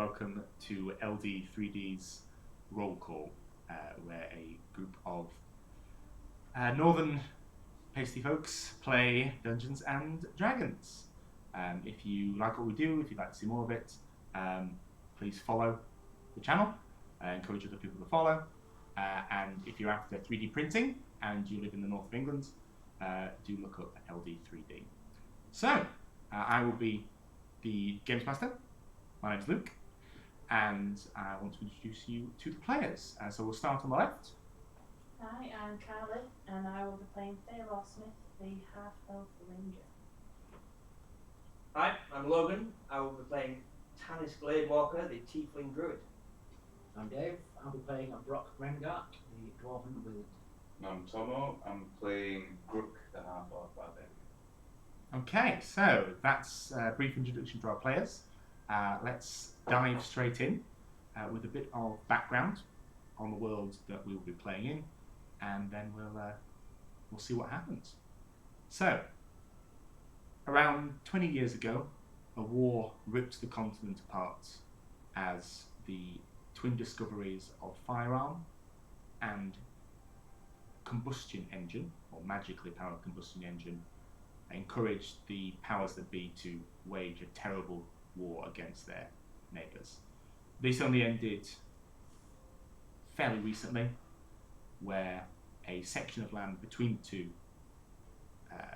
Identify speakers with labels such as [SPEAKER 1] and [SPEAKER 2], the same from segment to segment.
[SPEAKER 1] welcome to LD3D's Roll Call, where a group of northern pasty folks play Dungeons and Dragons. If you like what we do, if you'd like to see more of it, please follow the channel. I encourage other people to follow. And if you're after 3D printing and you live in the north of England, do look up LD3D. So, I will be the Games Master. My name's Luke, and I want to introduce you to the players. So we'll start on the left.
[SPEAKER 2] Hi, I'm Carly, and I will be playing Thaylor Smith, the half-elf ranger.
[SPEAKER 3] Hi, I'm Logan. I will be playing Tanis Gladewalker, the tiefling druid.
[SPEAKER 4] I'm Dave. I'll be playing Brock Rengart, the dwarven wizard.
[SPEAKER 5] I'm Tomo. I'm playing Grook, the half-orc barbarian.
[SPEAKER 1] Okay, so that's a brief introduction to our players. Let's dive straight in with a bit of background on the world that we will be playing in, and then we'll see what happens. So, around 20 years ago, a war ripped the continent apart as the twin discoveries of firearm and combustion engine, or magically powered combustion engine, encouraged the powers that be to wage a terrible war against their neighbours. This only ended fairly recently, where a section of land between the two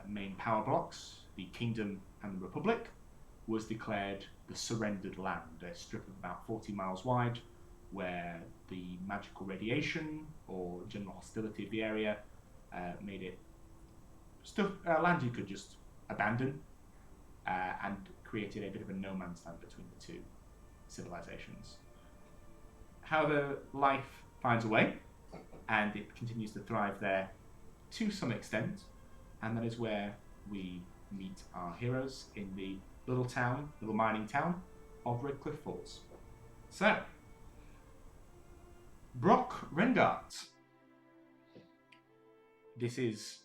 [SPEAKER 1] main power blocks, the Kingdom and the Republic, was declared the surrendered land, a strip of about 40 miles wide, where the magical radiation or general hostility of the area made it land you could just abandon, and created a bit of a no man's land between the two civilizations. However, life finds a way, and it continues to thrive there to some extent, and that is where we meet our heroes in the little mining town of Redcliffe Falls. So, Brock Rengart. This is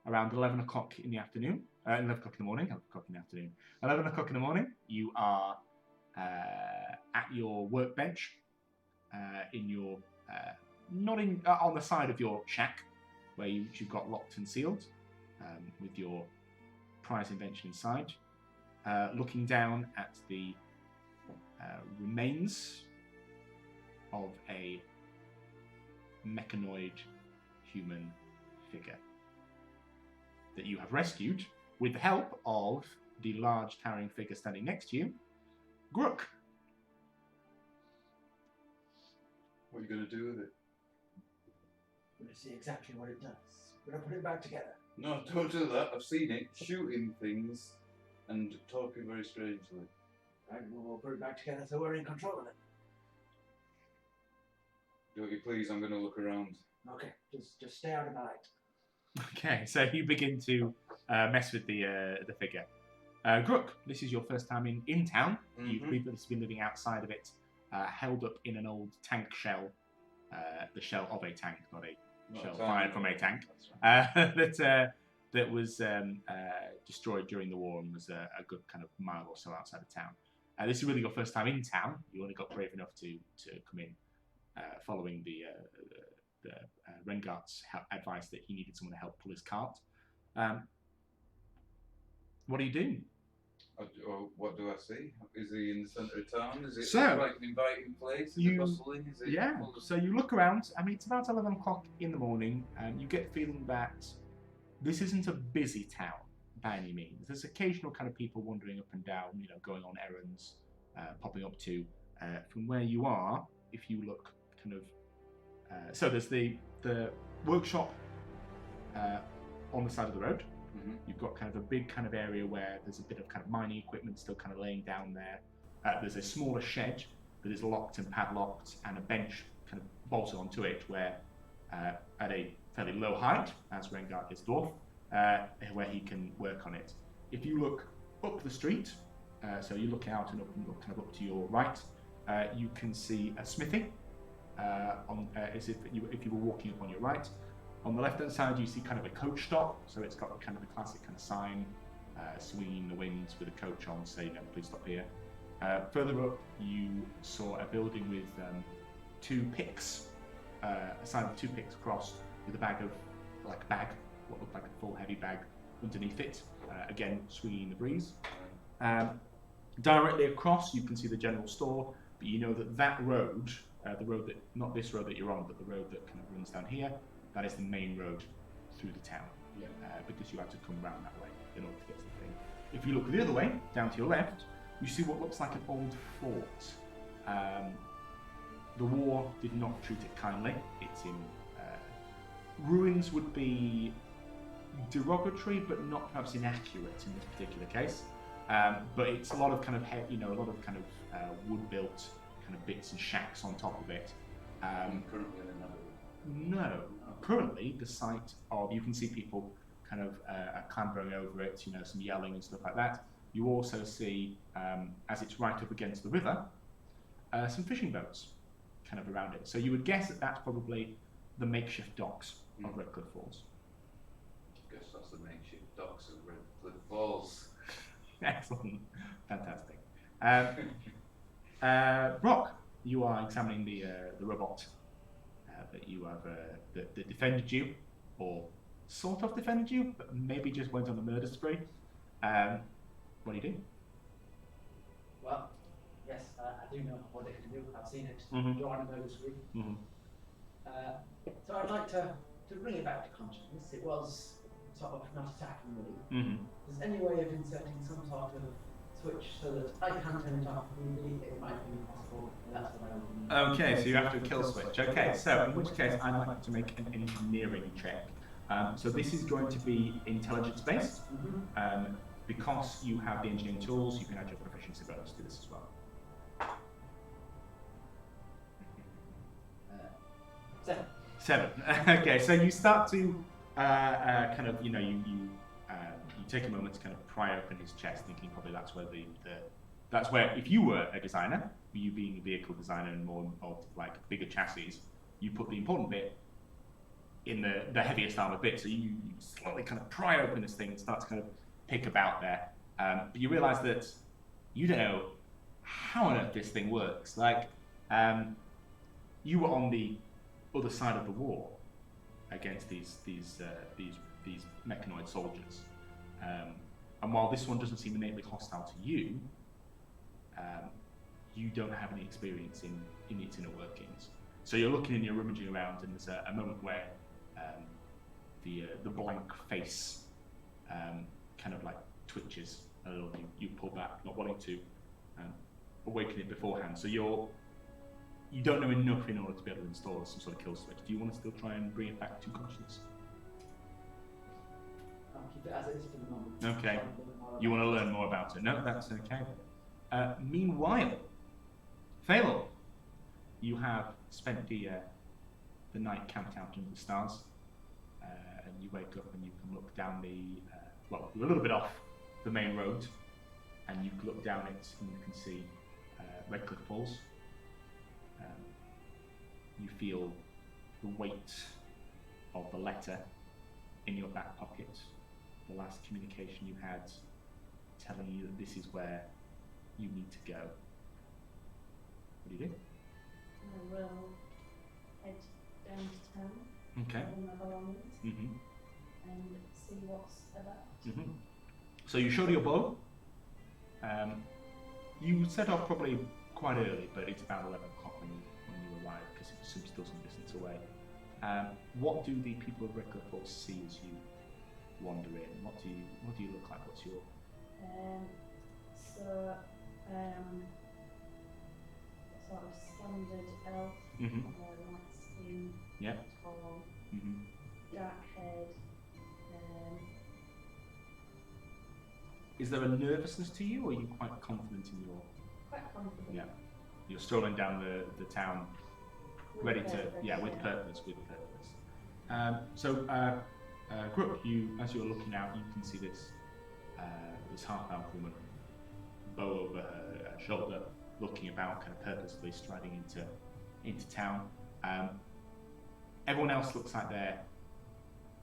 [SPEAKER 1] around 11 o'clock in the afternoon. 11 o'clock in the morning. 11 o'clock in the afternoon. 11 o'clock in the morning. You are at your workbench in your on the side of your shack, where you've got locked and sealed, with your prize invention inside, looking down at the remains of a mechanoid human figure that you have rescued with the help of the large towering figure standing next to you, Grook.
[SPEAKER 5] What are you going to do with it?
[SPEAKER 4] We're going to see exactly what it does. We're going to put it back together.
[SPEAKER 5] No, don't do that. I've seen it shooting things and talking very strangely.
[SPEAKER 4] Right, we'll put it back together so we're in control of it.
[SPEAKER 5] Don't you please? I'm going to look around.
[SPEAKER 4] Okay, just stay out of the light.
[SPEAKER 1] Okay, so you begin to mess with the figure. Grook, this is your first time in town.
[SPEAKER 5] Mm-hmm.
[SPEAKER 1] You've previously been living outside of it, held up in an old tank shell, the shell of a tank, not a shell fired from a tank, that was destroyed during the war and was a good kind of mile or so outside of town. This is really your first time in town. You only got brave enough to come in following the Rengart's advice that he needed someone to help pull his cart. What are you doing?
[SPEAKER 5] What do I see? Is he in the centre of town? Is it
[SPEAKER 1] So,
[SPEAKER 5] like an inviting place? Is it bustling? Is it full of...
[SPEAKER 1] So you look around. I mean, it's about 11 o'clock in the morning, and you get the feeling that this isn't a busy town by any means. There's occasional kind of people wandering up and down, going on errands, popping up to. From where you are, if you look kind of... so there's the workshop on the side of the road.
[SPEAKER 5] Mm-hmm.
[SPEAKER 1] You've got kind of a big kind of area where there's a bit of kind of mining equipment still kind of laying down there. There's a smaller shed that is locked and padlocked, and a bench kind of bolted onto it where, at a fairly low height, as Rengart is dwarf, where he can work on it. If you look up the street, so you look out and look kind of up to your right, you can see a smithy. As if you were walking up on your right. On the left-hand side, you see kind of a coach stop, so it's got kind of the classic kind of sign, swinging in the wind with a coach on, saying, please stop here. Further up, you saw a building with two picks, a side of two picks crossed with a bag, what looked like a full heavy bag underneath it, again swinging in the breeze. Directly across, you can see the general store, but you know that road, the road that, not this road that you're on, but the road that kind of runs down here, that is the main road through the town, because you had to come round that way in order to get to the thing. If you look the other way, down to your left, you see what looks like an old fort. The war did not treat it kindly. It's in ruins would be derogatory, but not perhaps inaccurate in this particular case. But it's a lot of kind of wood-built kind of bits and shacks on top of it.
[SPEAKER 5] Currently in another.
[SPEAKER 1] No, currently the site of, you can see people kind of clambering over it, some yelling and stuff like that. You also see, as it's right up against the river, some fishing boats kind of around it. So you would guess that that's probably the makeshift docks of Redcliffe Falls.
[SPEAKER 5] I guess that's the makeshift docks of Redcliffe Falls.
[SPEAKER 1] Excellent, fantastic. Brock, you are examining the robot that you have that defended you, or sort of defended you, but maybe just went on a murder spree. What do you do?
[SPEAKER 4] Well, yes, I do know what it can do. I've seen it join a murder spree. So I'd like to bring it back to consciousness. It was sort of not attacking me. Is there any way of inserting some sort of switch so that I can turn it off immediately? It might be impossible. That's what I would need.
[SPEAKER 1] Okay, so you have to kill switch. Okay, so in which case I'd like to make an engineering check. So this is going to be intelligence based. Because you have the engineering tools, you can add your proficiency bonus to this as well.
[SPEAKER 4] 7.
[SPEAKER 1] 7. Okay, so you start to kind of, you take a moment to kind of pry open his chest, thinking probably that's where that's where, if you were a designer, you being a vehicle designer and more involved like bigger chassis, you put the important bit in the heaviest armored bit. So you slowly kind of pry open this thing and start to kind of pick about there. But you realise that you don't know how on earth this thing works. Like, you were on the other side of the war against these mechanoid soldiers, and while this one doesn't seem innately hostile to you, you don't have any experience in its inner workings. So you're looking and you're rummaging around, and there's a moment where the blank face kind of like twitches a little. You pull back, not wanting to awaken it beforehand. So you don't know enough in order to be able to install some sort of kill switch. Do you want to still try and bring it back to consciousness?
[SPEAKER 4] I'll keep it as it is for the moment.
[SPEAKER 1] Okay. You want to learn more about it? No, that's okay. Meanwhile, Phalor, you have spent the night camped out under the stars, and you wake up and you can look down you're a little bit off the main road, and you can look down it and you can see Redcliffe Falls. You feel the weight of the letter in your back pocket, the last communication you had telling you that this is where you need to go. What do you do?
[SPEAKER 2] I will head down to town.
[SPEAKER 1] Okay.
[SPEAKER 2] With my belongings and see what's about.
[SPEAKER 1] So you showed your bow. You set off probably quite early, but it's about 11 o'clock when you arrive, because it's still some distance away. What do the people of Redcliffe Falls see as you wander in? What do you look like? What's your
[SPEAKER 2] sort of standard elf, light skin, tall, dark haired.
[SPEAKER 1] Is there a nervousness to you, or are you quite confident in your?
[SPEAKER 2] Quite confident.
[SPEAKER 1] Yeah, you're strolling down the town, ready to with purpose. Grook, as you're looking out, you can see this half-elf woman, bow over her shoulder, looking about, kind of purposefully striding into town. Everyone else looks like they're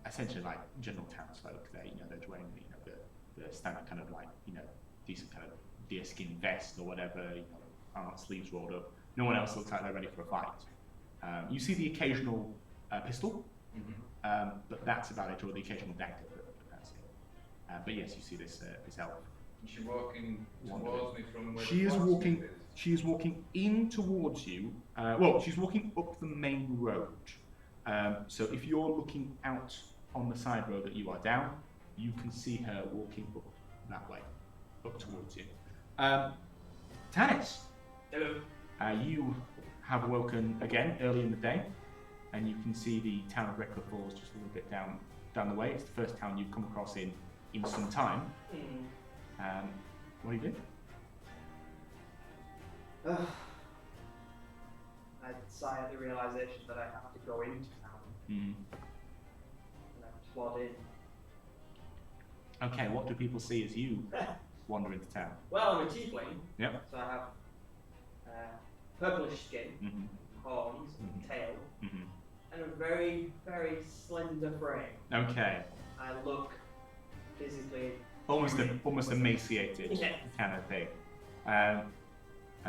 [SPEAKER 1] essentially like general townsfolk. They're wearing the standard kind of like decent kind of deerskin vest or whatever, sleeves rolled up. No one else looks like they're ready for a fight. You see the occasional pistol, but that's about it, or the occasional dagger, but that's it. But yes, you see this elf.
[SPEAKER 5] Is she walking towards me from where
[SPEAKER 1] She
[SPEAKER 5] the
[SPEAKER 1] is
[SPEAKER 5] blacksmith
[SPEAKER 1] walking.
[SPEAKER 5] is?
[SPEAKER 1] She is walking in towards you. Well, she's walking up the main road. So if you're looking out on the side road that you are down, you can see her walking up that way, up towards you. Tanis,
[SPEAKER 3] Hello.
[SPEAKER 1] you have awoken again early in the day, and you can see the town of Redcliffe Falls just a little bit down the way. It's the first town you've come across in some time. What do you do?
[SPEAKER 3] I sigh at the realization that I have to go into town and I plod in.
[SPEAKER 1] Okay, what do people see as you wander into town?
[SPEAKER 3] Well, I'm a tiefling,
[SPEAKER 1] Yep.
[SPEAKER 3] so I have purplish skin, horns, tail, and a very, very slender frame.
[SPEAKER 1] Okay.
[SPEAKER 3] I look physically
[SPEAKER 1] Almost emaciated
[SPEAKER 3] Yeah.
[SPEAKER 1] kind of thing.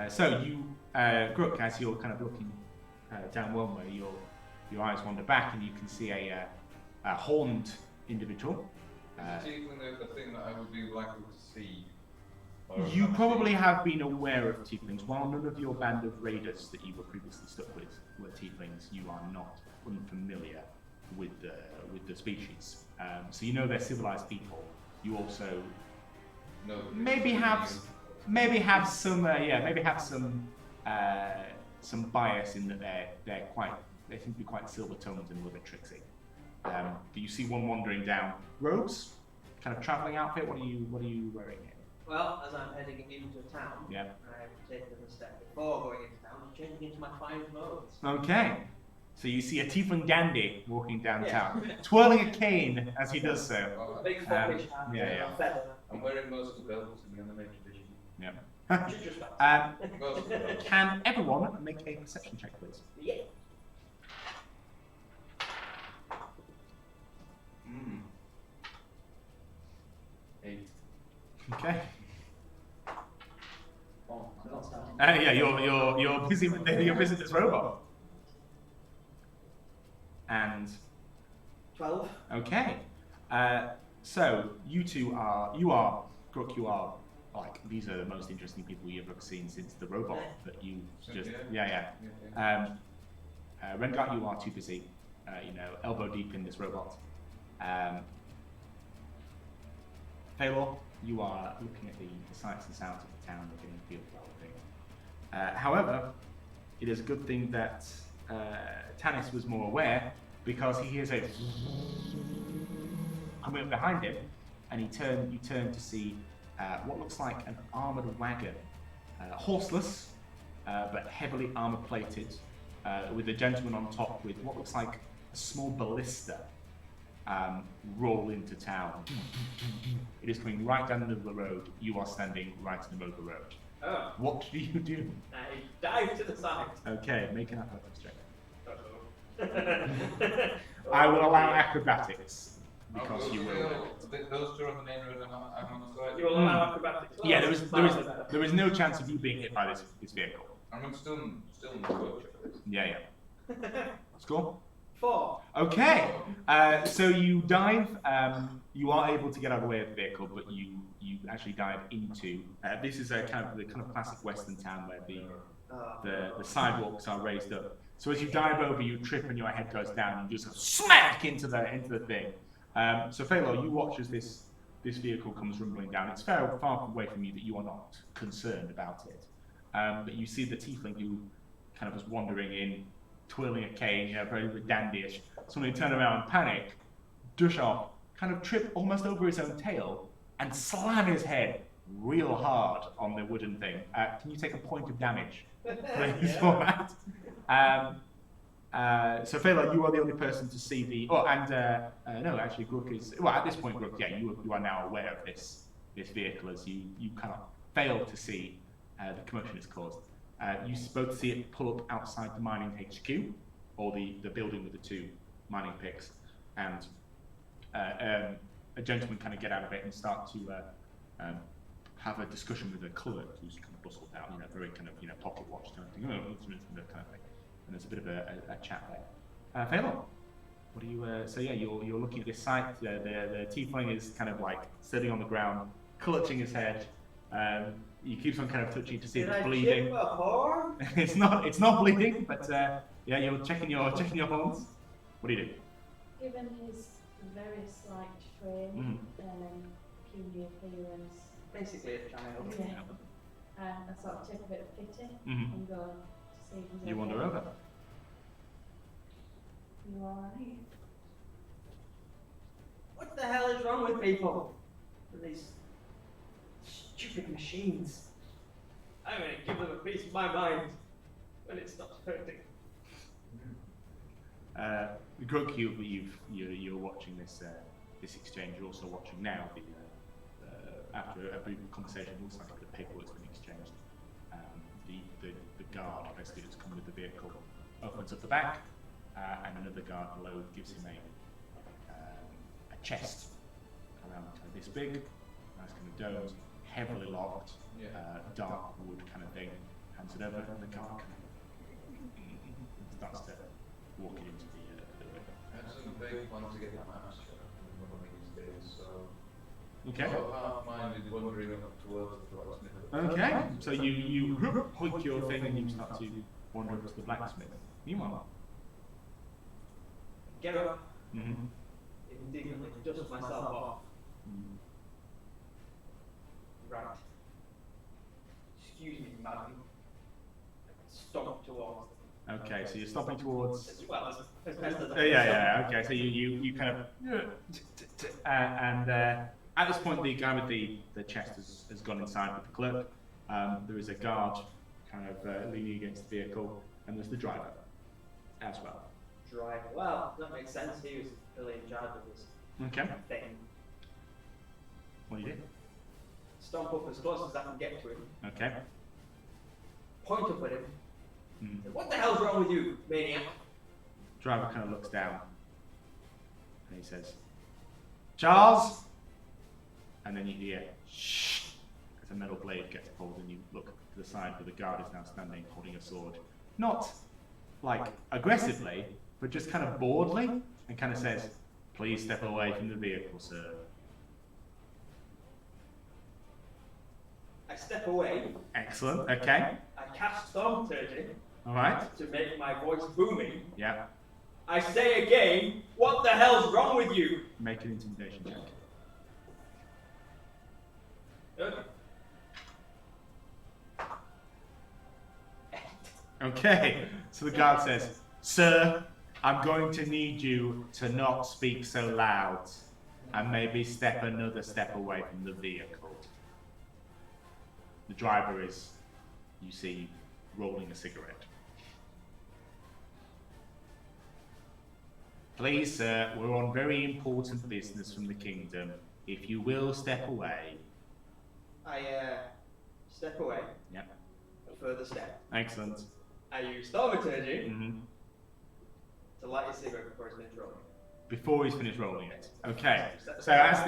[SPEAKER 1] So you, Grook, as you're kind of looking down one way, your eyes wander back and you can see a horned individual.
[SPEAKER 5] Is the tiefling the thing that I would be likely to see? Or
[SPEAKER 1] You
[SPEAKER 5] have I
[SPEAKER 1] probably
[SPEAKER 5] seen-
[SPEAKER 1] have been aware of tieflings. While none of your band of raiders that you were previously stuck with were tieflings, you are not unfamiliar with the species. So you know they're civilized people. You also
[SPEAKER 5] No.
[SPEAKER 1] maybe have some bias in that they seem to be quite silver tongued and a little bit tricksy. Do you see one wandering down robes, kind of travelling outfit? What are you wearing here?
[SPEAKER 3] Well, as I'm heading into town,
[SPEAKER 1] Yeah.
[SPEAKER 3] I've taken a step before going into town and changing into my fine clothes.
[SPEAKER 1] Okay. So you see a tiefling dandy walking downtown,
[SPEAKER 3] Yeah.
[SPEAKER 1] twirling a cane as he does so.
[SPEAKER 5] Well,
[SPEAKER 3] Big foppish hat,
[SPEAKER 1] yeah.
[SPEAKER 3] feather.
[SPEAKER 5] I'm wearing most of the bells in the anime tradition.
[SPEAKER 1] Yeah.
[SPEAKER 3] Just respect.
[SPEAKER 5] Most of the bells.
[SPEAKER 1] Can everyone make a perception check, please?
[SPEAKER 3] Yeah.
[SPEAKER 5] Mm. 8.
[SPEAKER 1] Okay.
[SPEAKER 4] Oh, I'm not starting.
[SPEAKER 1] Yeah, you're busy with this robot. And
[SPEAKER 3] 12.
[SPEAKER 1] okay, so you are Grook, you are like these are the most interesting people you've ever seen since the robot that you just Rengar, you are too busy, elbow deep in this robot. Thaylor, you are looking at the sights and sounds of the town, looking at the field developing. However, it is a good thing that Tanis was more aware, because he hears a coming up behind him, and you turn to see what looks like an armoured wagon, horseless, but heavily armour plated, with a gentleman on top with what looks like a small ballista roll into town. It is coming right down the middle of the road. You are standing right in the middle of the road.
[SPEAKER 3] Oh,
[SPEAKER 1] What do you do?
[SPEAKER 3] I dive to the side.
[SPEAKER 1] Okay, make an athletics check.
[SPEAKER 3] Uh-oh.
[SPEAKER 1] I will allow acrobatics because you will.
[SPEAKER 5] Those two are on the main road. I'm on the side.
[SPEAKER 3] You will allow acrobatics.
[SPEAKER 1] Yeah, there is no chance of you being hit by this vehicle.
[SPEAKER 5] I'm still in the workshop.
[SPEAKER 1] Yeah. Score?
[SPEAKER 3] 4.
[SPEAKER 1] Okay. So you dive. You are able to get out of the way of the vehicle, but you actually dive into. This is the kind of classic Western town where the sidewalks are raised up. So as you dive over, you trip and your head goes down. And you just smack into the thing. So Phalor, you watch as this vehicle comes rumbling down. It's far away from you that you are not concerned about it. But you see the tiefling who kind of was wandering in, twirling a cane, very dandyish. Suddenly turn around and panic, dash off, kind of trip almost over his own tail, and slam his head real hard on the wooden thing. Can you take a point of damage, please, for that? So Phalor, you are the only person to see the. Oh, and no, actually, Grook is. Well, at this point, Grook, yeah, you are now aware of this vehicle as you kind of failed to see the commotion it's caused. You both see it pull up outside the mining HQ, or the building with the two mining picks, and a gentleman kind of get out of it and start to have a discussion with a clerk who's kind of bustled out, very kind of pocket watch kind of thing, kind of thing, and there's a bit of a chat there. Phelan, what do you? So yeah, you're looking at this site. The tiefling is kind of like sitting on the ground, clutching his head. He keeps on kind of touching to see if it's bleeding. it's not bleeding, but yeah, you're checking your horns. What do you do?
[SPEAKER 2] Given his very slight frame and puny appearance,
[SPEAKER 3] Basically a child.
[SPEAKER 2] I sort of take a bit of pity and go to see if he's
[SPEAKER 1] You
[SPEAKER 2] okay.
[SPEAKER 1] wander over.
[SPEAKER 2] You alright?
[SPEAKER 3] What the hell is wrong with people? With these stupid machines. I'm going to give them a piece of my mind when it stops hurting.
[SPEAKER 1] Grunk, you're watching this exchange. You're also watching now. After a brief conversation, it looks like the paperwork's been exchanged. The guard basically that's come with the vehicle opens up the back, and another guard below gives him a chest around kind of this big, nice kind of domed, heavily locked, dark wood kind of thing. Hands it over, and the guard kind of starts to walk it into the room.
[SPEAKER 5] That's a big one to get that master one of these days, so.
[SPEAKER 1] Okay.
[SPEAKER 5] So half-minded wandering up towards the blacksmith.
[SPEAKER 1] Okay. So you hoik your thing and you start to wander up to the blacksmith. Meanwhile.
[SPEAKER 3] Get up.
[SPEAKER 1] Mm-hmm.
[SPEAKER 3] Indignantly dust myself off. Right. Excuse me, madam. Stomp towards them.
[SPEAKER 1] Okay, so you're stopping towards.
[SPEAKER 3] Well, as best as I
[SPEAKER 1] Yeah. Okay, so you kind of and at this point the guy with the chest has gone inside with the clerk. There is a guard kind of leaning against the vehicle, and there's the driver as well.
[SPEAKER 3] Driver. Well, that makes sense. He was really in charge of this
[SPEAKER 1] Okay.
[SPEAKER 3] thing.
[SPEAKER 1] What do you do?
[SPEAKER 3] Stomp up as close as I can get to him.
[SPEAKER 1] Okay.
[SPEAKER 3] Point up at him.
[SPEAKER 1] Mm.
[SPEAKER 3] Say, what the hell's wrong with you, maniac?
[SPEAKER 1] Driver kind of looks down, and he says, "Charles." And then you hear shh as a metal blade gets pulled, and you look to the side where the guard is now standing holding a sword. Not like aggressively, but just kind of boredly, and kind of says, "Please step away from the vehicle, sir."
[SPEAKER 3] I step away.
[SPEAKER 1] Excellent, okay.
[SPEAKER 3] I cast thaumaturgy
[SPEAKER 1] Alright.
[SPEAKER 3] to make my voice booming.
[SPEAKER 1] Yeah.
[SPEAKER 3] I say again, what the hell's wrong with you?
[SPEAKER 1] Make an intimidation check.
[SPEAKER 3] Okay.
[SPEAKER 1] Okay, so the guard says, "Sir, I'm going to need you to not speak so loud and maybe step another step away from the vehicle." The driver is, you see, rolling a cigarette. "Please, sir, we're on very important business from the kingdom. If you will step away."
[SPEAKER 3] I step away.
[SPEAKER 1] Yep.
[SPEAKER 3] A further step.
[SPEAKER 1] Excellent.
[SPEAKER 3] I use thaumaturgy
[SPEAKER 1] Mm-hmm.
[SPEAKER 3] to light a cigarette before it's finished rolling.
[SPEAKER 1] Before he's finished rolling it. Okay. So as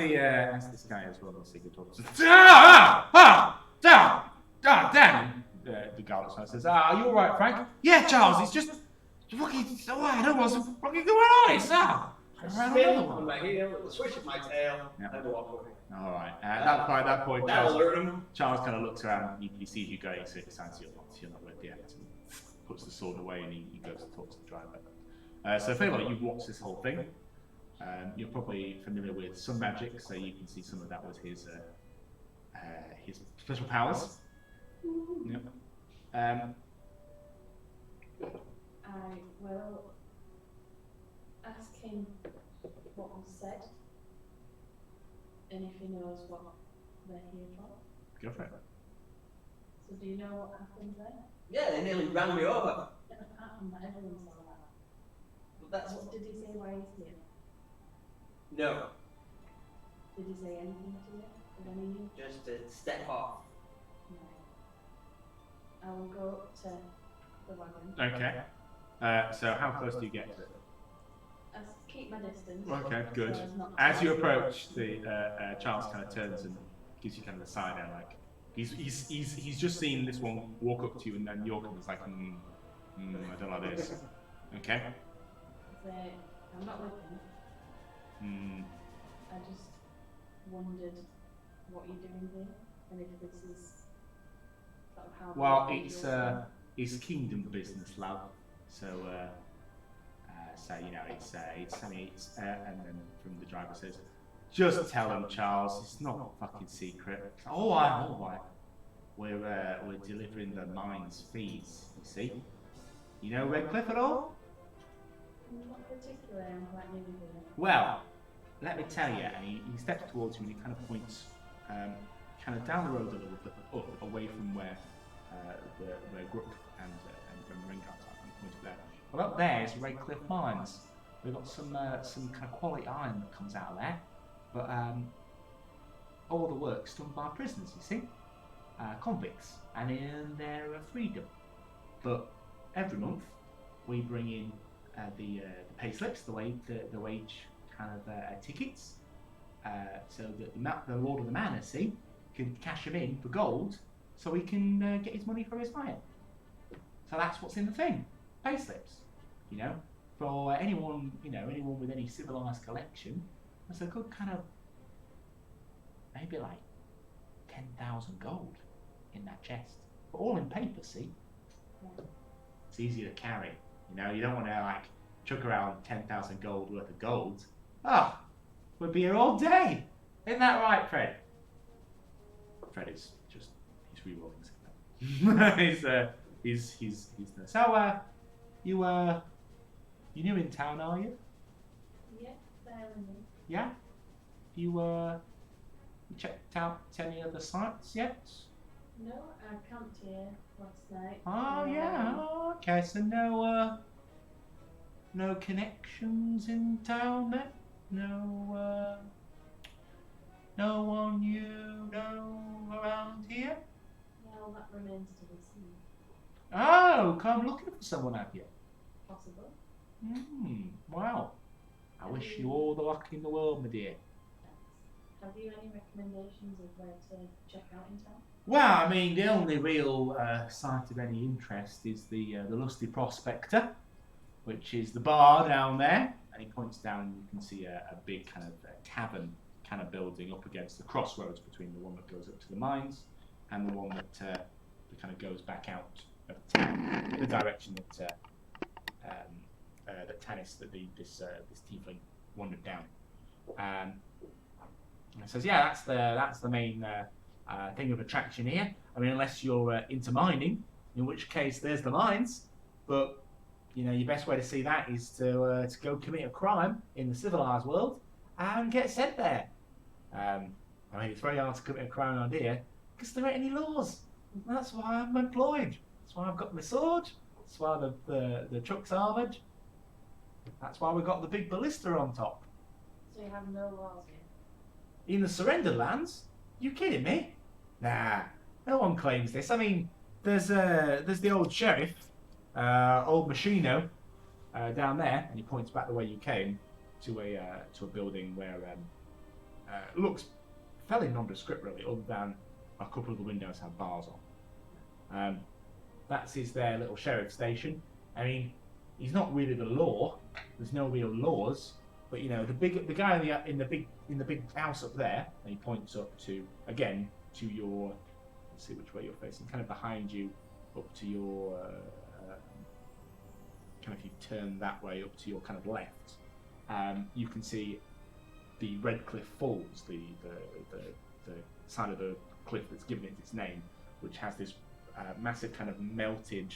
[SPEAKER 1] this guy as well, the cigarette talks. Damn! The guard says, "Are you all right, Frank?" "Yeah, Charles. It's just fucking. I don't know what's fucking going on. It's
[SPEAKER 3] I spin on my heel, with a swish of my tail,
[SPEAKER 1] Yeah.
[SPEAKER 3] and walk away.
[SPEAKER 1] All right. At that point,
[SPEAKER 3] That'll learn him.
[SPEAKER 1] Charles kind of looks around. He sees you going, so he decides you're not ready yet. And puts the sword away, and he goes to talk to the driver. So, Phelan, you've watched this whole thing. You're probably familiar with some magic, so you can see some of that was his special powers. Yep.
[SPEAKER 2] I will ask him what was said and if he knows what they're here for.
[SPEAKER 1] Go for it.
[SPEAKER 2] So do you know what happened there?
[SPEAKER 3] Yeah, they nearly ran me over.
[SPEAKER 2] Apart from that, everyone saw that.
[SPEAKER 3] But that's
[SPEAKER 2] What did he say why he's here?
[SPEAKER 3] no,
[SPEAKER 2] Did he say anything to you? Of any use?
[SPEAKER 3] just to step off.
[SPEAKER 2] No. I will go up to the wagon.
[SPEAKER 1] Okay. So how close do you get to it?
[SPEAKER 2] I keep my distance.
[SPEAKER 1] Okay, good.
[SPEAKER 2] so as not to
[SPEAKER 1] As you
[SPEAKER 2] touch.
[SPEAKER 1] approach, the Charles kind of turns and gives you kind of the side eye, like, He's just seen this one walk up to you, and then Yorkham's like, I don't like this. Okay.
[SPEAKER 2] So, I'm not with him. I just wondered what you're doing here, and if this is sort of how.
[SPEAKER 1] Well, it's kingdom business, love. So, you know, it's and then from the driver says, just tell them, Charles, it's not fucking secret. All right. We're delivering the mines fees. You see? You know Redcliffe at all?
[SPEAKER 2] Not particularly. I'm quite new here.
[SPEAKER 1] Well, let me tell you. And he steps towards you and he kind of points, kind of down the road a little bit up, away from where Grook and Ringard are. And points there. Well, up there is Redcliffe Mines. We've got some kind of quality iron that comes out of there, but all the work's done by prisoners. You see, convicts, and in their freedom. But every month we bring in the pay slips, the wage kind of tickets, so that the Lord of the Manor, see, can cash them in for gold, so he can get his money for his hire. So that's what's in the thing, pay slips. You know, for anyone with any civilized collection, there's a good kind of maybe like 10,000 gold in that chest, but all in paper. See, it's easier to carry. You know, you don't want to like chuck around 10,000 gold worth of gold. Oh, we'd be here all day. Isn't that right, Fred? Fred is just he's re-rolling. He's there. So you new in town, are you?
[SPEAKER 2] Yeah, fairly new.
[SPEAKER 1] Yeah? You checked out any other sites yet?
[SPEAKER 2] No, I camped here last night.
[SPEAKER 1] Oh yeah, okay, so no connections in town then? No one you know around here?
[SPEAKER 2] Well, that remains to be seen.
[SPEAKER 1] Oh, come looking for someone, have you?
[SPEAKER 2] Possible.
[SPEAKER 1] Wow. I wish you all the luck in the world, my dear.
[SPEAKER 2] Have you any recommendations of where to check out in town?
[SPEAKER 1] Well, I mean, the only real site of any interest is the Lusty Prospector, which is the bar down there. And he points down, and you can see a big kind of tavern kind of building up against the crossroads between the one that goes up to the mines and the one that kind of goes back out of town in the direction that Tanis, this tiefling wandered down. And says, yeah, that's the main thing of attraction here. I mean, unless you're into mining, in which case there's the mines. But you know, your best way to see that is to go commit a crime in the civilized world and get sent there. I mean, it's very hard to commit a crime around here because there ain't any laws. And that's why I'm employed. That's why I've got my sword. That's why the truck's armoured. That's why we've got the big ballista on top.
[SPEAKER 2] So you have no laws here?
[SPEAKER 1] In the surrendered lands? You kidding me? Nah, no one claims this. I mean, there's the old sheriff, old Machino, down there, and he points back the way you came to a building where it looks fairly nondescript, really, other than a couple of the windows have bars on. That's their little sheriff station. I mean, he's not really the law. There's no real laws. But you know, the guy in the big house up there, and he points up to your. Let's see which way you're facing. Kind of behind you, up to your. Kind of if you turn that way up to your kind of left, you can see the Redcliffe Falls, the side of the cliff that's given it its name, which has this massive kind of melted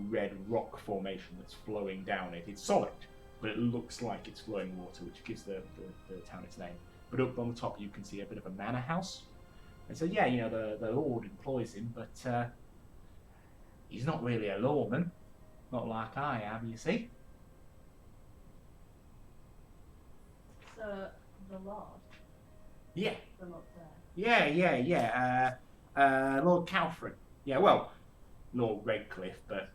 [SPEAKER 1] red rock formation that's flowing down it. It's solid, but it looks like it's flowing water, which gives the town its name. But up on the top you can see a bit of a manor house. And so yeah, you know, the Lord employs him, but he's not really a lawman. Not like I am, you see.
[SPEAKER 2] So, the Lord?
[SPEAKER 1] Yeah.
[SPEAKER 2] From up there?
[SPEAKER 1] Yeah. Lord Calfrin. Yeah, well, Lord Redcliffe, but,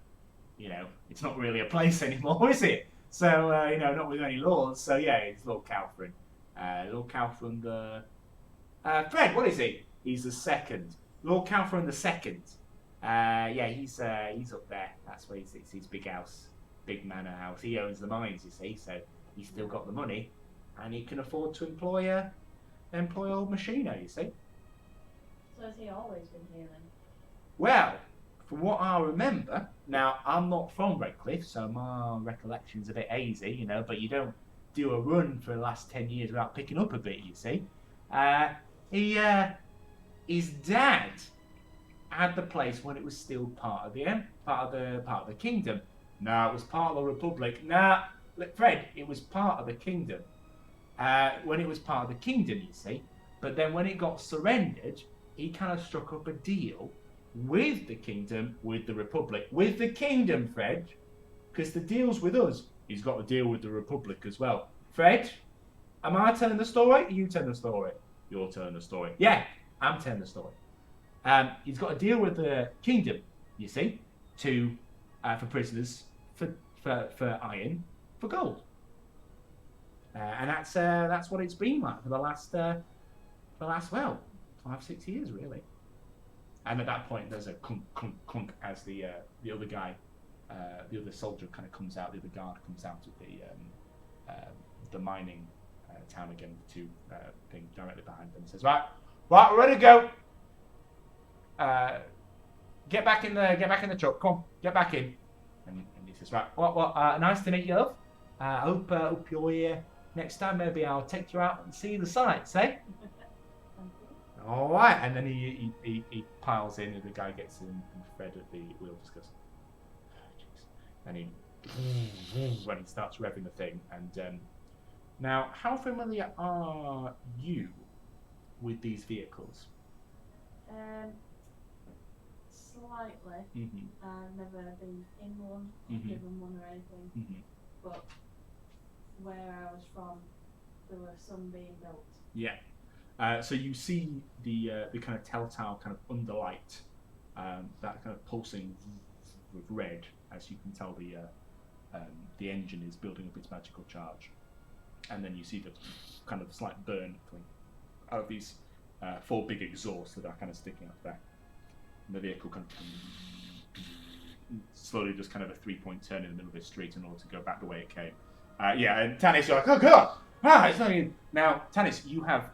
[SPEAKER 1] you know, it's not really a place anymore, is it? So, you know, not with any lords, so yeah, it's Lord Calfrin. Lord Calfrin, Fred, what is he? He's the second. Lord Calthorne II. Yeah, he's up there. That's where he sits. His big house, big manor house. He owns the mines, you see, so he's still got the money, and he can afford to employ old Machino, you see.
[SPEAKER 2] So has he always been here then?
[SPEAKER 1] Well, from what I remember, now I'm not from Redcliffe, so my recollection's a bit hazy, you know, but you don't do a run for the last 10 years without picking up a bit, you see. His dad had the place when it was still part of the kingdom. No, it was part of the Republic. Nah, Fred, it was part of the kingdom. When it was part of the kingdom, you see. But then when it got surrendered, he kind of struck up a deal with the kingdom, with the Republic. With the kingdom, Fred. Because the deal's with us. He's got to deal with the Republic as well. Fred, am I telling the story? Or you telling the story? You're telling the story. Yeah, I'm telling the story. He's got to deal with the kingdom, you see, for prisoners, for iron, for gold. And that's what it's been like for the last 5-6 years, really. And at that point, there's a clunk, clunk, clunk as the other guy, the other soldier kind of comes out, the other guard comes out of the mining town again, the two thing directly behind them, and says, right, we're ready to go. Get back in the truck. Come on, get back in. And he says, right, what? Nice to meet you, love. Hope you're here next time. Maybe I'll take you out and see the sights, eh? All right, and then he piles in, and the guy gets in, and Fred at the wheel just goes, oh, jeez. And when he starts revving the thing. And now, how familiar are you with these vehicles?
[SPEAKER 2] Slightly.
[SPEAKER 1] Mm-hmm.
[SPEAKER 2] I've never been in one,
[SPEAKER 1] Mm-hmm.
[SPEAKER 2] given one or anything.
[SPEAKER 1] Mm-hmm.
[SPEAKER 2] But where I was from, there were some being built.
[SPEAKER 1] Yeah. So you see the kind of telltale kind of underlight, that kind of pulsing with red, as you can tell the engine is building up its magical charge, and then you see the kind of slight burn out of these 4 big exhausts that are kind of sticking up there. And the vehicle kind of slowly does kind of a 3-point turn in the middle of the street in order to go back the way it came. Yeah, and Tanis, you're like, oh god! It's not even... Now, Tanis, you have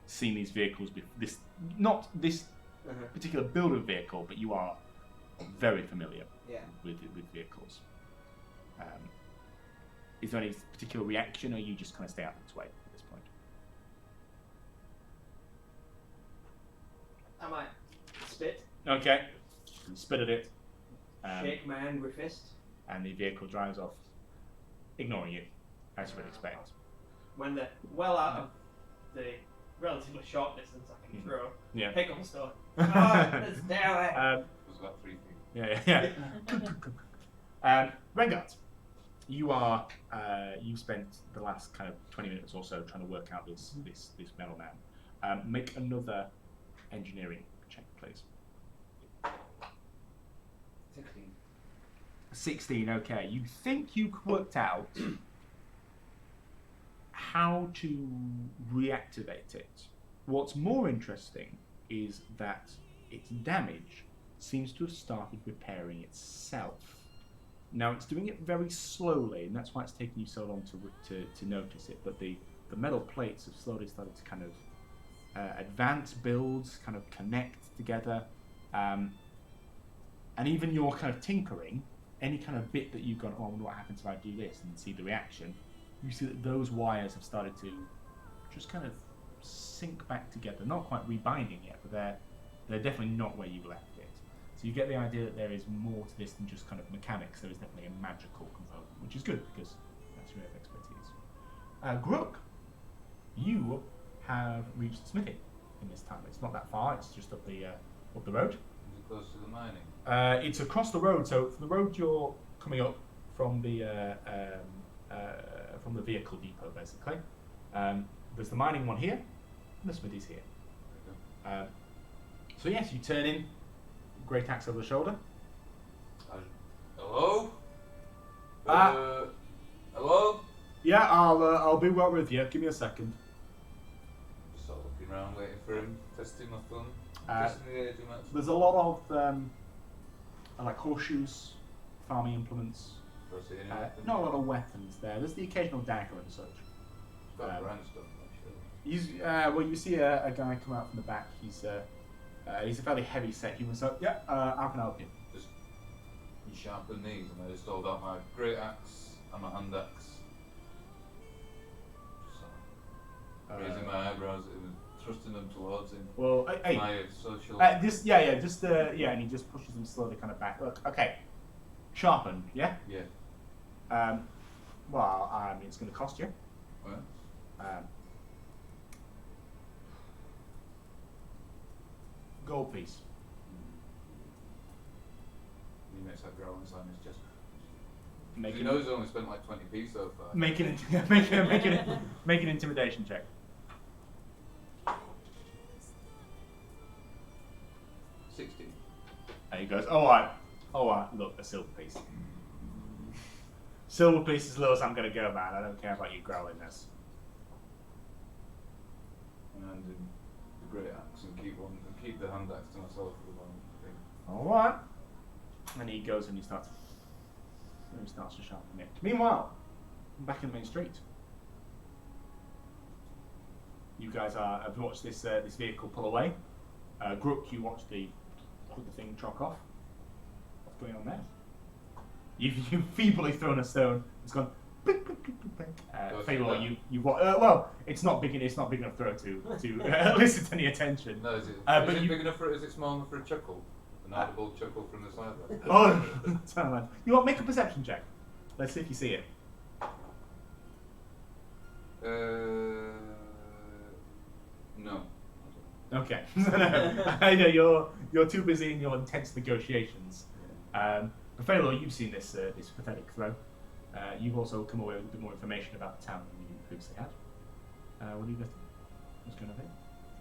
[SPEAKER 1] seen these vehicles not this particular build of vehicle, but you are very familiar with vehicles. Is there any particular reaction, or you just kind of stay out of its way at this point?
[SPEAKER 3] I might spit.
[SPEAKER 1] Okay. You spit at it.
[SPEAKER 3] Shake my angry fist.
[SPEAKER 1] And the vehicle drives off, ignoring you, as you would expect.
[SPEAKER 3] When they're well out of the relatively short distance I can throw, pick up a stone. Let's do it.
[SPEAKER 5] Was about 3 feet.
[SPEAKER 1] Yeah. Rengard, you spent the last kind of 20 minutes or so trying to work out this metal man. Make another engineering check, please. 16, okay. You think you've worked out how to reactivate it. What's more interesting is that its damage seems to have started repairing itself. Now, it's doing it very slowly, and that's why it's taking you so long to notice it, but the metal plates have slowly started to kind of advance builds, kind of connect together, and even your kind of tinkering, any kind of bit that you've gone, oh, I wonder what happens if I do this, and see the reaction, you see that those wires have started to just kind of sink back together. Not quite rebinding yet, but they're definitely not where you left it. So you get the idea that there is more to this than just kind of mechanics. There is definitely a magical component, which is good because that's your expertise. Grook, you have reached the smithy in this time. It's not that far. It's just up the road.
[SPEAKER 5] Is it close to the mining?
[SPEAKER 1] It's across the road. So from the road you're coming up from the vehicle depot, basically. There's the mining one here, and the smithy's here. So yes, you turn in, great axe over the shoulder.
[SPEAKER 5] Hello? Hello?
[SPEAKER 1] Yeah, I'll be right with you. Give me a second.
[SPEAKER 5] Just sort of looking around, waiting for him, testing my thumb. Just in the age of match.
[SPEAKER 1] There's a lot of like horseshoes, farming implements.
[SPEAKER 5] Do I see any weapons?
[SPEAKER 1] Not a lot of weapons there. There's the occasional dagger and such.
[SPEAKER 5] It's got a grindstone, actually.
[SPEAKER 1] Well, you see a guy come out from the back. He's a fairly heavy set human. So yeah, how can I help you?
[SPEAKER 5] Just you sharpen these, and I just hold out my great axe and my hand axe. Just raising my eyebrows, thrusting them towards him.
[SPEAKER 1] Well, hey,
[SPEAKER 5] my social.
[SPEAKER 1] and he just pushes them slowly kind of back. Look, okay, sharpen, yeah.
[SPEAKER 5] Yeah.
[SPEAKER 1] Well, I mean, it's going to cost you.
[SPEAKER 5] Well.
[SPEAKER 1] Gold piece.
[SPEAKER 5] He makes that growling sign in his chest.
[SPEAKER 1] Make
[SPEAKER 5] He knows he's only spent like 20p so far.
[SPEAKER 1] make an intimidation check.
[SPEAKER 5] 16.
[SPEAKER 1] And he goes, all right, look, a silver piece. Silver piece as low as I'm going to go, man. I don't care about you growling this.
[SPEAKER 5] And hand him the great axe and keep the hand axe to myself for the moment.
[SPEAKER 1] All right. And he goes and he starts to sharpen it. Meanwhile, back in the main street. You guys have watched this vehicle pull away. Grook, you watch the thing truck off. What's going on there? You've feebly thrown a stone. It's gone. Blink, blink, blink, blink, blink. Failure, well, it's not big enough throw to elicit any attention.
[SPEAKER 5] No, is it big enough is it small enough for a chuckle? An audible chuckle from the sideline.
[SPEAKER 1] Oh, sorry, man. You want to make a perception check? Let's see if you see it.
[SPEAKER 5] No.
[SPEAKER 1] Okay. I know you're too busy in your intense negotiations. Failure, you've seen this pathetic throw. You've also come away with a bit more information about the town than you previously had. What do you get? What's going on here?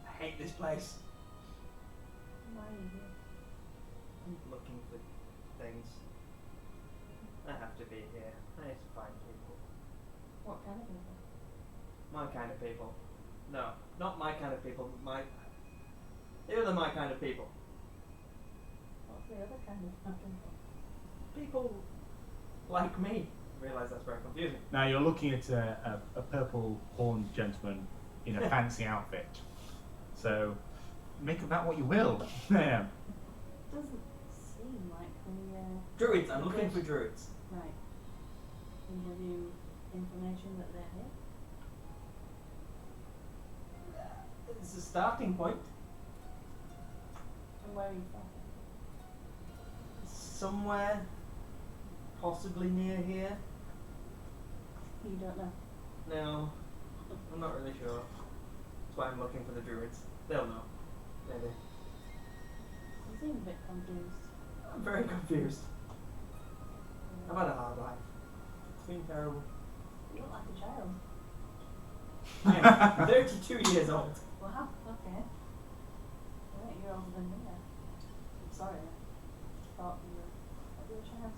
[SPEAKER 3] I hate this place.
[SPEAKER 2] Why are you here?
[SPEAKER 3] I'm looking for things. I have to be here. I need to find people.
[SPEAKER 2] What kind of people?
[SPEAKER 3] My kind of people. No, not my kind of people. The other my kind of people.
[SPEAKER 2] What's the other kind of people?
[SPEAKER 3] People like me. I realise that's very confusing.
[SPEAKER 1] Now you're looking at a purple horned gentleman in a fancy outfit. So make of that what you will. Yeah.
[SPEAKER 2] Doesn't seem like the
[SPEAKER 3] Druids. I'm looking for druids.
[SPEAKER 2] right. And have you information that they're here?
[SPEAKER 3] It's a starting point.
[SPEAKER 2] And where are you from?
[SPEAKER 3] Somewhere, possibly near here.
[SPEAKER 2] You don't know.
[SPEAKER 3] No, I'm not really sure. That's why I'm looking for the druids. They'll know. Maybe.
[SPEAKER 2] You seem a bit confused.
[SPEAKER 3] I'm very confused. I've had a hard life. It's been terrible.
[SPEAKER 2] You look like a child.
[SPEAKER 3] I'm 32 years old.
[SPEAKER 2] Wow, okay. Right, you're older than me then. I'm sorry. I thought you were a child.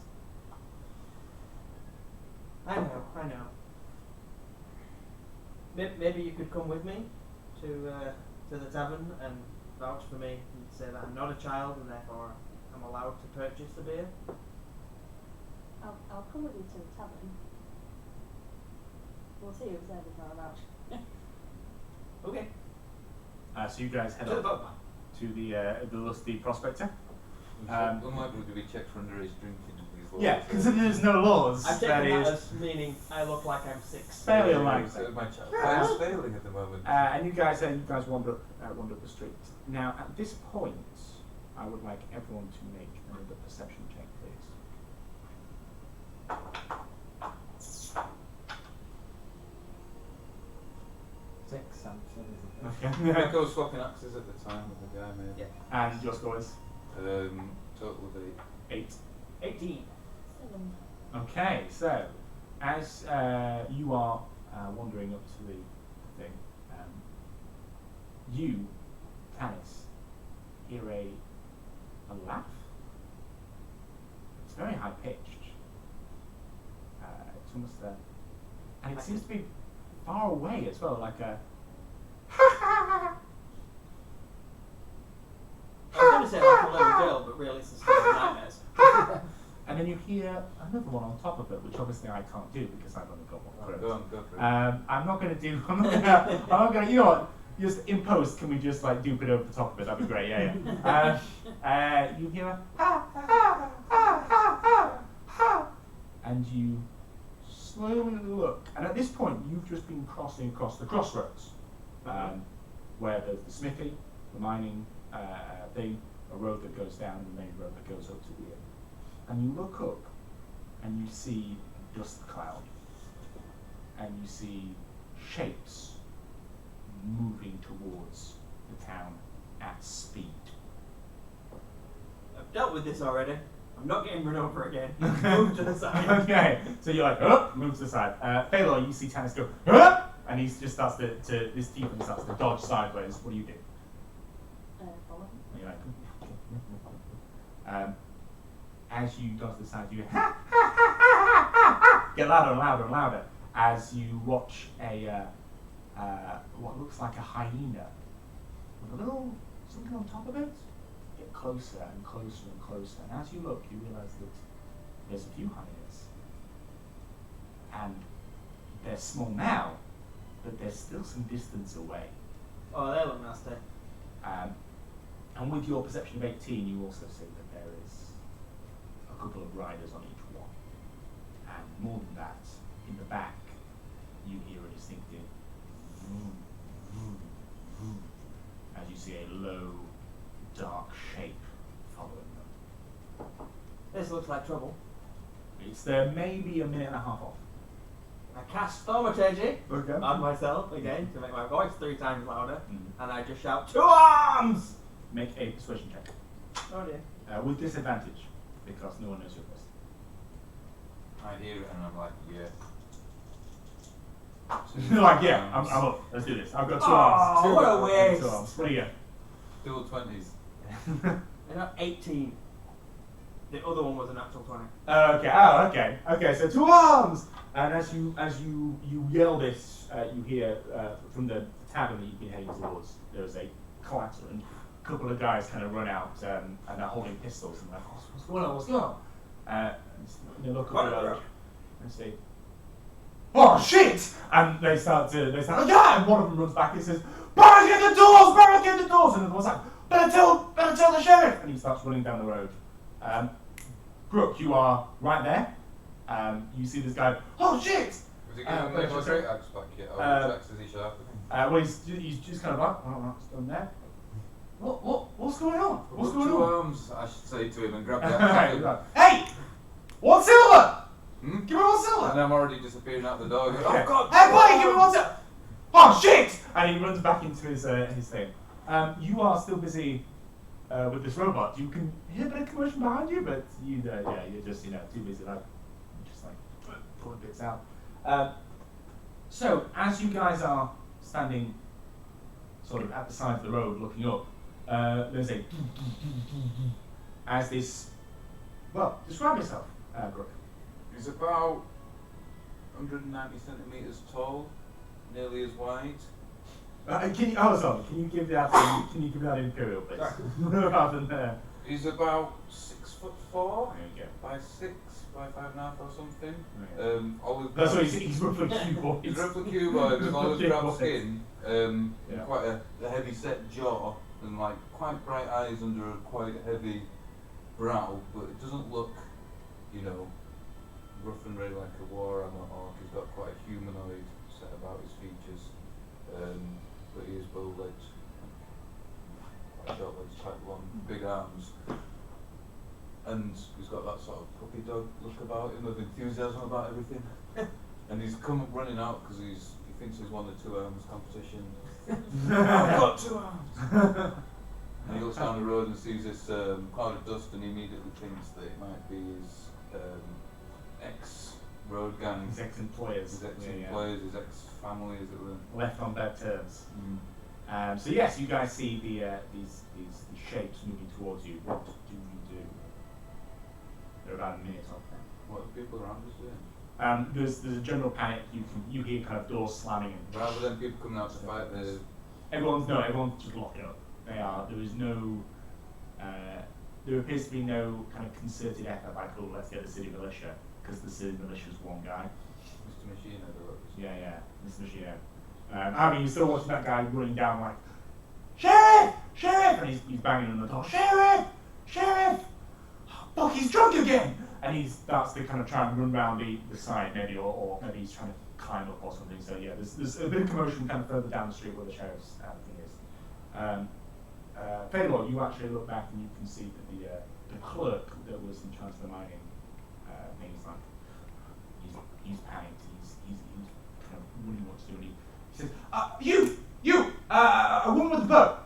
[SPEAKER 3] I know. Maybe you could come with me to the tavern and vouch for me and say that I'm not a child and therefore I'm allowed to purchase the beer.
[SPEAKER 2] I'll come with you to the tavern. We'll see who's there before I vouch.
[SPEAKER 3] Okay.
[SPEAKER 1] So you guys head
[SPEAKER 3] To the
[SPEAKER 1] up
[SPEAKER 3] boatman.
[SPEAKER 1] to the lusty prospector.
[SPEAKER 5] Unlikely to be checked for underage drinking before.
[SPEAKER 1] Yeah, because there's no laws.
[SPEAKER 3] I've
[SPEAKER 1] that
[SPEAKER 3] taken that
[SPEAKER 1] is
[SPEAKER 3] as meaning I look like I'm 6.
[SPEAKER 1] fairly unlikely.
[SPEAKER 5] My child. I'm failing at the moment.
[SPEAKER 1] And you guys wander up the street. Now, at this point, I would like everyone to make another perception check, please.
[SPEAKER 4] 6, I'm sure there's a
[SPEAKER 1] Okay.
[SPEAKER 5] I think I was swapping axes at the time with the guy, maybe.
[SPEAKER 3] Yeah.
[SPEAKER 1] And your score is
[SPEAKER 5] Total of 8.
[SPEAKER 1] 8.
[SPEAKER 3] 18.
[SPEAKER 2] 7.
[SPEAKER 1] Okay, so as you are wandering up to the thing, you, Tanis, hear a laugh. It's very high pitched. It's almost and it seems to be far away as well, like a then you hear another one on top of it, which obviously I can't do because I've only got one throat.
[SPEAKER 5] Go on, go for it.
[SPEAKER 1] I'm not going to do. I'm not going to. You know what? Just in post, can we just like dupe it over the top of it? That'd be great. Yeah. You hear a ha ha ha ha ha ha, and you slowly look. And at this point, you've just been crossing across the crossroads, where there's the smithy, the mining thing, a road that goes down, the main road that goes up to the inn. And you look up, and you see a dust cloud, and you see shapes moving towards the town at speed.
[SPEAKER 3] I've dealt with this already. I'm not getting run over again. Move to the side.
[SPEAKER 1] Okay, so you're like, oh, move to the side. Phalor, you see Tannis go, oh! And he just starts to this tiefling starts to dodge sideways. What do you do?
[SPEAKER 2] Follow him.
[SPEAKER 1] And you're like, as you dodge to the side, you ha ha ha ha ha ha, get louder and louder and louder as you watch a what looks like a hyena with a little something on top of it get closer and closer and closer. And as you look, you realise that there's a few hyenas, and they're small now, but they're still some distance away.
[SPEAKER 3] Oh, they look nasty.
[SPEAKER 1] And with your perception of 18, you also see that there is a couple of riders on each one. And more than that, in the back, you hear a distinctive vroom, vroom, vroom, as you see a low, dark shape following them.
[SPEAKER 3] This looks like trouble.
[SPEAKER 1] It's there maybe a minute and a half off.
[SPEAKER 3] I cast Thaumaturgy
[SPEAKER 1] Okay.
[SPEAKER 3] on myself again to make my voice 3 times louder,
[SPEAKER 1] Mhm.
[SPEAKER 3] and I just shout, 2 arms!
[SPEAKER 1] Make a persuasion check.
[SPEAKER 3] Oh dear.
[SPEAKER 1] With disadvantage, because no one knows your voice.
[SPEAKER 5] I hear it and I'm like, yeah.
[SPEAKER 1] You're like, yeah, I'm up. Let's do this. I've got 2
[SPEAKER 3] Oh,
[SPEAKER 1] arms.
[SPEAKER 3] what a
[SPEAKER 1] I've got
[SPEAKER 3] waste.
[SPEAKER 1] 2 arms. What do you
[SPEAKER 5] Dual 20s.
[SPEAKER 1] get?
[SPEAKER 3] I got 18. The other one was an actual 20.
[SPEAKER 1] Okay, so 2 arms! And as you yell this, you hear from the tavern that you've been heading towards, there's a clatter, and a couple of guys kind of run out and are holding pistols, and they're like, what's going on, what's going on? And they look at the road and say, oh shit! And they start, oh yeah! And one of them runs back and says, barricade the doors, barricade the doors! And the one's like, better tell the sheriff! And he starts running down the road. Brooke, you are right there. You see this guy, oh shit!
[SPEAKER 5] Was he giving me my great axe back yet? Or which axe is he sharpening?
[SPEAKER 1] Well, he's just kind of like, oh, that's done there. What's going on? What's going
[SPEAKER 5] 2
[SPEAKER 1] on?
[SPEAKER 5] arms, I should say to him and grab the axe.
[SPEAKER 1] Hey! 1 silver!
[SPEAKER 5] Hmm?
[SPEAKER 1] Give me 1 silver!
[SPEAKER 5] And I'm already disappearing out the door.
[SPEAKER 1] Okay.
[SPEAKER 5] Oh god!
[SPEAKER 1] Hey, buddy, give me 1 silver! Oh shit! And he runs back into his thing. You are still busy with this robot. You can hear a bit of commotion behind you, but you're just too busy pulling bits out. So as you guys are standing sort of at the side of the road looking up, there's a as this. Well, describe yourself, Brooke.
[SPEAKER 5] He's about 190 centimetres tall, nearly as wide.
[SPEAKER 1] Can you give that? Can you give that imperial, please? Rather than
[SPEAKER 5] He's about 6'4"
[SPEAKER 1] There you go.
[SPEAKER 5] by 6 by 5.5 or something.
[SPEAKER 1] Okay.
[SPEAKER 5] Olive
[SPEAKER 1] That's
[SPEAKER 5] brown-
[SPEAKER 1] what he's roughly cuboid.
[SPEAKER 5] He's roughly cuboid with olive brown
[SPEAKER 1] Cuboid.
[SPEAKER 5] skin,
[SPEAKER 1] Yeah.
[SPEAKER 5] quite a heavy set jaw, and like quite bright eyes under a quite heavy brow, but it doesn't look, rough and ready like a warhammer orc. He's got quite a humanoid set about his features, but he is bow-legged, quite short legs, quite long, big arms. And he's got that sort of puppy dog look about him, of enthusiasm about everything. And he's come running out because he thinks he's won the 2 arms competition. I've got 2 arms! And he looks down the road and sees this cloud of dust, and he immediately thinks that it might be his ex-road gang.
[SPEAKER 1] His ex-employers.
[SPEAKER 5] His ex-employers, his ex-family, as it were.
[SPEAKER 1] Left on bad terms. So yes, you guys see these shapes moving towards you. What do you do? They're about a minute off now.
[SPEAKER 5] What are people around us doing?
[SPEAKER 1] There's a general panic. You hear kind of doors slamming and
[SPEAKER 5] Rather than people coming out to fight the...
[SPEAKER 1] everyone's just locking up. There is no there appears to be no kind of concerted effort like, oh, let's get the city militia, because the city militia's one guy.
[SPEAKER 5] Mr. Machino,
[SPEAKER 1] Yeah, Mr. Machino. I mean, you still watching that guy running down like, Sheriff! Sheriff! And he's banging on the door, Sheriff! Sheriff! Fuck, he's drunk again! And he starts to kind of try and run around the side maybe, or maybe he's trying to climb up or something. So yeah, there's a bit of commotion kind of further down the street where the sheriff's thing is. Fedor, you actually look back and you can see that the clerk that was in charge of the mining thing is like, he's panicked, he's kind of wondering what to do, and he says, you, a woman with a bow,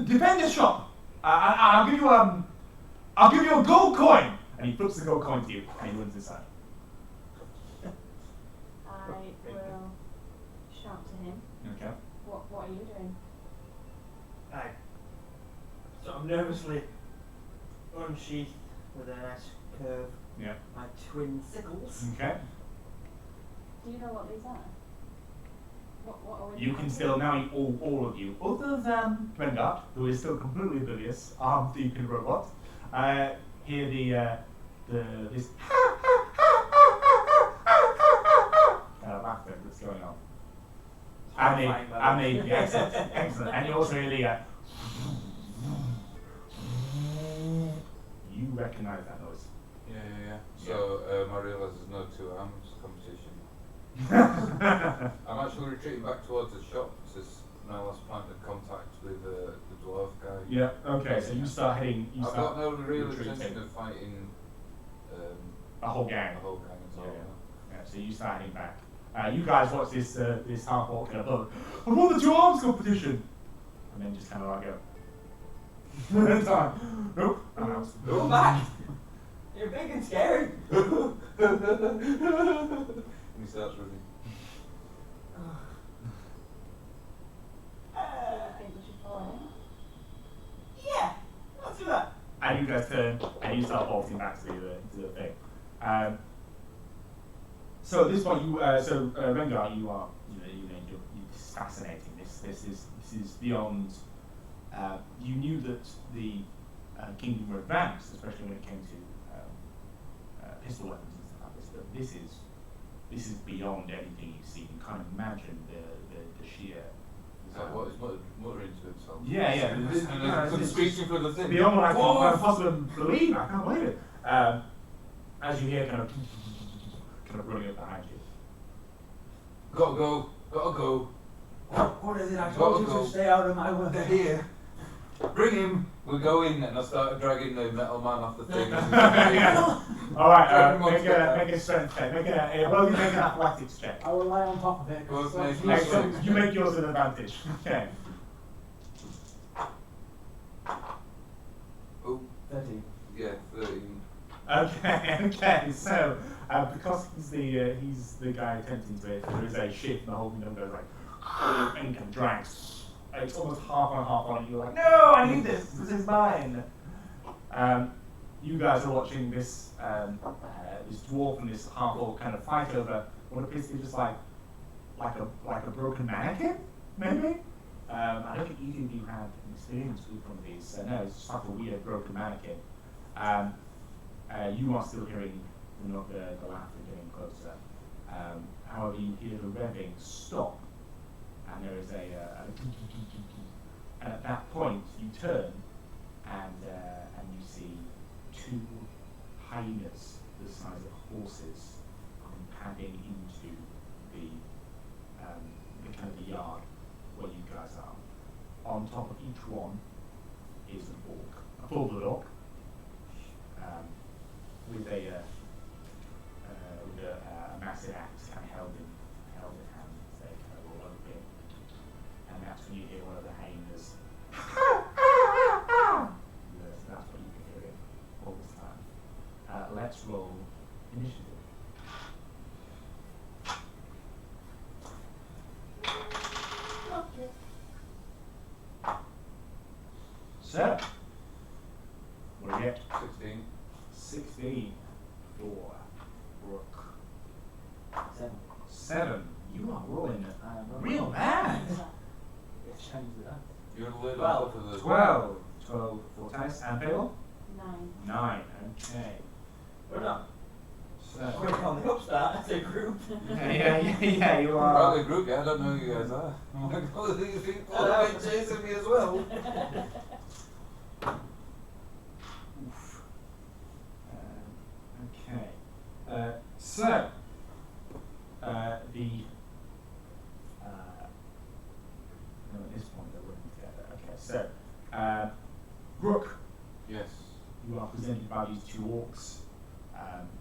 [SPEAKER 1] defend this shop, I'll give you a gold coin, and he flips the gold coin to you, and he runs inside.
[SPEAKER 2] I will shout to him.
[SPEAKER 1] Okay.
[SPEAKER 2] What are you doing?
[SPEAKER 3] I sort of nervously unsheath with a nice curve
[SPEAKER 1] Yeah.
[SPEAKER 3] my twin sickles.
[SPEAKER 1] Okay.
[SPEAKER 2] Do you know what these are? What are we
[SPEAKER 1] You can still now, all of you, other than Rengar, who is still completely oblivious, armed deep in robot, hear this kind of laughter that's going on. And excellent. And you also hear the you recognise that noise.
[SPEAKER 5] Yeah. So I realise there's no two arms competition. I'm actually retreating back towards the shop. This is my last point of contact with the dwarf guy.
[SPEAKER 1] Yeah. Okay. So you start heading.
[SPEAKER 5] I've got no real
[SPEAKER 1] retreating.
[SPEAKER 5] intention of fighting
[SPEAKER 1] A whole gang.
[SPEAKER 5] a whole gang at all.
[SPEAKER 1] Yeah. So you start heading back. You guys watch this half orc kind of, I won the two arms competition, and then just kind of like go. Then time. Nope. I'm out.
[SPEAKER 3] Go back! You're big and scary!
[SPEAKER 5] And he starts running.
[SPEAKER 2] Do you think we should follow him?
[SPEAKER 3] Yeah! Let's do that!
[SPEAKER 1] And you guys turn and you start bolting back to the thing. So at this point, Rengar, you're fascinating. This is beyond. You knew that the kingdom were advanced, especially when it came to pistol weapons and stuff like this. But this is beyond anything you've seen. You can't imagine the sheer.
[SPEAKER 5] Is that what he's muttering to himself?
[SPEAKER 1] Yeah.
[SPEAKER 5] This speaking for the thing.
[SPEAKER 1] Beyond what I can possibly believe. I can't believe it. As you hear kind of running up behind you.
[SPEAKER 5] Gotta go.
[SPEAKER 4] What is it? I told you to stay out of my way.
[SPEAKER 5] They're here. Bring him. We go in, and I start dragging the metal man off the thing.
[SPEAKER 1] Yeah. All right. Make a strength check. Make an athletics check.
[SPEAKER 4] I will lie on top of it.
[SPEAKER 5] Well,
[SPEAKER 4] It's
[SPEAKER 5] nice.
[SPEAKER 1] Excellent. You make yours an advantage. Okay.
[SPEAKER 5] Oh,
[SPEAKER 4] 13.
[SPEAKER 5] yeah, 13.
[SPEAKER 1] Okay. So because he's the guy attempting to it, there is a shift, and the whole thing goes like and kind of drags. It's almost half on half on. You're like, no, I need this. This is mine. You guys are watching this this dwarf and this half orc kind of fight over what appears to be just like a broken mannequin, maybe. I don't think either of you had an experience with one of these. No, it's just like a weird broken mannequin. You are still hearing the laughter getting closer. However, you hear the revving stop, and there is and at that point you turn and you see two hyenas the size of horses padding into the kind of the yard where you guys are. On top of each one is an orc, a full-blood orc, with a massive axe kind of held in hand. They kind of all over him, and that's when you hear one of the hyenas. Yes, that's what you can hear it all this time. Let's roll initiative. So, what do you get?
[SPEAKER 5] 16.
[SPEAKER 1] 16 for Brooke.
[SPEAKER 4] 7.
[SPEAKER 1] You are rolling real bad.
[SPEAKER 4] It's changed that.
[SPEAKER 5] You're a little
[SPEAKER 4] 12.
[SPEAKER 5] off of the
[SPEAKER 1] 12 for Tice, And Phil?
[SPEAKER 2] 9.
[SPEAKER 1] 9. Okay.
[SPEAKER 3] We're not.
[SPEAKER 1] So.
[SPEAKER 3] We're on the upstart as a group.
[SPEAKER 1] Yeah, you are.
[SPEAKER 5] Probably a group, yeah, I don't know who you guys are. Oh my god, these people are chasing me as well.
[SPEAKER 1] Oof. Okay. So, no, at this point they're working together. Okay, so, Rook,
[SPEAKER 5] Yes.
[SPEAKER 1] you are presented by these two orcs,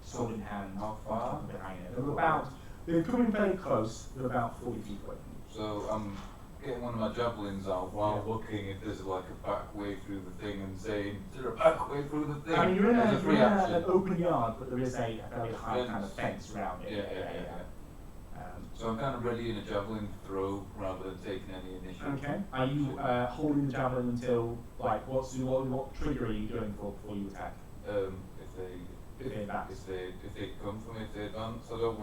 [SPEAKER 1] sword in hand,
[SPEAKER 5] How
[SPEAKER 1] on
[SPEAKER 5] far?
[SPEAKER 1] top of the hyena. They're coming very close, they're about 40 feet away from you.
[SPEAKER 5] So I'm getting one of my javelins out while looking if there's like a back way through the thing and saying, is there a back way through the thing?
[SPEAKER 1] I mean, you're in
[SPEAKER 5] As a free action.
[SPEAKER 1] an open yard, but there is a very high kind of
[SPEAKER 5] Fence.
[SPEAKER 1] fence around it.
[SPEAKER 5] Yeah. So I'm kind of ready in a javelin throw rather than taking any initiative.
[SPEAKER 1] Okay. Are you holding the javelin until, like, what trigger are you doing before you attack?
[SPEAKER 5] If they come for me, if they advance, I don't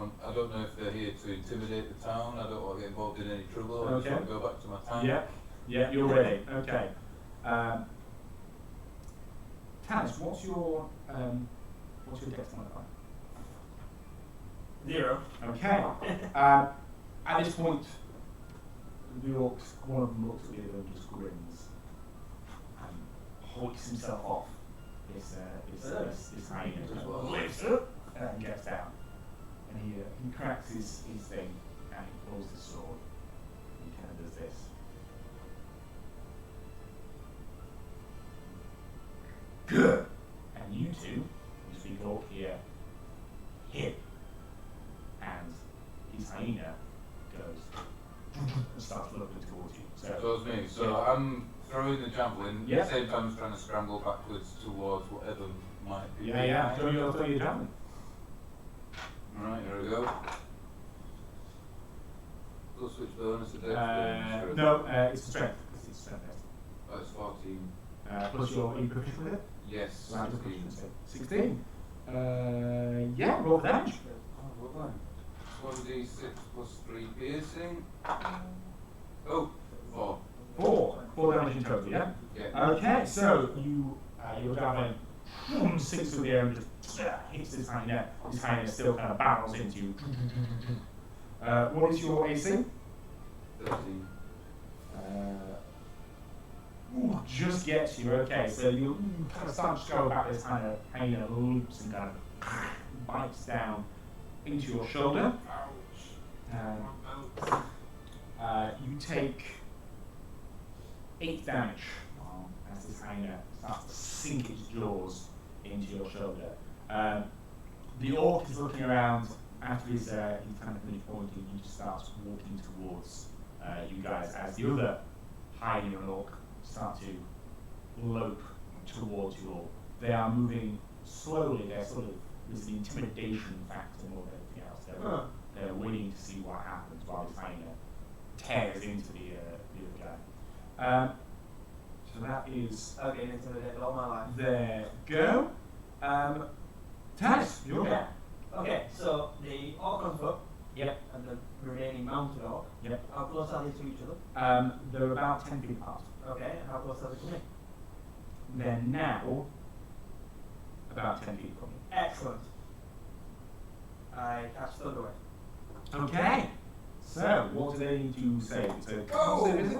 [SPEAKER 5] know if they're here to intimidate the town. I don't want to get involved in any trouble. I just want to go back to my town.
[SPEAKER 1] Yeah, you're ready. Okay. Tanis, what's your dex modifier?
[SPEAKER 3] 0.
[SPEAKER 1] Okay. At this point, the orcs, one of them looks at the other and just grins and hoists himself off this hyena, just lifts up and gets down. And he cracks his thing and he pulls the sword and kind of does this. Good! And you two, you speak orc here, hit. And his hyena goes and starts looking towards you.
[SPEAKER 5] So it's me. So I'm throwing the javelin. At the same time, I'm trying to scramble backwards towards whatever might be.
[SPEAKER 1] Yeah. Throw your javelin.
[SPEAKER 5] Alright, here we go. Plus which bonus is it?
[SPEAKER 1] No, it's strength. It's strength.
[SPEAKER 5] Oh, it's 14.
[SPEAKER 1] Plus are you proficient with it?
[SPEAKER 5] Yes,
[SPEAKER 1] Right,
[SPEAKER 5] 16.
[SPEAKER 1] 16. Yeah, roll for damage.
[SPEAKER 5] Oh, what line? 1d6 plus 3 piercing. Oh, 4.
[SPEAKER 1] 4 damage in total, yeah?
[SPEAKER 5] Yeah.
[SPEAKER 1] Okay, so your javelin sinks through the air and just hits this hyena. This hyena still kind of barrels into you. What is your AC?
[SPEAKER 5] 13.
[SPEAKER 1] Just gets you, okay. So you kind of start to go about this hyena loops and kind of bites down into your shoulder. You take 8 damage as this hyena starts to sink its jaws into your shoulder. The orc is looking around after he's kind of finished pointing. He just starts walking towards you guys as the other hyena and orc start to lope towards you all. They are moving slowly. They're sort of, there's an intimidation factor more than anything else. They're waiting to see what happens while this hyena tears into the other guy. So that is.
[SPEAKER 3] I've been intimidated all my life.
[SPEAKER 1] There go. Tanis, you're there.
[SPEAKER 3] Okay, so the orc on foot.
[SPEAKER 1] Yep.
[SPEAKER 3] And the remaining mounted orc.
[SPEAKER 1] Yep.
[SPEAKER 3] How close are they to each other?
[SPEAKER 1] They're about 10 feet apart.
[SPEAKER 3] Okay, and how close are they to me?
[SPEAKER 1] They're now about 10 feet from you.
[SPEAKER 3] Excellent. I cast Thunderwave.
[SPEAKER 1] Okay. So, what do they need to say? It's a con save, is it?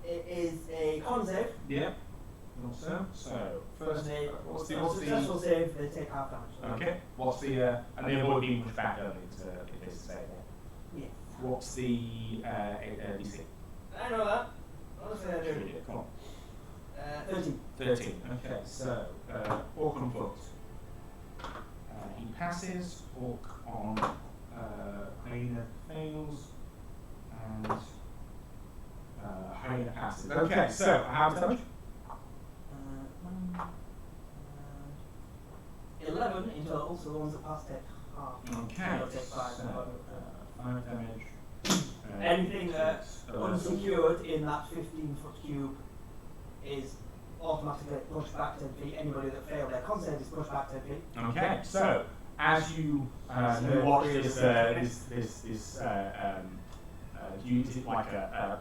[SPEAKER 3] It is a con save.
[SPEAKER 1] Yep. Also, so first,
[SPEAKER 3] And
[SPEAKER 1] what's
[SPEAKER 3] a
[SPEAKER 1] the
[SPEAKER 3] successful save, they take half damage.
[SPEAKER 1] okay? What's the and they avoid being pushed back only if it's a save.
[SPEAKER 3] Yeah.
[SPEAKER 1] What's the DC?
[SPEAKER 3] I know that. Honestly, I do.
[SPEAKER 1] Come on.
[SPEAKER 3] 13.
[SPEAKER 1] 13. Okay, so orc on foot. He passes. Orc on hyena fails, and hyena passes. Okay, so how much damage?
[SPEAKER 3] 11 in total, so the ones that pass take half.
[SPEAKER 1] Okay.
[SPEAKER 3] They'll take 5.
[SPEAKER 1] So, 5 damage.
[SPEAKER 3] Anything
[SPEAKER 1] six,
[SPEAKER 3] unsecured in that 15-foot cube is automatically pushed back 10 feet. Anybody that failed their con save is pushed back 10 feet.
[SPEAKER 1] Okay, so as you watch this, is it like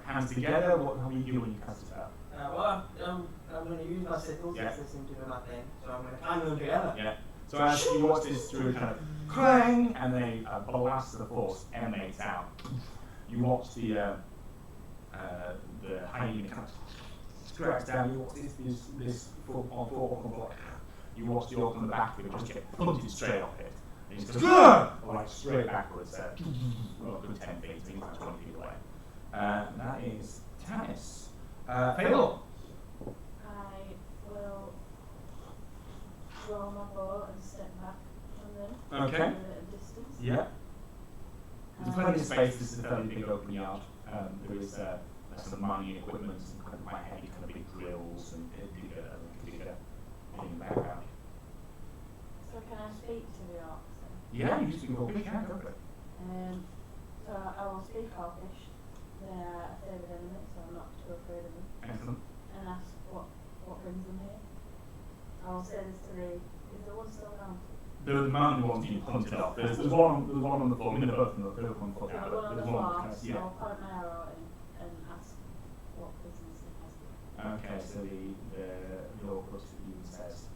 [SPEAKER 1] hands together? How do you do when you cast a spell?
[SPEAKER 3] Well, I'm going to use my sickles since they seem to be my thing, so I'm going to clang them together.
[SPEAKER 1] Yeah. So as you watch this through, kind of clang, and then a blast of force emanates out. You watch the hyena kind of strikes down. You watch this four. You watch the orc on the back of it just get punted straight off it. And he's just like straight backwards, well, a good 10 feet, I think that's 20 feet away. That is Tanis. Fail.
[SPEAKER 2] I will draw my bow and step back from them.
[SPEAKER 1] Okay.
[SPEAKER 2] A bit of distance.
[SPEAKER 1] Yeah. There's plenty of space. This is a fairly big open yard. There is some mining equipment, some kind of quite heavy kind of big drills and digger thing in the background.
[SPEAKER 2] So can I speak to the orcs then?
[SPEAKER 1] Yeah, you can go fish, yeah, go for it.
[SPEAKER 2] So I will speak Orcish. They are a favoured enemy, so I'm not too afraid of them.
[SPEAKER 1] Excellent.
[SPEAKER 2] And ask what brings them here. I will say this to is there one still around?
[SPEAKER 1] The mountain ones you punted off. There's one on the floor. I mean, they're both on the floor.
[SPEAKER 2] There's one on the floor, so I'll point my arrow in and ask what business it has here.
[SPEAKER 1] Okay, so the orc looks at you and says,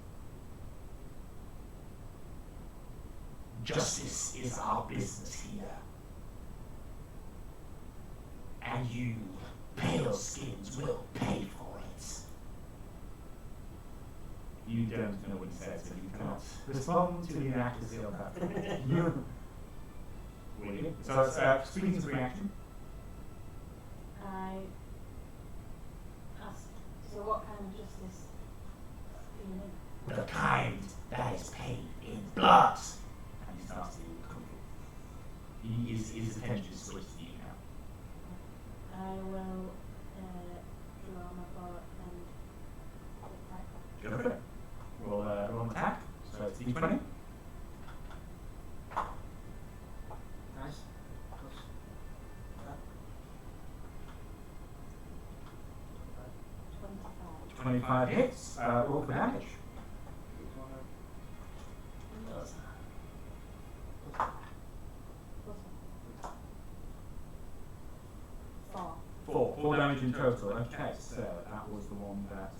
[SPEAKER 1] "Justice is our business here, and you pale skins will pay for it." You don't know what he says, so you cannot respond to the inaccuracy of that. Really? So it's speaking to reaction.
[SPEAKER 2] I ask, so what kind of justice do you need?
[SPEAKER 1] The kind that is paid in blood. And he starts to come through. His attention is switched to you now.
[SPEAKER 2] I will draw my bow and hit back.
[SPEAKER 1] Go for it. Roll an attack. So it's D20.
[SPEAKER 3] Nice.
[SPEAKER 2] 25.
[SPEAKER 1] 25 hits. Roll for damage.
[SPEAKER 2] Four.
[SPEAKER 1] 4 damage in total. Okay, so that was the one that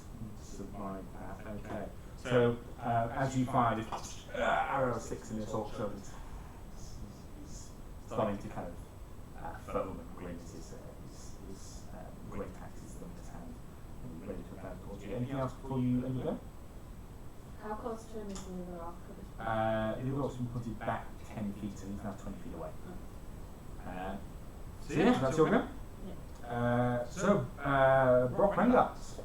[SPEAKER 1] survived that. Okay. So as you fire this arrow sticks in this orc shoulder, he's starting to kind of foam and grin as his great axes in his hand, ready to advance towards you. Anything else before you let me go?
[SPEAKER 2] How close to him is the other orc at this point?
[SPEAKER 1] The other orc's been put back 10 feet and he's now 20 feet away. So yeah, that's your go. Brock Rengards.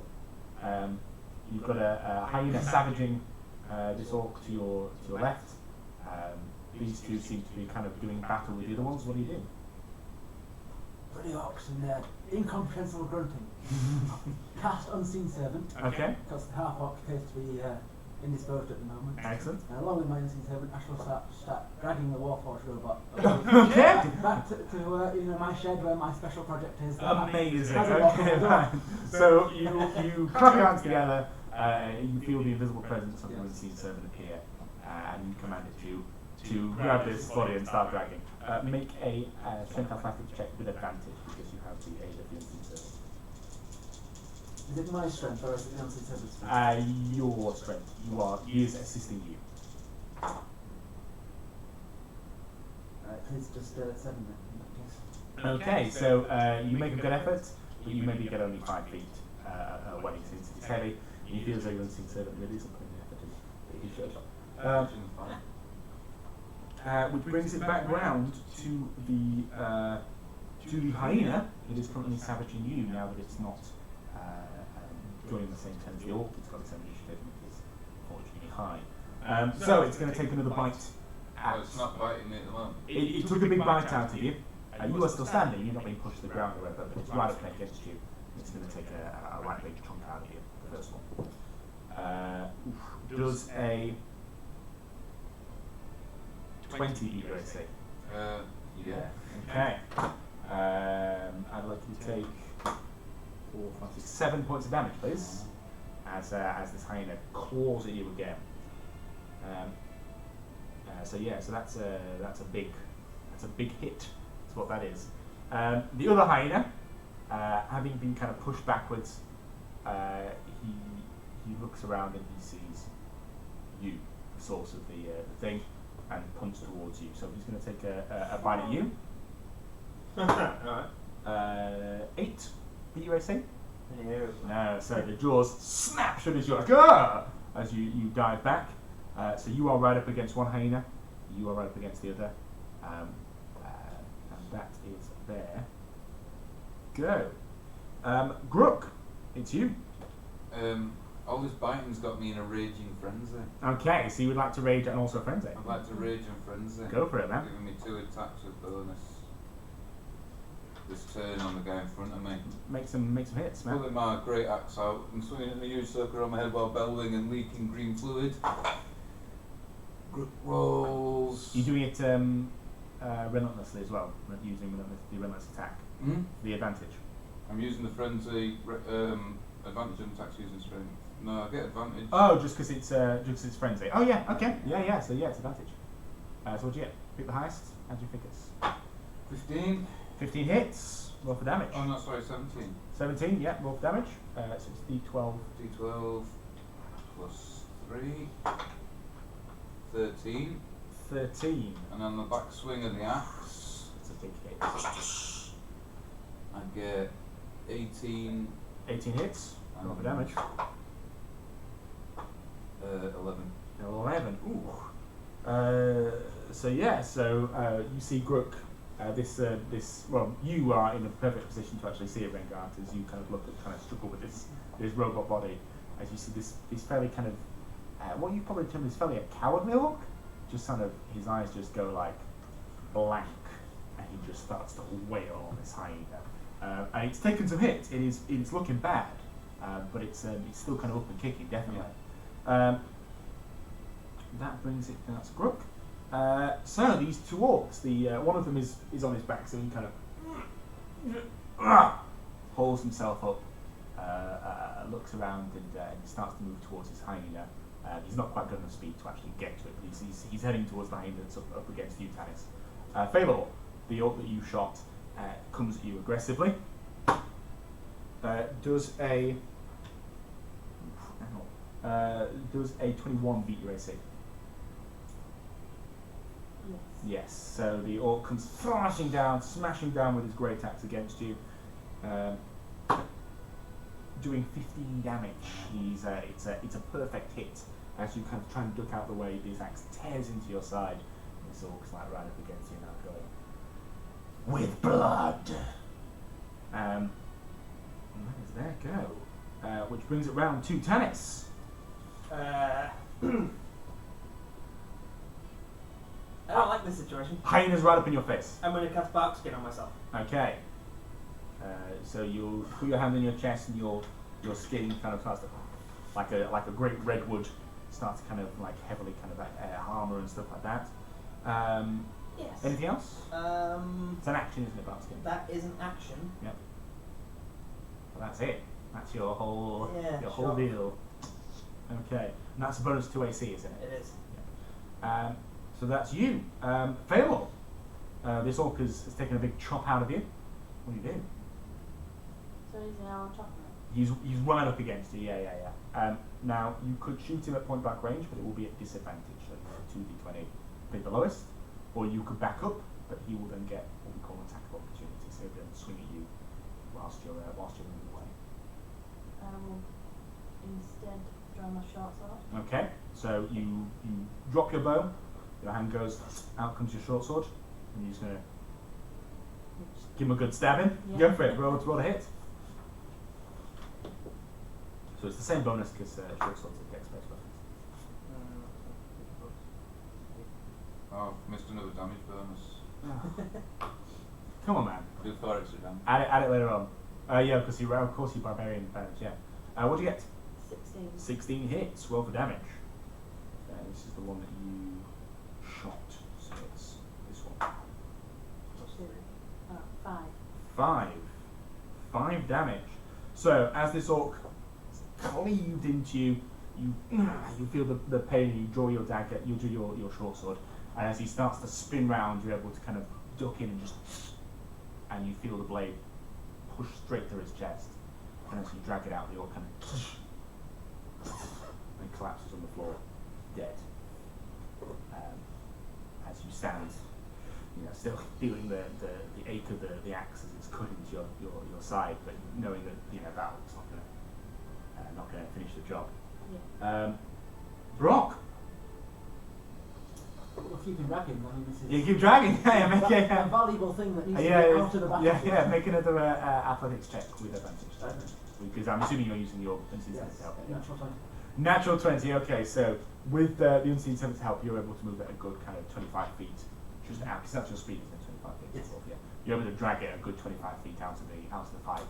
[SPEAKER 1] You've got a hyena savaging this orc to your left. These two seem to be kind of doing battle with the other ones. What do you do?
[SPEAKER 4] Bloody orcs and their incomprehensible grunting. Cast Unseen Servant.
[SPEAKER 1] Okay.
[SPEAKER 4] Because the half orc appears to be indisposed at the moment.
[SPEAKER 1] Excellent.
[SPEAKER 4] Along with my Unseen Servant, I shall start dragging the Warforged robot
[SPEAKER 1] Okay.
[SPEAKER 4] back to my shed where my special project is.
[SPEAKER 1] Amazing.
[SPEAKER 4] Has a lock on the
[SPEAKER 1] Okay,
[SPEAKER 4] door.
[SPEAKER 1] fine. So you clap your hands together. You feel the invisible presence of the unseen servant appear, and you command it to grab this body and start dragging. Make a strength athletics check with advantage because you have the aid of the unseen servant.
[SPEAKER 4] Is it my strength or is it the Unseen Servant's strength?
[SPEAKER 1] Your strength. He is assisting you.
[SPEAKER 4] It's just 7 then, in that case.
[SPEAKER 1] Okay, so you make a good effort, but you maybe get only 5 feet away since it's heavy. And you feel as though your unseen servant really isn't putting the effort that he should. Which brings it back round to the hyena that is currently savaging you now that it's not joining the same turn as the orc. It's got its own initiative and it is unfortunately high. So it's going to take another bite.
[SPEAKER 5] Oh, it's not biting me at the moment.
[SPEAKER 1] It took a big bite out of you. You are still standing, you're not being pushed to the ground or whatever, but it's right up against you. It's going to take a right big chunk out of you, the first one. Does a 20 beat your AC?
[SPEAKER 5] Yeah.
[SPEAKER 1] Okay. I'd like you to take 4, 5, 6, 7 points of damage, please, as this hyena claws at you again. So that's a big hit. That's what that is. The other hyena, having been kind of pushed backwards, he looks around and he sees you, the source of the thing, and punts towards you. So he's going to take a bite at you.
[SPEAKER 3] Alright.
[SPEAKER 1] 8. Beat your AC?
[SPEAKER 3] No.
[SPEAKER 1] No. So the jaws snap shut as you as you dive back. So you are right up against one hyena. You are right up against the other. And that is there. Go. Grook, it's you.
[SPEAKER 5] All this biting's got me in a raging frenzy.
[SPEAKER 1] Okay, so you would like to rage and also frenzy.
[SPEAKER 5] I'd like to rage and frenzy.
[SPEAKER 1] Go for it, man.
[SPEAKER 5] Giving me 2 attacks with bonus. This turn on the guy in front of me.
[SPEAKER 1] Make some hits, man.
[SPEAKER 5] Pulling my great axe out and swinging it in a huge circle around my head while bellowing and leaking green fluid. Grook rolls.
[SPEAKER 1] You're doing it relentlessly as well, using the relentless attack. The advantage.
[SPEAKER 5] I'm using the frenzy advantage and attacks using strength. No, I get advantage.
[SPEAKER 1] Oh, just because it's frenzy. Oh yeah, okay, yeah. So yeah, it's advantage. So what'd you get? Pick the highest. How'd you figure?
[SPEAKER 5] 15.
[SPEAKER 1] 15 hits. Roll for damage.
[SPEAKER 5] Oh no, sorry, 17.
[SPEAKER 1] 17. Yeah, roll for damage. So it's D12.
[SPEAKER 5] D12 plus 3. 13.
[SPEAKER 1] 13.
[SPEAKER 5] And on the back swing of the axe,
[SPEAKER 1] It's a big hit.
[SPEAKER 5] I get 18.
[SPEAKER 1] 18 hits. Roll for damage.
[SPEAKER 5] 11.
[SPEAKER 1] 11. Ooh. So you see Grook. Well, you are in a perfect position to actually see it, Rengart, as you kind of struggle with this robot body, as you see this fairly kind of what you probably term is fairly a cowardly look. Just kind of his eyes just go like blank, and he just starts to wail on this hyena. And it's taken some hits. It's looking bad, but it's still kind of up and kicking, definitely. That brings it down to Grook. So these 2 orcs, one of them is on his back, so he kind of pulls himself up, looks around, and starts to move towards his hyena. He's not quite got enough speed to actually get to it, but he's heading towards the hyena that's up against you, Tanis. Phalor, the orc that you shot, comes at you aggressively. Does a 21 beat your AC? Yes, so the orc comes smashing down with his great axe against you, doing 15 damage. It's a perfect hit as you kind of try and duck out the way. This axe tears into your side. And this orc's like right up against you now, going with blood. And there go. Which brings it round to Tanis.
[SPEAKER 3] I don't like this situation.
[SPEAKER 1] Hyena's right up in your face.
[SPEAKER 3] I'm going to cast bark skin on myself.
[SPEAKER 1] Okay. So you'll put your hand on your chest, and your skin kind of starts to, like a great redwood, starts to kind of like heavily kind of armor and stuff like that.
[SPEAKER 3] Yes.
[SPEAKER 1] Anything else? It's an action, isn't it, bark skin?
[SPEAKER 3] That is an action.
[SPEAKER 1] Yep. Well, that's it. That's your whole
[SPEAKER 3] sure.
[SPEAKER 1] deal. Okay. And that's a bonus to AC, isn't it?
[SPEAKER 3] It is.
[SPEAKER 1] Yeah. So that's you. Phalor. This orc has taken a big chop out of you. What do you do?
[SPEAKER 2] So he's now on top of it.
[SPEAKER 1] He's right up against you, yeah. Now, you could shoot him at point blank range, but it will be at disadvantage, so 2d20, pick the lowest. Or you could back up, but he will then get what we call an attack of opportunity, so he'll be able to swing at you whilst you're moving away.
[SPEAKER 2] Instead, draw my short sword.
[SPEAKER 1] Okay, so you drop your bow, your hand goes, out comes your short sword, and you're just going to give him a good stabbing.
[SPEAKER 2] Yeah.
[SPEAKER 1] Go for it, roll a hit. So it's the same bonus because short swords are dex based weapons.
[SPEAKER 5] Oh, I've missed another damage bonus.
[SPEAKER 1] Come on, man.
[SPEAKER 5] Do 4 extra damage.
[SPEAKER 1] Add it later on. Yeah, because of course you barbarian damage, yeah. What do you get?
[SPEAKER 2] 16.
[SPEAKER 1] 16 hits, roll for damage. This is the one that you shot, so it's this one.
[SPEAKER 2] Oh,
[SPEAKER 1] 5 damage. So as this orc cleaved into you, you feel the pain, you draw your dagger, you do your short sword, and as he starts to spin round, you're able to kind of duck in and you feel the blade push straight through his chest. and as you drag it out, the orc kind of and collapses on the floor, dead. As you stand, still feeling the ache of the axe as it's cut into your side, but knowing that that's not going to finish the job.
[SPEAKER 2] Yeah.
[SPEAKER 1] Brock.
[SPEAKER 4] We'll keep dragging. I mean, this is
[SPEAKER 1] You keep dragging. Yeah.
[SPEAKER 4] a valuable thing that needs to get out of the battlefield.
[SPEAKER 1] Yeah. Make another athletics check with advantage. Because I'm assuming you're using your unseen sense to help.
[SPEAKER 4] Natural 20.
[SPEAKER 1] Natural 20. Okay, so with the unseen sense to help, you're able to move it a good kind of 25 feet just out. Because that's your speed, isn't it? 25 feet.
[SPEAKER 4] Yes.
[SPEAKER 1] Yeah. You're able to drag it a good 25 feet out of the fight.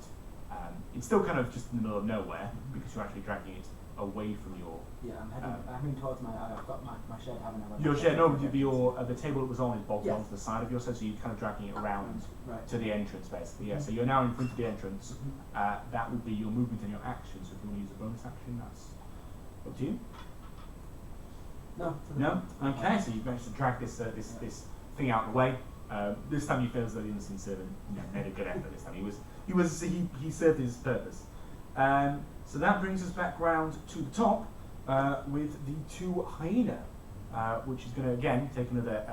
[SPEAKER 1] It's still kind of just in the middle of nowhere because you're actually dragging it away from your.
[SPEAKER 4] Yeah, I'm heading towards I've got my shed, haven't I?
[SPEAKER 1] Your shed, the table it was on is bolted onto the side of your shed, so you're kind of dragging it around to the entrance, basically. Yeah, so you're now in front of the entrance. That would be your movement and your action. So if you want to use a bonus action, that's up to you. No. Okay, so you've managed to drag this thing out of the way. This time you feel as though the innocent servant made a good effort. This time he served his purpose. So that brings us back round to the top with the two hyena, which is going to again take another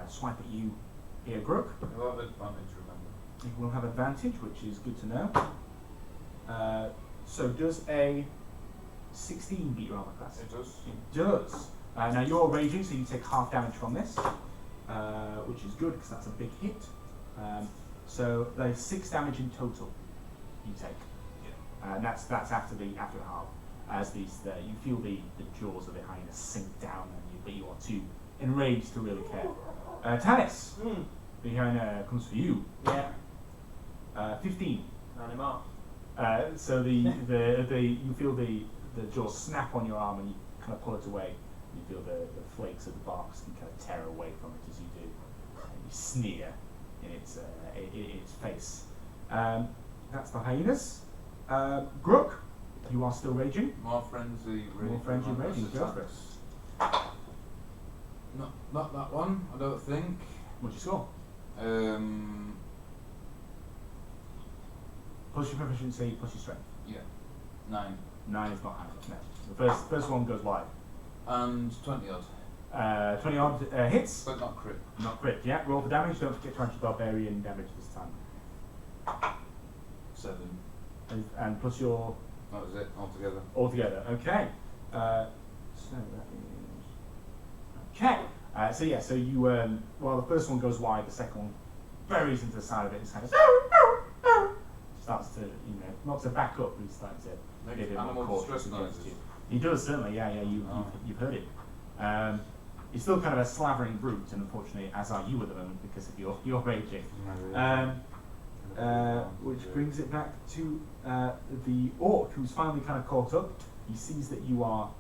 [SPEAKER 1] swipe at you here, Grook.
[SPEAKER 5] You'll have advantage, remember.
[SPEAKER 1] You will have advantage, which is good to know. So does a 16 beat your armor class?
[SPEAKER 5] It does.
[SPEAKER 1] It does. Now you're raging, so you take half damage from this, which is good because that's a big hit. So there's 6 damage in total you take. And that's after the half, as you feel the jaws of the hyena sink down, but you are too enraged to really care. Tanis, the hyena comes for you.
[SPEAKER 3] Yeah.
[SPEAKER 1] 15.
[SPEAKER 3] Not anymore.
[SPEAKER 1] So you feel the jaws snap on your arm and you kind of pull it away. You feel the flakes of the bark can kind of tear away from it as you do. And you sneer in its face. That's the hyenas. Grook, you are still raging.
[SPEAKER 5] More frenzy raging.
[SPEAKER 1] More frenzy raging, go for it.
[SPEAKER 5] Not that one, I don't think.
[SPEAKER 1] What'd you score? Plus your proficiency, plus your strength.
[SPEAKER 5] Yeah. 9.
[SPEAKER 1] 9 is not high. No. The first one goes wide.
[SPEAKER 5] And 20 odd.
[SPEAKER 1] 20 odd hits.
[SPEAKER 5] But not crit.
[SPEAKER 1] Not crit, yeah. Roll for damage, don't forget to add your barbarian damage this time.
[SPEAKER 5] 7.
[SPEAKER 1] And plus your...
[SPEAKER 5] That was it, altogether.
[SPEAKER 1] Altogether, okay. So that is... Okay. So you, well, the first one goes wide, the second one buries into the side of it and kind of starts to, not to back up, but he's starting to get a bit more cautious against you. He does, certainly, yeah, you've heard it. He's still kind of a slavering brute, and unfortunately, as are you at the moment, because of your raging. Which brings it back to the orc, who's finally kind of caught up. He sees that you are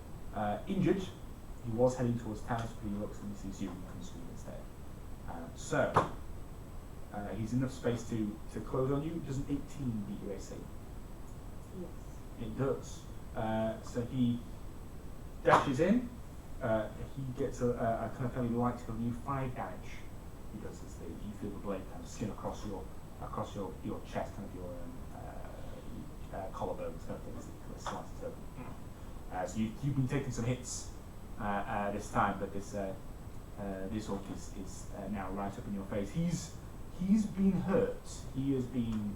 [SPEAKER 1] injured. He was heading towards Tanis, but he looks and he sees you and comes to you instead. So he's enough space to close on you. Does an 18 beat your AC?
[SPEAKER 2] Yes.
[SPEAKER 1] It does. So he dashes in. He gets a kind of fairly light hit on you, 5 damage. He does as you feel the blade kind of skin across your chest, kind of your collarbones, kind of thing, as it kind of slices open. So you've been taking some hits this time, but this orc is now right up in your face. He's been hurt. He has been,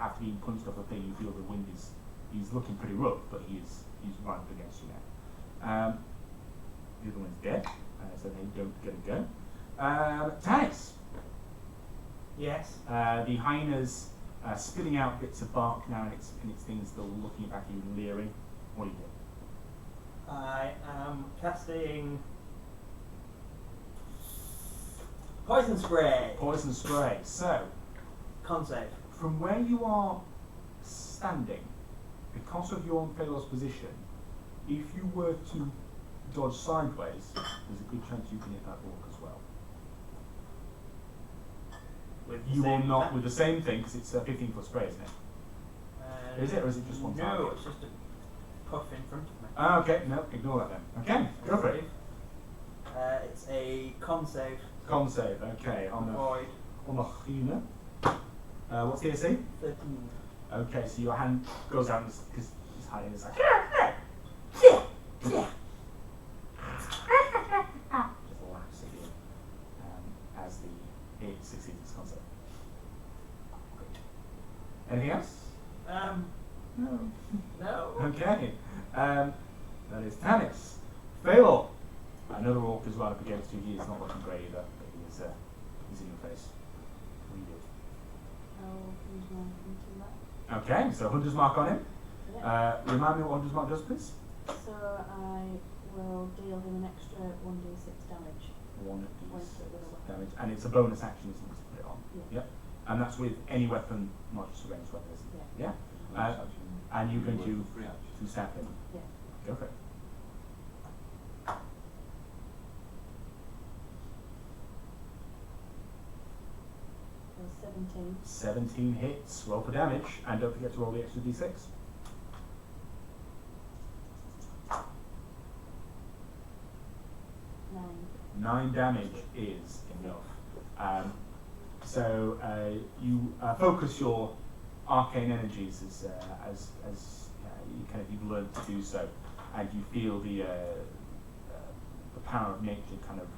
[SPEAKER 1] after being punched off a thing, you feel the wind he's looking pretty rough, but he's right up against you now. The other one's dead, so they don't get a go. Tanis.
[SPEAKER 3] Yes.
[SPEAKER 1] The hyena's spitting out bits of bark now, and its things still looking back at you and leering. What do you do?
[SPEAKER 3] I am casting poison spray.
[SPEAKER 1] Poison spray. So,
[SPEAKER 3] Con save.
[SPEAKER 1] from where you are standing, because of your unfavorable position, if you were to dodge sideways, there's a good chance you can hit that orc as well. You will not with the same thing, because it's a 15-foot spray, isn't it? Is it, or is it just one target?
[SPEAKER 3] No, it's just a puff in front of me.
[SPEAKER 1] Okay, no, ignore that then. Okay, go for it.
[SPEAKER 3] It's a con save.
[SPEAKER 1] Con save, okay. On the hyena. What's the AC?
[SPEAKER 3] 13.
[SPEAKER 1] Okay, so your hand goes out because he's hiding. It's like just laughs at you as it succeeds its concept. Anything else?
[SPEAKER 3] No.
[SPEAKER 1] Okay. That is Tanis. Phalor. Another orc as well up against you. He is not looking great either, but he's in your face. What do you do?
[SPEAKER 2] I'll use my hunting mark.
[SPEAKER 1] Okay, so Hunter's Mark on him.
[SPEAKER 2] Yeah.
[SPEAKER 1] Remind me what Hunter's Mark does, please.
[SPEAKER 2] So I will deal him an extra 1d6 damage.
[SPEAKER 1] 1d6 damage. And it's a bonus action, isn't it, to put it on?
[SPEAKER 2] Yeah.
[SPEAKER 1] Yep. And that's with any weapon, not just a ranged weapon, isn't it? Yeah. And you're going to stab him?
[SPEAKER 2] Yeah.
[SPEAKER 1] Go for it.
[SPEAKER 2] So 17.
[SPEAKER 1] 17 hits, roll for damage, and don't forget to roll the extra d6.
[SPEAKER 2] 9.
[SPEAKER 1] 9 damage is enough. So you focus your arcane energies as you've learned to do so, and you feel the power of nature kind of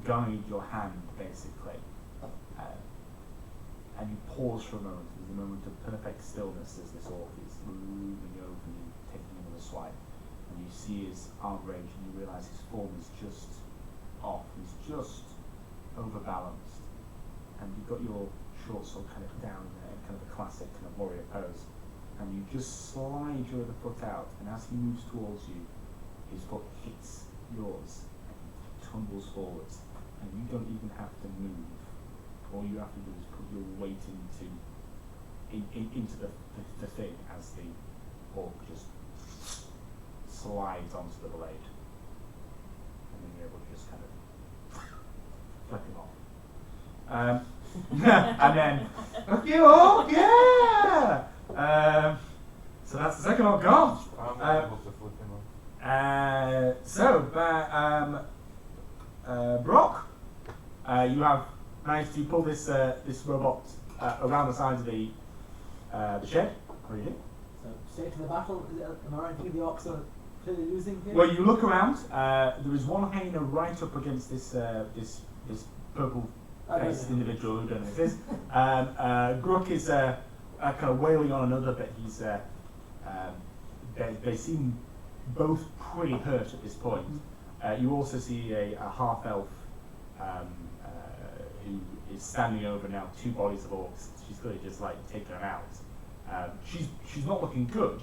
[SPEAKER 1] guide your hand basically, and you pause for a moment. There's a moment of perfect stillness as this orc is moving over you, taking another swipe, and you see his arm range, and you realise his form is just off. He's just overbalanced, and you've got your short sword kind of down there, kind of a classic kind of warrior pose, and you just slide your other foot out, and as he moves towards you, his foot hits yours, and he tumbles forwards, and you don't even have to move. All you have to do is put your weight into the thing as the orc just slides onto the blade, and then you're able to just kind of flip him off. And then, fuck you all, yeah! So that's the second orc gone.
[SPEAKER 5] I'm able to flip him off.
[SPEAKER 1] Brock, you have managed to pull this robot around the sides of the shed. What do you do?
[SPEAKER 4] So straight to the battle. Am I right to think the orcs are clearly losing here?
[SPEAKER 1] Well, you look around. There is one hyena right up against this purple faced individual who don't know who it is. Grook is kind of wailing on another, but he's they seem both pretty hurt at this point. You also see a half elf who is standing over now 2 bodies of orcs. She's clearly just like taking them out. She's not looking good,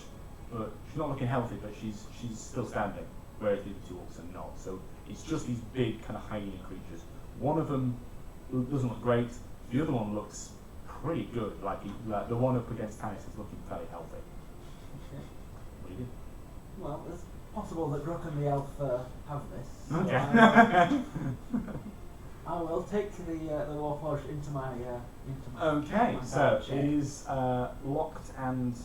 [SPEAKER 1] but she's not looking healthy, but she's still standing, whereas the other 2 orcs are not. So it's just these big kind of hyena creatures. One of them doesn't look great. The other one looks pretty good. Like the one up against Tanis is looking fairly healthy.
[SPEAKER 4] Okay.
[SPEAKER 1] What do you do?
[SPEAKER 4] Well, it's possible that Grook and the elf have this. So
[SPEAKER 1] Okay.
[SPEAKER 4] I will take the Warforged into my
[SPEAKER 1] Okay,
[SPEAKER 4] my
[SPEAKER 1] so
[SPEAKER 4] bag
[SPEAKER 1] it
[SPEAKER 4] shed.
[SPEAKER 1] is locked and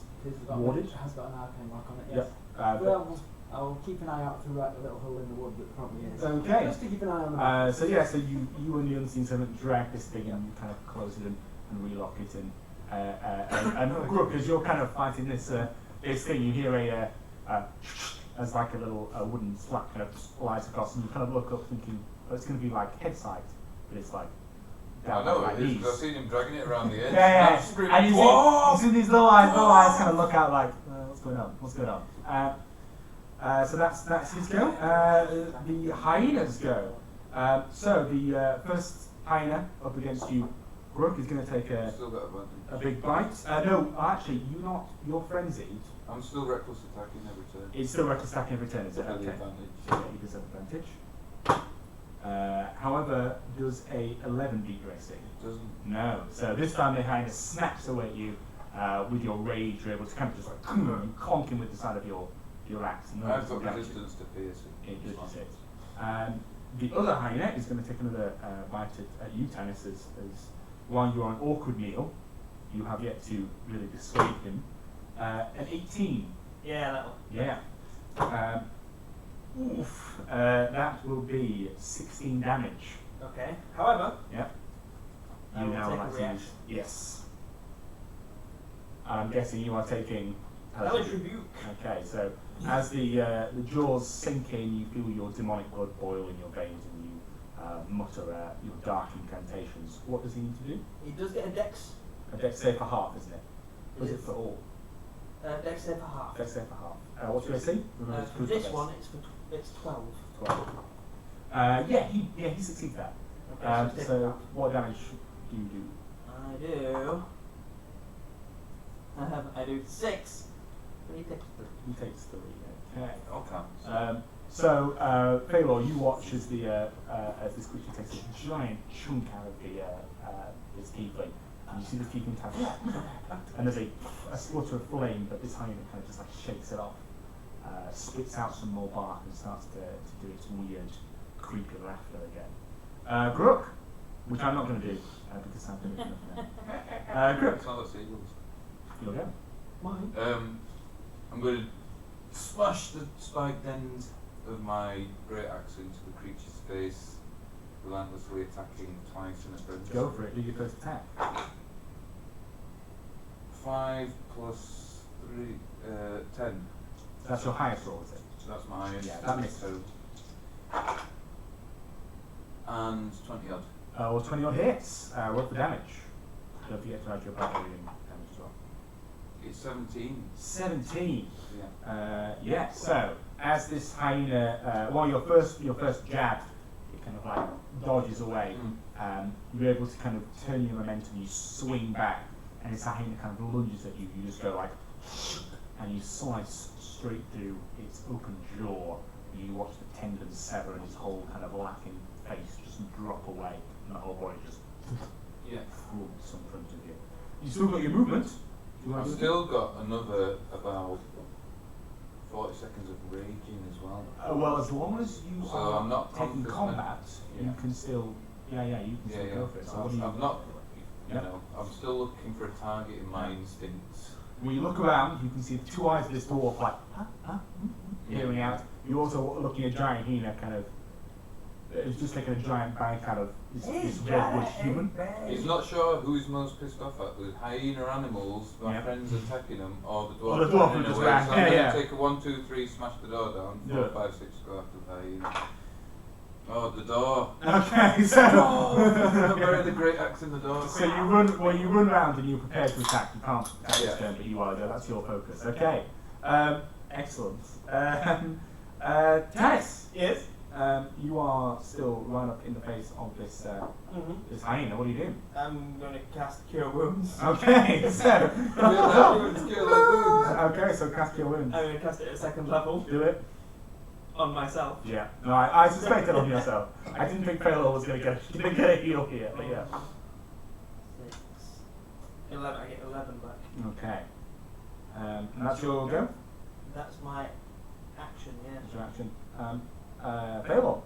[SPEAKER 1] warded.
[SPEAKER 4] It has got an arcane lock on it, yes.
[SPEAKER 1] Yep.
[SPEAKER 4] Well, I'll keep an eye out through the little hole in the wood that probably is.
[SPEAKER 1] Okay.
[SPEAKER 4] Just to keep an eye on the map.
[SPEAKER 1] So yeah, so you and the unseen servant drag this thing and you kind of close it and relock it in. And Grook, as you're kind of fighting this thing, you hear as like a little wooden slap kind of slides across, and you kind of look up thinking, oh, it's going to be like head side, but it's like down
[SPEAKER 5] I know
[SPEAKER 1] like
[SPEAKER 5] it is,
[SPEAKER 1] these.
[SPEAKER 5] 'cause I've seen him dragging it around the edge.
[SPEAKER 1] Yeah.
[SPEAKER 5] Screaming,
[SPEAKER 1] And you see these little eyes kind of look out like, what's going on? What's going on? So that's his go. The hyenas go. So the first hyena up against you, Grook, is going to take
[SPEAKER 5] Still got
[SPEAKER 1] a
[SPEAKER 5] advantage.
[SPEAKER 1] big bite. No, actually, you're frenzied.
[SPEAKER 5] I'm still reckless attacking every turn.
[SPEAKER 1] It's still reckless attacking every turn, is it?
[SPEAKER 5] For the
[SPEAKER 1] Okay.
[SPEAKER 5] advantage.
[SPEAKER 1] So yeah, he does have advantage. However, does a 11 beat your AC?
[SPEAKER 5] It doesn't.
[SPEAKER 1] No. So this time the hyena snaps away at you with your rage. You're able to kind of just like conk him with the side of your axe. And
[SPEAKER 5] I've
[SPEAKER 1] then
[SPEAKER 5] got resistance to piercing.
[SPEAKER 1] It does hit. The other hyena is going to take another bite at you, Tanis, as while you're on awkward meal, you have yet to really dissuade him. An 18.
[SPEAKER 3] Yeah, that'll.
[SPEAKER 1] Yeah. Oof. That will be 16 damage.
[SPEAKER 3] Okay. However,
[SPEAKER 1] Yeah.
[SPEAKER 3] I
[SPEAKER 1] You
[SPEAKER 3] will
[SPEAKER 1] now
[SPEAKER 3] take
[SPEAKER 1] like
[SPEAKER 3] a
[SPEAKER 1] to
[SPEAKER 3] reaction.
[SPEAKER 1] use. Yes. I'm guessing you are taking
[SPEAKER 3] Hellish Rebuke.
[SPEAKER 1] Okay, so as the jaws sink in, you feel your demonic blood boil in your veins, and you mutter your dark incantations. What does he need to do?
[SPEAKER 3] He does get a dex.
[SPEAKER 1] A dex save for half, isn't it? Or is it
[SPEAKER 3] Yes.
[SPEAKER 1] for all?
[SPEAKER 3] Dex save for half.
[SPEAKER 1] Dex save for half. What's your AC?
[SPEAKER 3] For this one, it's 12.
[SPEAKER 1] 12. He succeeds that.
[SPEAKER 3] Okay,
[SPEAKER 1] So what damage do you do?
[SPEAKER 3] I do 6. But he takes 3.
[SPEAKER 1] He takes 3. Okay.
[SPEAKER 5] Okay.
[SPEAKER 1] So, Phaelor, you watch as as this creature takes a giant chunk out of his tiefling, and you see the tiefling type, and there's a splutter of flame, but this hyena kind of just like shakes it off, spits out some more bark, and starts to do its weird, creepy laughter again. Grook, which I'm not going to do because I'm doing enough now. Grook,
[SPEAKER 5] It's not a sequence.
[SPEAKER 1] you'll go.
[SPEAKER 4] Mine.
[SPEAKER 5] I'm going to smash the spiked end of my great axe into the creature's face, relentlessly attacking twice in a sprint.
[SPEAKER 1] Go for it. Do your first attack.
[SPEAKER 5] 5 plus 3, 10.
[SPEAKER 1] That's your highest roll, is it?
[SPEAKER 5] So that's my highest.
[SPEAKER 1] Yeah, that makes
[SPEAKER 5] so. And 20 odd.
[SPEAKER 1] Well, 20 odd hits. What's the damage? Don't forget to add your barbarian damage as well.
[SPEAKER 5] It's 17.
[SPEAKER 1] 17.
[SPEAKER 5] Yeah.
[SPEAKER 1] So as this hyena, your first jab, it kind of like dodges away. You're able to kind of turn your momentum. You swing back, and this hyena kind of lunges at you. You just go like, and you slice straight through its open jaw. You watch the tendons sever, and his whole kind of laughing face just drop away, and the whole body just floats in front of you. You still got your movement.
[SPEAKER 5] I've still got another about 40 seconds of raging as well.
[SPEAKER 1] Well, as long as you
[SPEAKER 5] So
[SPEAKER 1] are
[SPEAKER 5] I'm not
[SPEAKER 1] taking
[SPEAKER 5] confident.
[SPEAKER 1] combat, you can still, you can still go for it. So what do you?
[SPEAKER 5] I'm not,
[SPEAKER 1] Yeah.
[SPEAKER 5] I'm still looking for a target in my instincts.
[SPEAKER 1] When you look around, you can see the two eyes of this dwarf like, peering out. You're also looking at a giant hyena kind of, it's just taking a giant bite out of this redwood human.
[SPEAKER 5] He's not sure who he's most pissed off at, the hyena animals, my
[SPEAKER 1] Yeah.
[SPEAKER 5] friends attacking him, or the dwarf,
[SPEAKER 1] Or the dwarf
[SPEAKER 5] running
[SPEAKER 1] who just
[SPEAKER 5] away.
[SPEAKER 1] ran.
[SPEAKER 5] So I'm
[SPEAKER 1] Yeah,
[SPEAKER 5] going
[SPEAKER 1] yeah.
[SPEAKER 5] to take a 1, 2, 3, smash the door down,
[SPEAKER 1] Do
[SPEAKER 5] 4,
[SPEAKER 1] it.
[SPEAKER 5] 5, 6, go after the hyena. Oh, the door.
[SPEAKER 1] Okay, so
[SPEAKER 5] I'm wearing the great axe in the door.
[SPEAKER 1] so you run around and you're prepared to attack. You can't attack this
[SPEAKER 5] Yeah.
[SPEAKER 1] turn, but you are. That's your focus. Okay, excellent. Tanis,
[SPEAKER 3] Yes.
[SPEAKER 1] you are still right up in the face of this this hyena. What are you doing?
[SPEAKER 3] I'm going to cast Cure Wounds.
[SPEAKER 1] Okay, so
[SPEAKER 5] Kill wounds.
[SPEAKER 1] okay, so cast your wounds.
[SPEAKER 3] I'm going to cast it at 2nd level
[SPEAKER 1] Do it.
[SPEAKER 3] on myself.
[SPEAKER 1] Yeah. No, I suspected of yourself. I didn't think Phaelor was gonna get a heal here, but yeah.
[SPEAKER 3] 6. 11. I get 11 back.
[SPEAKER 1] Okay. And that's your go.
[SPEAKER 3] That's my action, yeah.
[SPEAKER 1] That's your action. Phaelor,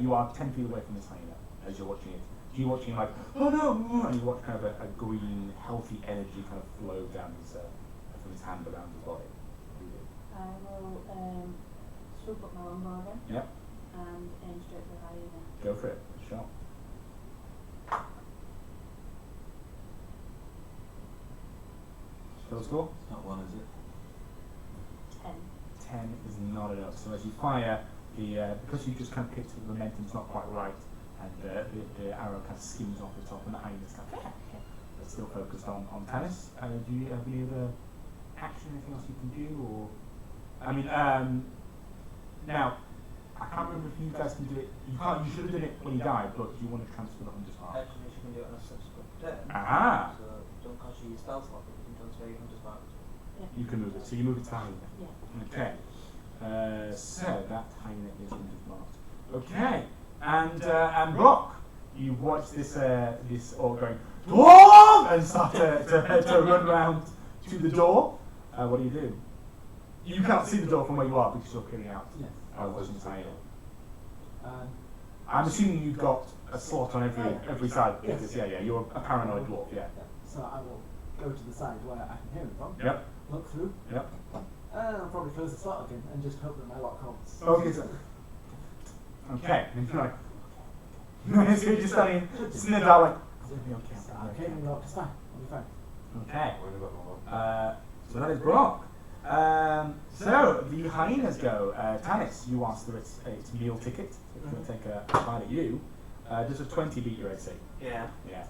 [SPEAKER 1] you are 10 feet away from this hyena as you're watching it. You're watching like, oh no, and you watch kind of a green, healthy energy kind of flow down his from his hand around his body. What do you do?
[SPEAKER 2] I will swoop up my longbow again
[SPEAKER 1] Yep.
[SPEAKER 2] and aim straight for the hyena.
[SPEAKER 1] Go for it. Shot. Still score?
[SPEAKER 5] It's not one, is it?
[SPEAKER 2] 10.
[SPEAKER 1] 10 is not enough. So as you fire, because you just kind of picked the momentum's not quite right, and the arrow kind of skims off the top, and the hyena's kind of but still focused on Tanis. Do you have any other action, anything else you can do, or I mean, now I can't remember if you guys can do it. You can't. You should have done it when you died, but do you want to transfer the 100 mark?
[SPEAKER 3] Actually, you can do it on a subsequent turn.
[SPEAKER 1] Ah.
[SPEAKER 3] So don't cost you your spell slot, but you can transfer your 100 marks.
[SPEAKER 1] You can move it. So you move it to hyena.
[SPEAKER 2] Yeah.
[SPEAKER 1] Okay. So that hyena is 100 marked. Okay. And Brock, you watch this orc going, dwarf, and start to run around to the door. What do? You can't see the door from where you are because you're peering out.
[SPEAKER 4] Yes.
[SPEAKER 1] Watching this hyena. I'm assuming you've got a slot on every side.
[SPEAKER 4] Yes.
[SPEAKER 1] Because, yeah, you're a paranoid dwarf. Yeah.
[SPEAKER 4] So I will go to the side where I can hear him from.
[SPEAKER 1] Yep.
[SPEAKER 4] Look through.
[SPEAKER 1] Yep.
[SPEAKER 4] I'll probably close the slot again and just hope that my lock holds.
[SPEAKER 1] Okay. So. Okay. And you're like, so you're just standing in the dark like,
[SPEAKER 4] Okay, my lock is fine. I'll be fine.
[SPEAKER 6] Okay.
[SPEAKER 5] Worried about my luck.
[SPEAKER 6] So that is Brock. So the hyenas go. Tanis, you asked for its meal ticket. It's going to take a bite at you. Does a 20 beat your AC?
[SPEAKER 3] Yeah.
[SPEAKER 6] Yeah.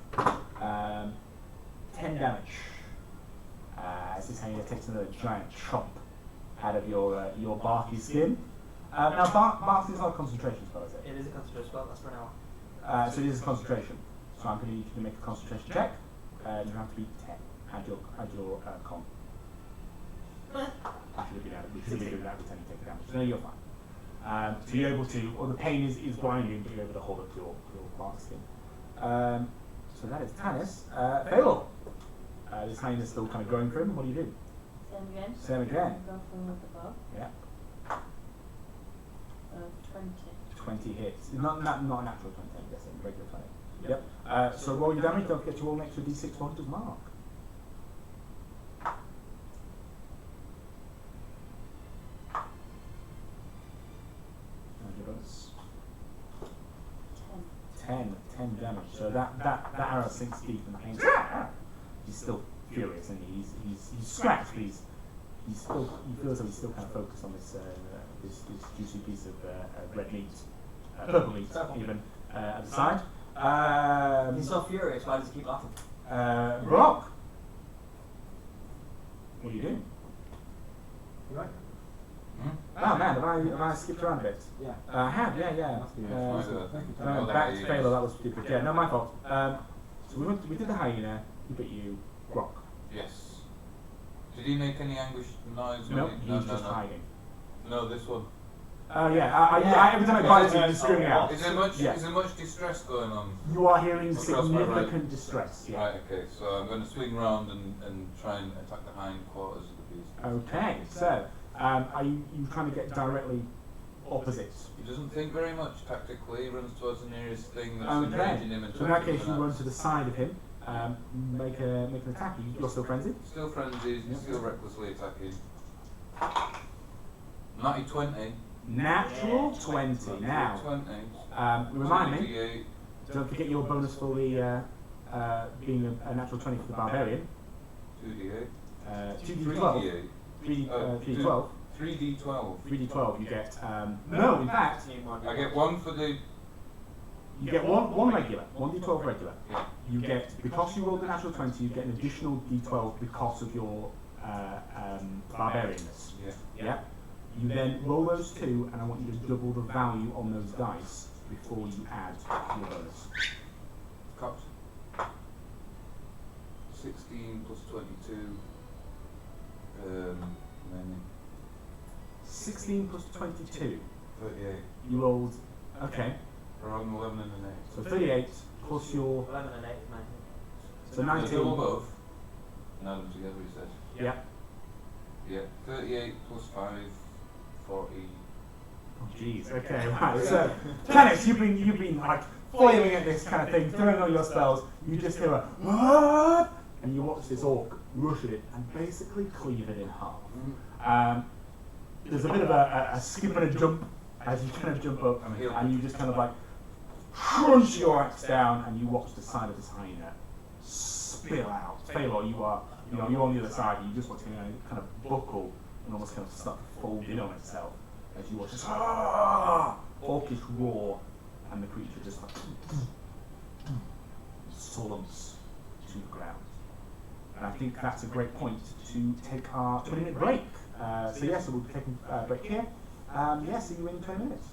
[SPEAKER 6] 10 damage. As this hyena takes another giant chomp out of your barky skin. Now, bark is not a concentration spell, is it?
[SPEAKER 3] It is a concentration spell. That's for an hour.
[SPEAKER 6] So it is a concentration. So I'm going to need you to make a concentration check. You have to beat 10. Add your con. We should have been doing that with 10 to take damage. So no, you're fine. So you're able to, or the pain is blinding, but you're able to hold up your bark skin. So that is Tanis. Phalor. This hyena is still kind of going for him. What do you do?
[SPEAKER 2] Same again.
[SPEAKER 6] Same again.
[SPEAKER 2] Go for him with the bow.
[SPEAKER 6] Yeah.
[SPEAKER 2] 20.
[SPEAKER 6] 20 hits. Not a natural 20, I'm guessing. Regular 20. Yep. So roll your damage. Don't forget to roll an extra d6 point of mark. And your bonus. 10 damage. So that arrow sinks deep in the pain. He's still furious, and he's scratched, but he feels like he's still kind of focused on this juicy piece of red meat, purple meat even at the side.
[SPEAKER 3] He's so furious. Why does he keep laughing?
[SPEAKER 6] Brock, what are you doing?
[SPEAKER 4] You right?
[SPEAKER 6] Oh man, have I skipped around a bit?
[SPEAKER 4] Yeah.
[SPEAKER 6] I have, yeah. Back to Phalor, that was stupid. Yeah, no, my fault. So we did the hyena, he bit you, Brock.
[SPEAKER 5] Yes. Did he make any anguished noise?
[SPEAKER 6] No, he's just hiding.
[SPEAKER 5] No, this one.
[SPEAKER 6] Oh yeah, every time I bite you, he's screaming out.
[SPEAKER 5] Is there much distress going on?
[SPEAKER 6] You are hearing
[SPEAKER 5] Across my
[SPEAKER 6] significant
[SPEAKER 5] right.
[SPEAKER 6] distress. Yeah.
[SPEAKER 5] Right, okay, so I'm going to swing round and try and attack the hind quarters of the beast.
[SPEAKER 6] Okay, so are you trying to get directly opposite?
[SPEAKER 5] He doesn't think very much tactically, he runs towards the nearest thing that's
[SPEAKER 6] Okay,
[SPEAKER 5] engaging him.
[SPEAKER 6] so in that case you run to the side of him, make an attack. You're still frenzied?
[SPEAKER 5] Still frenzied, still recklessly attacking. Natty 20.
[SPEAKER 6] Natural 20. Now,
[SPEAKER 5] 20.
[SPEAKER 6] remind me,
[SPEAKER 5] 28.
[SPEAKER 6] don't forget your bonus for the being a natural 20 for the barbarian.
[SPEAKER 5] 2d8.
[SPEAKER 6] 2d12. 3d12.
[SPEAKER 5] 3d12.
[SPEAKER 6] 3d12 you get, no, in fact,
[SPEAKER 5] I get one for the...
[SPEAKER 6] you get one regular, 1d12 regular.
[SPEAKER 5] Yeah.
[SPEAKER 6] You get, because you rolled a natural 20, you get an additional d12 because of your barbarianness. Yeah. You then roll those two, and I want you to double the value on those dice before you add your bonus.
[SPEAKER 5] Cut. 16 plus 22. Then
[SPEAKER 6] 16 plus 22.
[SPEAKER 5] 38.
[SPEAKER 6] You rolled, okay,
[SPEAKER 5] Around 11 and an 8.
[SPEAKER 6] so 38 plus your,
[SPEAKER 3] 11 and 8 is 19.
[SPEAKER 6] so
[SPEAKER 5] So
[SPEAKER 6] 19.
[SPEAKER 5] above. And add them together, he said.
[SPEAKER 6] Yeah.
[SPEAKER 5] Yeah. 38 plus 5, 40.
[SPEAKER 6] Oh jeez, okay, right, so, Tanis, you've been like, flailing at this kind of thing, throwing all your spells, you just hear a, what? And you watch this orc rush at it and basically cleave it in half. There's a bit of a skip and a jump as you kind of jump up, and you just kind of like crunch your axe down, and you watch the side of this hyena spill out. Phalor, you're on the other side, and you just watch it kind of buckle and almost kind of start to fold in on itself as you watch this orcish roar, and the creature just like slumps to the ground. And I think that's a great point to take our 20-minute break. So yes, we'll be taking a break here. See you in 20 minutes.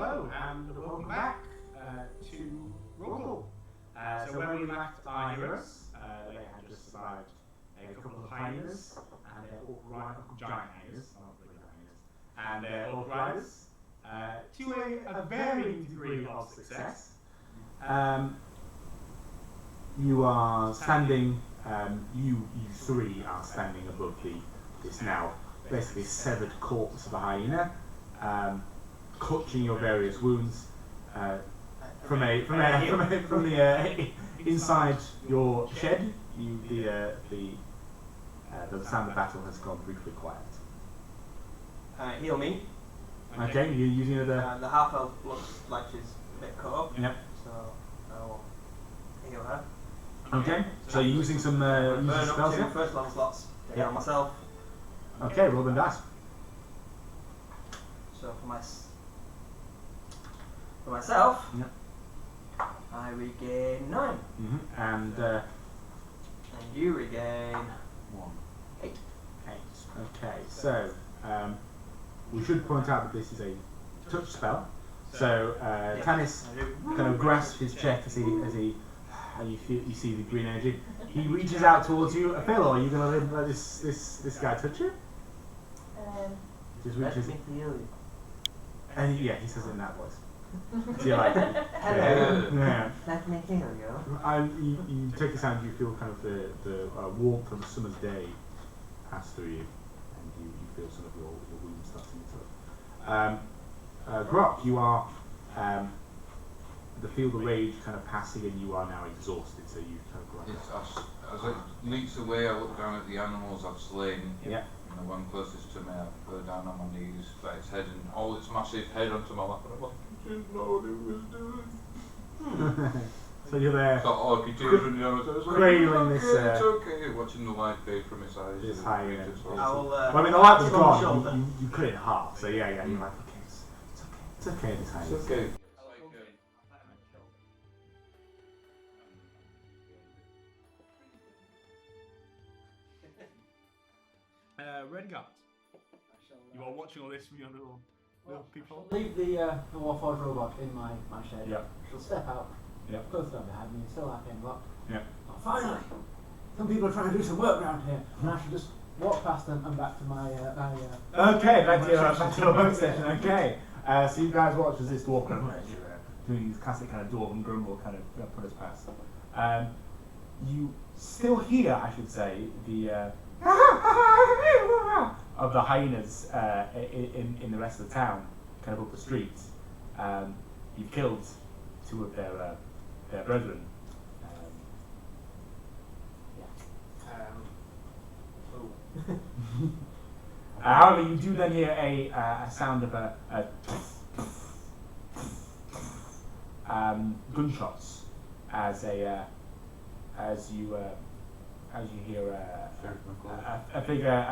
[SPEAKER 1] Hello, and welcome back to Rockall. So when we left our heroes, they had just survived a couple of hyenas and their giant hyenas, not really hyenas, and their orc riders, to a varying degree of success.
[SPEAKER 6] You are standing, you three are standing above this now basically severed corpse of a hyena, clutching your various wounds from the inside your shed. The sound of battle has gone briefly quiet.
[SPEAKER 3] Heal me.
[SPEAKER 6] Okay, you're using the
[SPEAKER 3] The half elf looks like she's a bit cut up.
[SPEAKER 6] Yep.
[SPEAKER 3] So I'll heal her.
[SPEAKER 6] Okay, so you're using some
[SPEAKER 3] Burn up
[SPEAKER 6] spells.
[SPEAKER 3] 2
[SPEAKER 6] Yeah?
[SPEAKER 3] first level slots. Take
[SPEAKER 6] Yep.
[SPEAKER 3] care of myself.
[SPEAKER 6] Okay, roll them dice.
[SPEAKER 3] So for myself,
[SPEAKER 6] Yep.
[SPEAKER 3] I regain 9,
[SPEAKER 6] And
[SPEAKER 3] and you regain 8.
[SPEAKER 6] 8. Okay, so we should point out that this is a touch spell. So Tanis kind of grasps his chest as he and you see the green energy. He reaches out towards you. Phil, are you going to let this guy touch you? Just
[SPEAKER 3] Let
[SPEAKER 6] reaches.
[SPEAKER 3] me heal you.
[SPEAKER 6] And yeah, he says it in that voice. So you're like,
[SPEAKER 3] Hello.
[SPEAKER 6] yeah.
[SPEAKER 3] Let me heal you.
[SPEAKER 6] And you take a sound. You feel kind of the warmth of a summer's day pass through you, and you feel some of your wounds starting to up. Grok, you are the field of rage kind of passing, and you are now exhausted. So you kind of go.
[SPEAKER 5] Yes, as it leaps away, I look down at the animals I've slain.
[SPEAKER 6] Yeah.
[SPEAKER 5] And the one closest to me, I go down on my knees, put its head and all its massive head onto my lap, and I'm like, I didn't know what it was doing.
[SPEAKER 6] So you're there.
[SPEAKER 5] Got orky tears running down my face.
[SPEAKER 6] Cradling this,
[SPEAKER 5] It's okay. Watching the light fade from its eyes.
[SPEAKER 6] This
[SPEAKER 5] and
[SPEAKER 6] hyena.
[SPEAKER 5] it just
[SPEAKER 3] I will.
[SPEAKER 6] Well, I mean, the light was
[SPEAKER 3] tap him on the
[SPEAKER 6] gone.
[SPEAKER 3] shoulder.
[SPEAKER 6] You cut it in half. So yeah, you're like, okay, it's okay. This hyena.
[SPEAKER 5] It's okay.
[SPEAKER 1] Redcliffe, you are watching all this from your little people.
[SPEAKER 7] Leave the Warforged robot in my shed.
[SPEAKER 6] Yep.
[SPEAKER 7] She'll step out.
[SPEAKER 6] Yep.
[SPEAKER 7] Close down behind me, still arcane block.
[SPEAKER 6] Yep.
[SPEAKER 7] Oh, finally! Some people are trying to do some work around here, and I should just walk past them and back to my
[SPEAKER 6] Okay, back to your workstation. Okay. So you guys watch as this walk doing these classic kind of dwarf and grumble kind of put us past. You still hear, I should say, the of the hyenas in the rest of the town, kind of up the street. You've killed 2 of their brethren. However, you do then hear a sound of gunshots as you hear a figure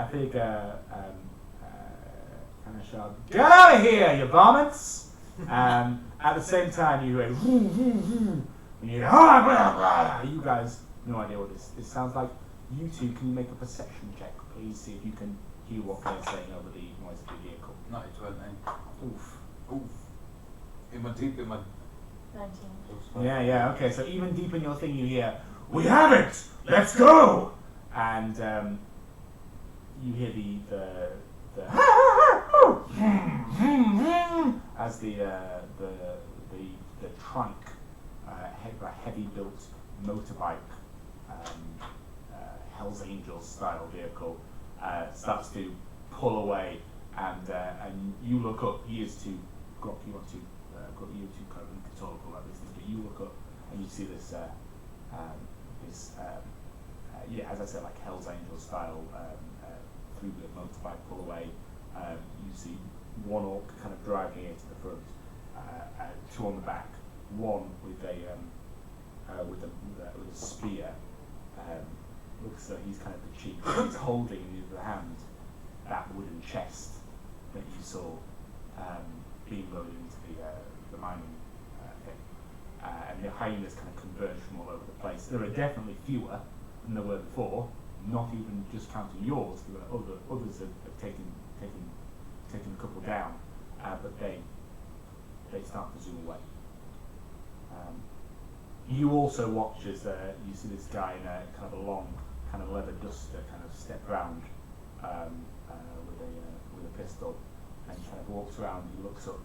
[SPEAKER 6] kind of shout, "Get out of here, you varmints!" At the same time, you hear vroom, vroom, vroom, and you hear, "Ah, blah, blah." You guys, no idea what this sounds like. You two can make a perception check, please. See if you can hear what they're saying over the noise of the vehicle.
[SPEAKER 5] Not a 20.
[SPEAKER 6] Oof.
[SPEAKER 5] Oof. Deep in my.
[SPEAKER 2] 19.
[SPEAKER 6] Yeah. Okay. So even deep in your thing, you hear, "We have it! Let's go!" And you hear the as the trunk, a heavy-built motorbike, Hell's Angels style vehicle, starts to pull away, and you look up. He is to Grok. You want to Grok. You to kind of inconsolable like this, but you look up and you see this as I said, like Hell's Angels style three-wheel motorbike pull away. You see 1 orc kind of driving it to the front, 2 on the back, 1 with a spear. Looks like he's kind of the chief. He's holding in his hand that wooden chest that you saw being loaded into the mining thing. And the hyenas kind of converge from all over the place. There are definitely fewer than there were before, not even just counting yours. There are others have taken a couple down, but they they start to zoom away. You also watch as you see this guy in a kind of a long kind of leather duster kind of step round with a pistol, and he kind of walks around. He looks up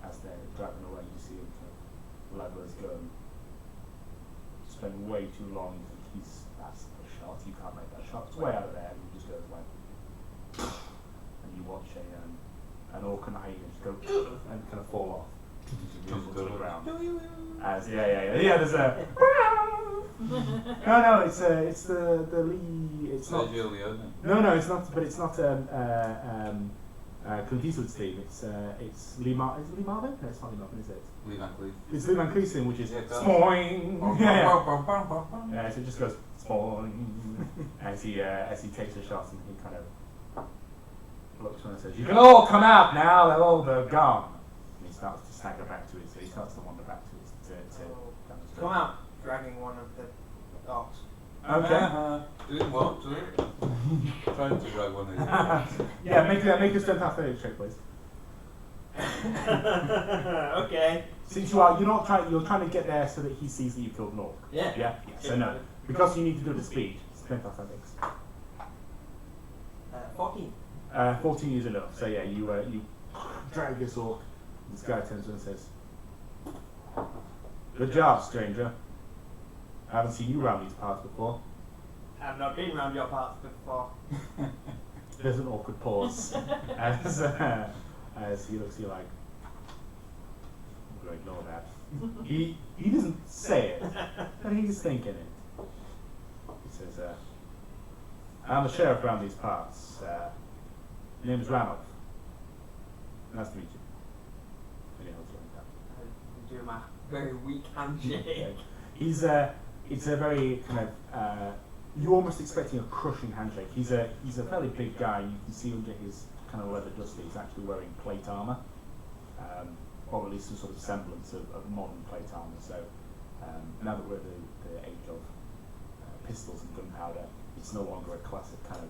[SPEAKER 6] as they're driving away. You see him kind of level his gun, spend way too long. You think that's a shot. You can't make that shot. It's way out of there, and he just goes like, and you watch an orc and a hyena just go and kind of fall off. Tumble to the ground. As there's a no, it's the Lee. It's not. No, it's not. But it's not Clint Eastwood's theme. It's Lee Marvin. Is it Lee Marvin? No, it's not Lee Marvin, is it?
[SPEAKER 5] Lee Van Cleef.
[SPEAKER 6] It's Lee Van Cleef's theme, which is spoing. Yeah, so it just goes spoing as he takes a shot, and he kind of looks around and says, "You can all come out now. They're gone." And he starts to stagger back to his. He starts to wander back to his.
[SPEAKER 3] Come out, dragging one of the dogs.
[SPEAKER 6] Okay.
[SPEAKER 5] Doing what? Trying to drag one of these.
[SPEAKER 6] Yeah, make a strength athletics check, please.
[SPEAKER 3] Okay.
[SPEAKER 6] Since you're trying to get there so that he sees that you killed an orc.
[SPEAKER 3] Yeah.
[SPEAKER 6] Yeah. So no, because you need to do the speed. Strength athletics.
[SPEAKER 3] 14.
[SPEAKER 6] 14 is enough. So yeah, you drag this orc. This guy turns and says, "Good job, stranger. I haven't seen you around these parts before."
[SPEAKER 3] I've not been around your parts before.
[SPEAKER 6] There's an awkward pause as he looks at you like, "I'm going to ignore that." He doesn't say it, but he's thinking it. He says, "I'm the sheriff around these parts. My name is Ranulph. Nice to meet you." And he holds you like that.
[SPEAKER 3] Do my very weak handshake.
[SPEAKER 6] It's a very kind of you're almost expecting a crushing handshake. He's a fairly big guy. You can see under his kind of leather duster he's actually wearing plate armor, or at least some sort of semblance of modern plate armor. So now that we're at the age of pistols and gunpowder, it's no longer a classic kind of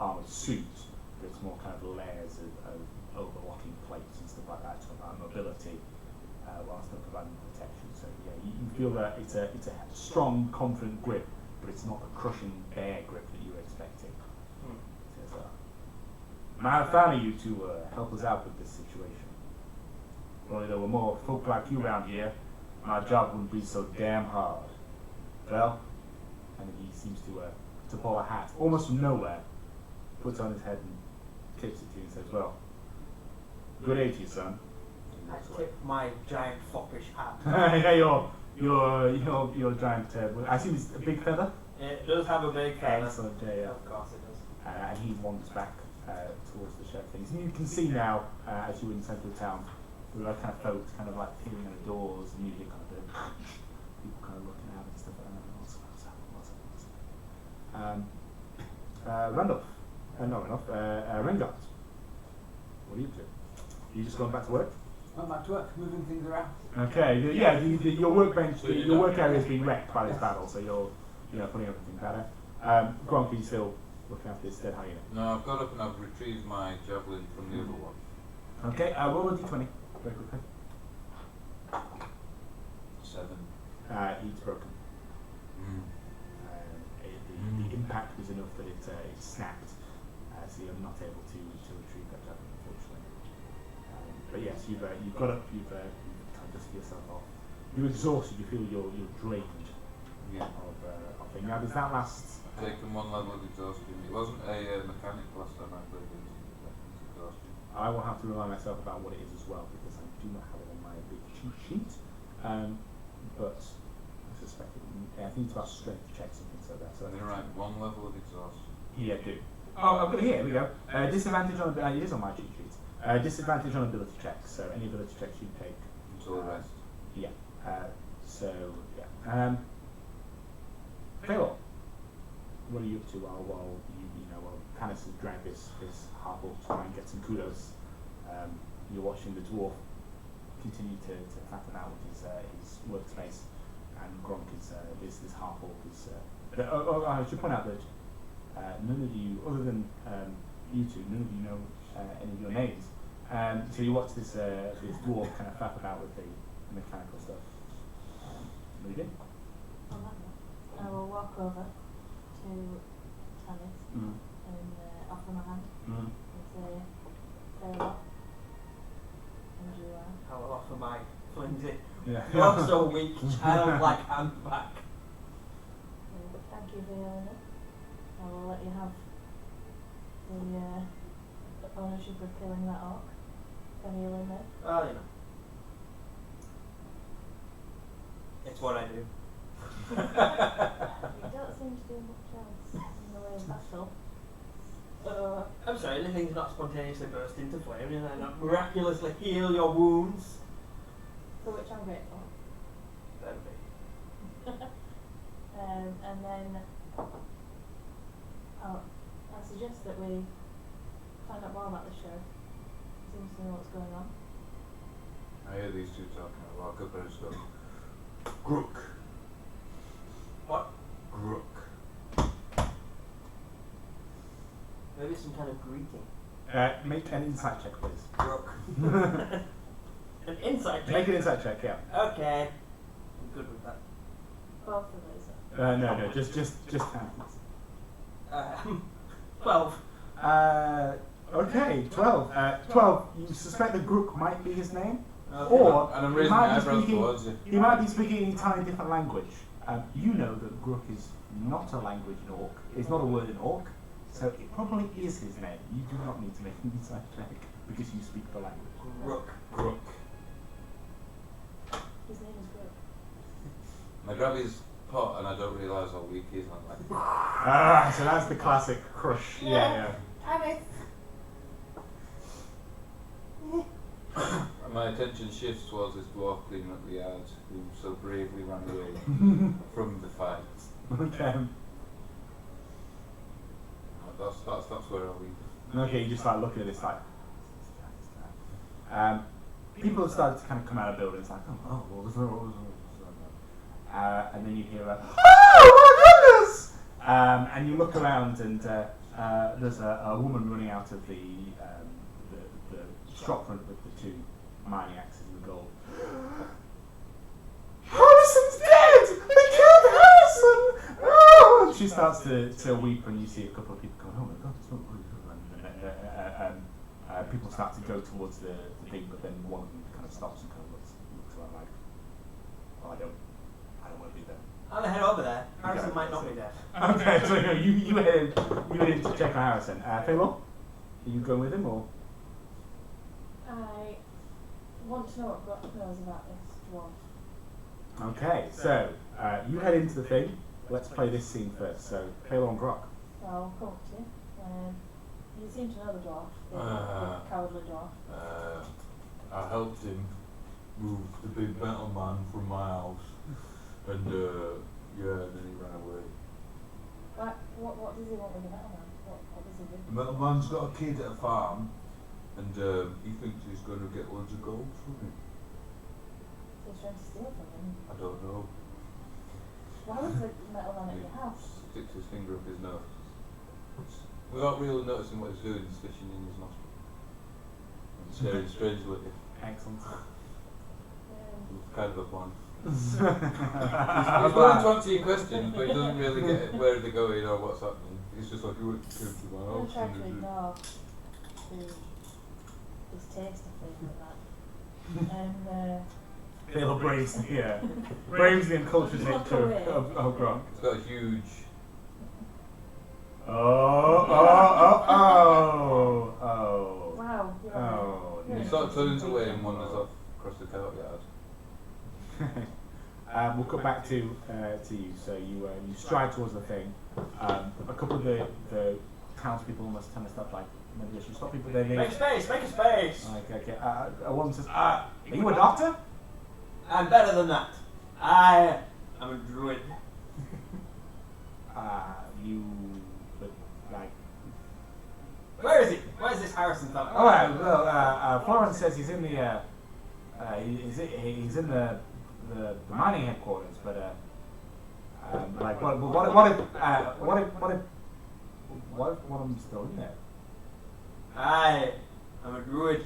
[SPEAKER 6] armored suit, but it's more kind of layers of overlocking plates and stuff like that to provide mobility. While still providing protection, so yeah, you feel that it's a strong, confident grip, but it's not the crushing bear grip that you were expecting. Says, "Man, I found you to help us out with this situation. If only there were more folk like you around here, my job wouldn't be so damn hard. Well," and he seems to pull a hat almost from nowhere, puts it on his head and tips it to you and says, "Well, good day to you, son."
[SPEAKER 3] I tip my giant foppish hat.
[SPEAKER 6] Yeah, your giant. I see it's a big feather.
[SPEAKER 3] It does have a big feather.
[SPEAKER 6] Excellent. Yeah.
[SPEAKER 3] Of course it does.
[SPEAKER 6] And he wanders back towards the sheriff things. And you can see now, as you're in the centre of town, there are kind of folks kind of like peering at the doors, and you hear kind of people kind of looking out and stuff like that. What's up? Randolph. Not Randolph. Rengard. What are you up to? You just going back to work?
[SPEAKER 7] Went back to work, moving things around.
[SPEAKER 6] Okay, your workbench, your work area has been wrecked by this battle, so you're putting everything better. Gronk, are you still looking after this dead hyena?
[SPEAKER 5] No, I've got up and I've retrieved my javelin from the other one.
[SPEAKER 6] Okay, roll a d20 very quickly.
[SPEAKER 5] 7.
[SPEAKER 6] It's broken. The impact was enough that it snapped, so you're not able to retrieve that javelin, unfortunately. But yes, you've got up, you've kind of dusted yourself off. You're exhausted, you feel you're drained of thing. Now, does that last?
[SPEAKER 5] I've taken 1 level of exhaustion. It wasn't a mechanic last time I played it, exhaustion.
[SPEAKER 6] I will have to remind myself about what it is as well, because I do not have it on my big cheat sheet. But I suspect I think it's about strength checks and things like that. So
[SPEAKER 5] Right, 1 level of exhaustion.
[SPEAKER 6] Yeah, do. Oh, I've got it here. Here we go. Disadvantage on it is on my cheat sheet. Disadvantage on ability checks. So any ability checks you take
[SPEAKER 5] Until the rest.
[SPEAKER 6] Yeah. Taylor, what are you up to while Canis has dragged this harp up to try and get some kudos? You're watching the dwarf continue to fatten out with his workspace, and Gronk is this harp is. I should point out that none of you, other than you two, none of you know any of your names. So you watch this dwarf kind of faff about with the mechanical stuff. What do you do?
[SPEAKER 2] On that note, I will walk over to Tanis and offer my hand and say, farewell. And you
[SPEAKER 3] I will offer my flimsy,
[SPEAKER 6] Yeah.
[SPEAKER 3] not so weak, childlike hand back.
[SPEAKER 2] thank you for your help. I will let you have the ownership of killing that orc. Can you in there?
[SPEAKER 3] Well, you know. It's what I do.
[SPEAKER 2] You don't seem to do much else in the way of battle. So,
[SPEAKER 3] I'm sorry, anything's not spontaneously burst into flame and then not miraculously heal your wounds.
[SPEAKER 2] for which I'm grateful.
[SPEAKER 3] That'd be.
[SPEAKER 2] And then I suggest that we find out more about the show. Seems to know what's going on.
[SPEAKER 5] I hear these two talking. I walk up and just go, Grook.
[SPEAKER 3] What?
[SPEAKER 5] Grook.
[SPEAKER 3] Maybe some kind of greeting.
[SPEAKER 6] Make an insight check, please.
[SPEAKER 3] Grook. An insight check?
[SPEAKER 6] Make an insight check, yeah.
[SPEAKER 3] Okay. I'm good with that.
[SPEAKER 2] Both of those.
[SPEAKER 6] No, just hands.
[SPEAKER 3] 12.
[SPEAKER 6] Okay, 12. 12, you suspect that Grook might be his name?
[SPEAKER 3] Okay.
[SPEAKER 6] Or
[SPEAKER 5] And I'm
[SPEAKER 6] he
[SPEAKER 5] raising
[SPEAKER 6] might
[SPEAKER 5] my
[SPEAKER 6] be
[SPEAKER 5] eyebrows
[SPEAKER 6] speaking,
[SPEAKER 5] towards you.
[SPEAKER 6] he might be speaking an entirely different language. You know that Grook is not a language in Orc. It's not a word in Orc, so it probably is his name. You do not need to make an insight check because you speak the language.
[SPEAKER 3] Grook.
[SPEAKER 6] Grook.
[SPEAKER 2] His name is Grook.
[SPEAKER 5] I grab his pot and I don't realise how weak he is. And I'm like,
[SPEAKER 6] So that's the classic crush. Yeah.
[SPEAKER 2] Tanis!
[SPEAKER 5] and my attention shifts towards this dwarf cleaning up the yard who so bravely ran away from the fight.
[SPEAKER 6] Okay.
[SPEAKER 5] That's where I'll leave.
[SPEAKER 6] Okay, you just start looking at this like. People have started to kind of come out of buildings like, oh, what was that? And then you hear a, oh my goodness! And you look around and there's a woman running out of the shop front with the two mining axes and the gold. Harrison's dead! They killed Harrison! Oh! And she starts to weep and you see a couple of people going, oh my god, it's not really good. And people start to go towards the thing, but then one of them kind of stops and kind of looks around like, oh, I don't want to be there.
[SPEAKER 3] I'll head over there. Harrison might not be dead.
[SPEAKER 6] Okay, so you head in to check on Harrison. Philo, are you going with him or?
[SPEAKER 2] I want to know what Grook knows about this dwarf.
[SPEAKER 6] Okay, so you head into the thing. Let's play this scene first. So Philo and Grok.
[SPEAKER 2] I'll come up to you. You seem to know the dwarf, the cowardly dwarf.
[SPEAKER 5] I helped him move the big metal man from my house, and then he ran away.
[SPEAKER 2] What does he want with the metal man? What does he do?
[SPEAKER 5] The metal man's got a kid at a farm, and he thinks he's going to get loads of gold from him.
[SPEAKER 2] So he's trying to steal from him.
[SPEAKER 5] I don't know.
[SPEAKER 2] Why was the metal man at your house?
[SPEAKER 5] Sticks his finger up his nose. Without really noticing what he's doing, he's fishing in his nostril. And staring strangely at you.
[SPEAKER 6] Excellent.
[SPEAKER 5] Kind of a plan. He's willing to answer your questions, but he doesn't really get where they're going or what's happening. He's just like, you went to my
[SPEAKER 2] I'm
[SPEAKER 5] house.
[SPEAKER 2] trying to ignore the distaste of things like that. And
[SPEAKER 6] Philo braves the uncultured nature of Grok.
[SPEAKER 5] It's got a huge.
[SPEAKER 6] Oh.
[SPEAKER 2] wow.
[SPEAKER 5] He sort of turns away and wanders off across the courtyard.
[SPEAKER 6] We'll cut back to you. So you stride towards the thing. A couple of the townspeople almost kind of stop like, maybe I should stop people.
[SPEAKER 3] Make space! Make a space!
[SPEAKER 6] Okay. A woman says, are you a doctor?
[SPEAKER 3] I'm better than that. I am a druid.
[SPEAKER 6] You look like.
[SPEAKER 3] Where is he? Where's this Harrison fellow?
[SPEAKER 6] All right. Well, Florence says he's in the he's in the mining headquarters, but like what if one of them's still in there?
[SPEAKER 3] I am a druid.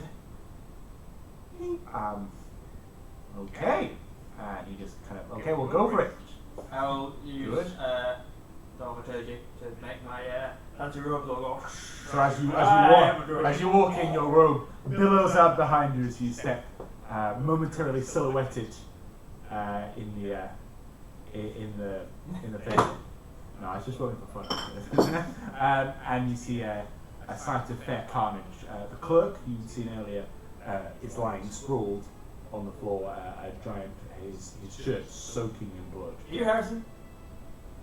[SPEAKER 6] Okay. And you just kind of, okay, we'll go for it.
[SPEAKER 3] I'll use
[SPEAKER 6] Good.
[SPEAKER 3] thaumaturgy to make my anti-robe logo.
[SPEAKER 6] So as you walk in, your robe billows out behind you as you step, momentarily silhouetted in the thing. No, I was just rolling for fun. And you see a sight of fair carnage. The clerk you'd seen earlier is lying sprawled on the floor, a giant, his shirt soaking in blood.
[SPEAKER 3] You, Harrison?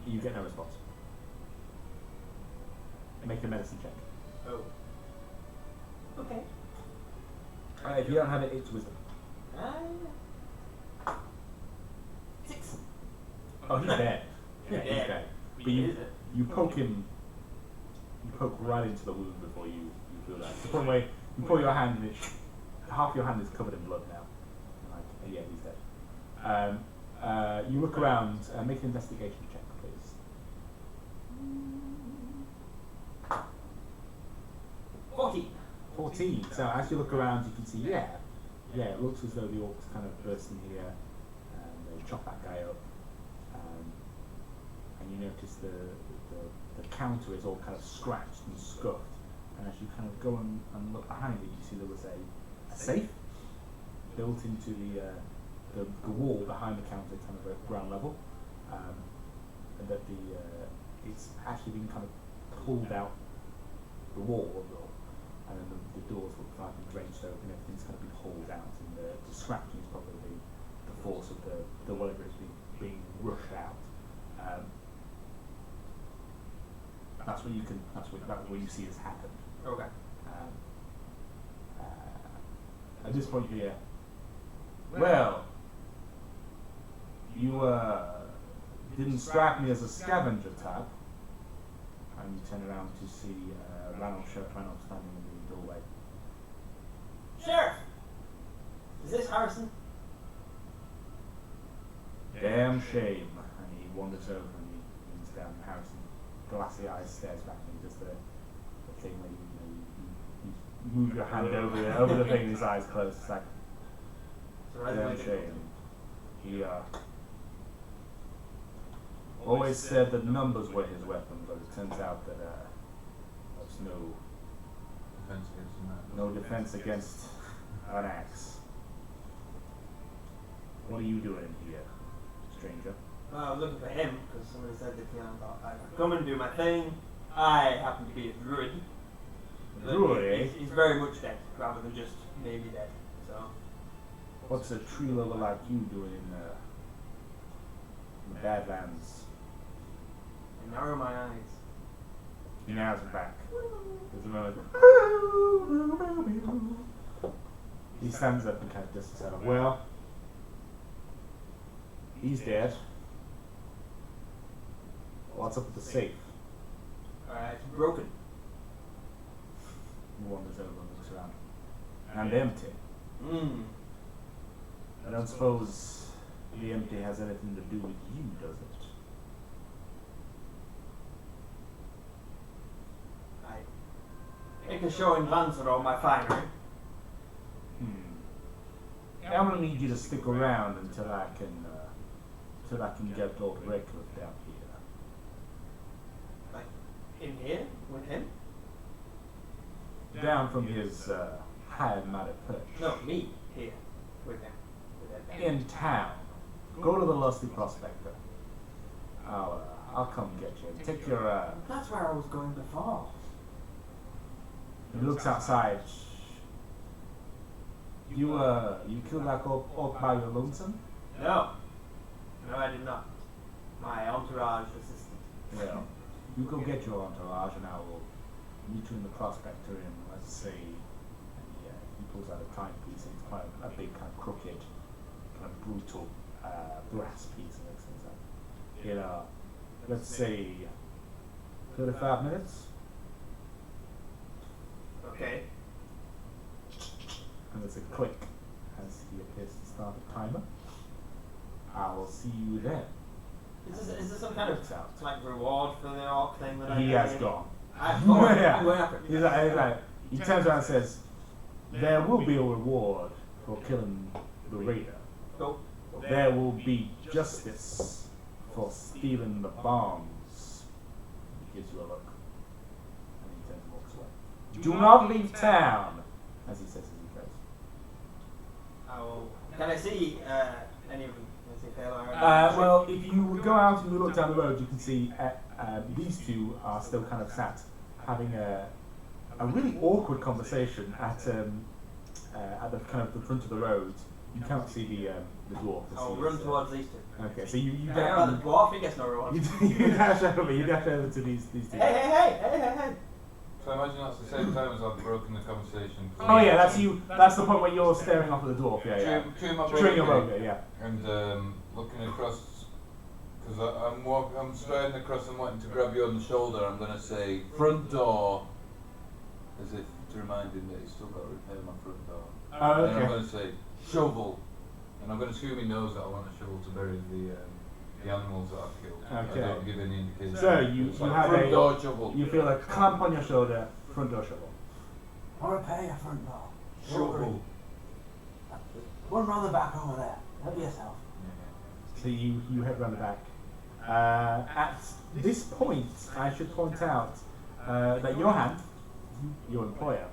[SPEAKER 6] You get no response. Make a medicine check.
[SPEAKER 3] Oh. Okay.
[SPEAKER 6] If you don't have it, it's wisdom.
[SPEAKER 3] 6.
[SPEAKER 6] Oh, he's dead. Yeah, he's dead. But you poke him. You poke right into the wound before you feel that. It's the point where you pull your hand and half your hand is covered in blood now. Like, yeah, he's dead. You look around. Make an investigation check, please. 14. So as you look around, you can see, it looks as though the orcs kind of burst in here and they chop that guy up. And you notice the counter is all kind of scratched and scuffed. And as you kind of go and look behind it, you see there was a safe built into the wall behind the counter, kind of at ground level. And that it's actually been kind of pulled out the wall. And then the doors look like they're drenched open, everything's kind of been hauled out, and the scratching is probably the force of the whatever is being rushed out. That's what you see has happened.
[SPEAKER 3] Okay.
[SPEAKER 6] At this point here, well, you didn't strike me as a scavenger type. And you turn around to see Ranulph standing in the doorway.
[SPEAKER 3] Sheriff! Is this Harrison?
[SPEAKER 6] Damn shame. And he wanders over and he leans down. Harrison, glassy eyes, stares back and he does the thing where you move your hand over the thing and his eyes closed. It's like, damn shame. He always said that numbers were his weapon, but it turns out that there's no defense against an axe. What are you doing here, stranger?
[SPEAKER 3] Well, I was looking for him because somebody said that I thought I'd come and do my thing. I happen to be a druid.
[SPEAKER 6] Druid?
[SPEAKER 3] He's very much dead, rather than just maybe dead. So.
[SPEAKER 6] What's a tree lover like you doing in the Badlands?
[SPEAKER 3] I narrow my eyes.
[SPEAKER 6] He narrows it back. There's a moment. He stands up and kind of dusts his head off. Well, he's dead. What's up with the safe?
[SPEAKER 3] It's broken.
[SPEAKER 6] He wanders over and looks around. And empty. I don't suppose the empty has anything to do with you, does it?
[SPEAKER 3] Make a show and glance at all my finery.
[SPEAKER 6] I'm gonna need you to stick around until I can get Lord Redcliffe down here.
[SPEAKER 3] Like, in here? With him?
[SPEAKER 6] Down from his high and mighty perch.
[SPEAKER 3] No, me. Here. With him.
[SPEAKER 6] In town. Go to the Lusty Prospector. I'll come get you. Take your
[SPEAKER 7] That's where I was going before.
[SPEAKER 6] He looks outside. You killed that orc by your lonesome?
[SPEAKER 3] No. No, I did not. My entourage assistant.
[SPEAKER 6] Well, you go get your entourage and I will meet you in the Prospector in, let's say, he pulls out a timepiece and it's quite a big kind of crooked, kind of brutal brass piece and things like that. Let's say 35 minutes.
[SPEAKER 3] Okay.
[SPEAKER 6] And there's a click as he appears to start a timer. I will see you then.
[SPEAKER 3] Is this some kind of like reward for the orc thing that
[SPEAKER 6] He has gone.
[SPEAKER 3] I'm going
[SPEAKER 6] Yeah.
[SPEAKER 3] after it.
[SPEAKER 6] He's like, he turns around and says, there will be a reward for killing the raider.
[SPEAKER 3] Cool.
[SPEAKER 6] There will be justice for stealing the barns. He gives you a look. And he turns and walks away. Do not leave town, as he says as he goes.
[SPEAKER 3] Can I see any of them? Can I see Taylor?
[SPEAKER 6] Well, if you would go out and you look down the road, you can see these two are still kind of sat having a really awkward conversation at the kind of the front of the road. You can't see the dwarf.
[SPEAKER 3] I'll run towards these two.
[SPEAKER 6] Okay, so you get
[SPEAKER 3] Yeah, the dwarf, he gets no reward.
[SPEAKER 6] you dash over to these two.
[SPEAKER 3] Hey!
[SPEAKER 5] So I imagine that's the same time as I've broken the conversation.
[SPEAKER 6] Oh yeah, that's you. That's the point where you're staring off at the dwarf. Yeah. Chewing your bogey, yeah.
[SPEAKER 5] And looking across, because I'm striding across and wanting to grab you on the shoulder. I'm going to say front door, as if to remind him that he's still got to repair my front door.
[SPEAKER 6] Oh,
[SPEAKER 5] And
[SPEAKER 6] okay.
[SPEAKER 5] I'm going to say shovel, and I'm going to assume he knows that I want a shovel to bury the animals that I've killed.
[SPEAKER 6] Okay.
[SPEAKER 5] I don't give any indication.
[SPEAKER 6] So you
[SPEAKER 5] It's like
[SPEAKER 6] have
[SPEAKER 5] front door shovel.
[SPEAKER 6] you feel a clamp on your shoulder, front door shovel.
[SPEAKER 7] I'll repair your front door.
[SPEAKER 5] Shovel.
[SPEAKER 7] One round the back over there. Help yourself.
[SPEAKER 6] So you head round the back. At this point, I should point out that Johan, your employer,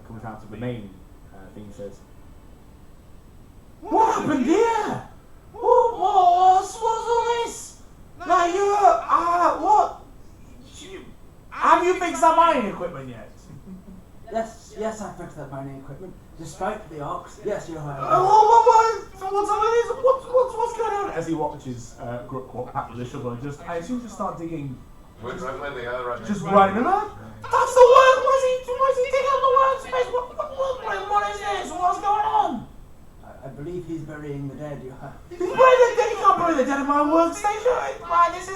[SPEAKER 6] comes out of the main thing and says, "What happened here? What's all this? Like what? Have you fixed that mining equipment yet?"
[SPEAKER 7] Yes, I fixed that mining equipment. Despite the orcs, yes, you're right.
[SPEAKER 6] What's going on? As he watches Grook walk back with the shovel and I assume just start digging.
[SPEAKER 5] Right where they are right now.
[SPEAKER 6] Just right in the mud. That's the work. Why is he digging up the workspace? What is this? What's going on?
[SPEAKER 7] I believe he's burying the dead.
[SPEAKER 6] He's burying the dead. You can't bury the dead in my workstation. Right, this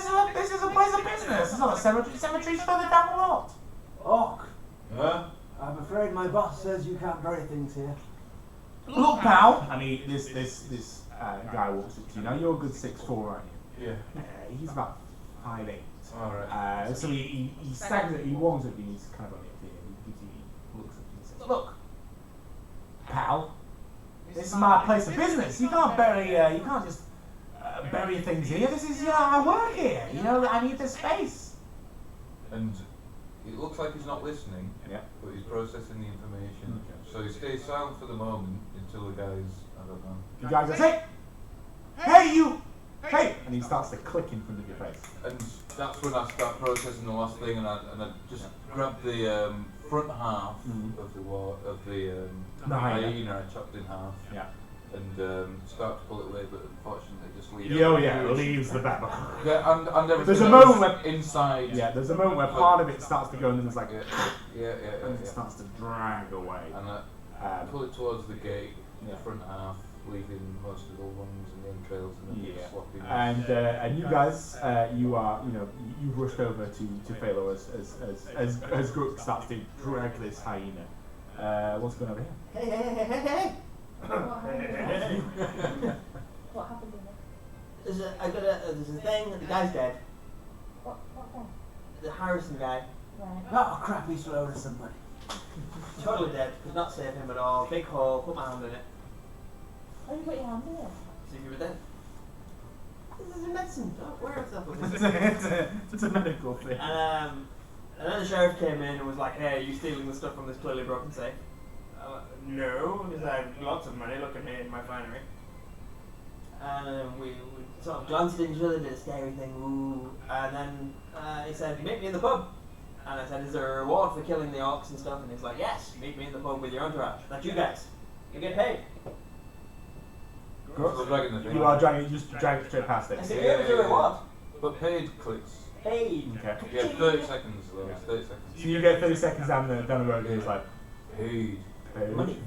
[SPEAKER 6] is a place of business. It's not a cemetery. Cemetery's further down the lot.
[SPEAKER 7] Orc,
[SPEAKER 5] Huh?
[SPEAKER 7] I'm afraid my boss says you can't bury things here.
[SPEAKER 6] Look, pal. I mean, this guy walks up to you. Now you're a good 6'4", aren't you?
[SPEAKER 5] Yeah.
[SPEAKER 6] He's about 5'8".
[SPEAKER 5] Alright.
[SPEAKER 6] So he staggers it, he warms it, he's kind of on it, he looks at you and says, "Look, pal, this is my place of business. You can't just bury things here. This is, I work here. I need this space."
[SPEAKER 5] And it looks like he's not listening,
[SPEAKER 6] Yeah.
[SPEAKER 5] but he's processing the information.
[SPEAKER 6] Okay.
[SPEAKER 5] So he stays silent for the moment until the guys, I don't know.
[SPEAKER 6] The guy goes, hey, you, hey, and he starts to click in front of your face.
[SPEAKER 5] And that's when I start processing the last thing, and I just grab the front half of the hyena I chopped in half,
[SPEAKER 6] Yeah.
[SPEAKER 5] and start to pull it away, but unfortunately it just leaves.
[SPEAKER 6] It leaves the back.
[SPEAKER 5] Yeah, and everything
[SPEAKER 6] There's a
[SPEAKER 5] else
[SPEAKER 6] moment where
[SPEAKER 5] inside.
[SPEAKER 6] Yeah, there's a moment where part of it starts to go, and then there's like,
[SPEAKER 5] Yeah.
[SPEAKER 6] and it starts to drag away.
[SPEAKER 5] And I pull it towards the gate, the front half, leaving most of the lungs and the entrails and the sloppy.
[SPEAKER 6] And you guys, you've rushed over to Phalo as Grook starts to drag this hyena. What's going on over here?
[SPEAKER 3] Hey!
[SPEAKER 2] What happened in it?
[SPEAKER 3] There's a thing, the guy's dead.
[SPEAKER 2] What then?
[SPEAKER 3] The Harrison guy,
[SPEAKER 2] Right.
[SPEAKER 7] Oh crap, he's thrown somebody.
[SPEAKER 3] totally dead, could not save him at all. Big hole, put my hand in it.
[SPEAKER 2] Oh, you put your hand in it?
[SPEAKER 3] See if you were dead. This is a medicine, don't worry yourself with it.
[SPEAKER 6] It's a medical thing.
[SPEAKER 3] And then the sheriff came in and was like, "Hey, are you stealing the stuff from this clearly broken safe?" No, because I have lots of money, look at me in my finery. And we sort of glanced at each other, did a scary thing, ooh. And then he said, "Meet me in the pub." And I said, "Is there a reward for killing the orcs and stuff?" And he's like, "Yes, meet me in the pub with your entourage. That's you guys. You get paid."
[SPEAKER 5] So dragging the thing.
[SPEAKER 6] You are dragging, you just drag it straight past it.
[SPEAKER 3] I said, "Here's your reward.
[SPEAKER 5] But paid clicks.
[SPEAKER 3] Paid."
[SPEAKER 6] Okay.
[SPEAKER 5] Yeah, 30 seconds though. It's 30 seconds.
[SPEAKER 6] So you get 30 seconds down the road, and it's like,
[SPEAKER 5] Paid.
[SPEAKER 3] Money.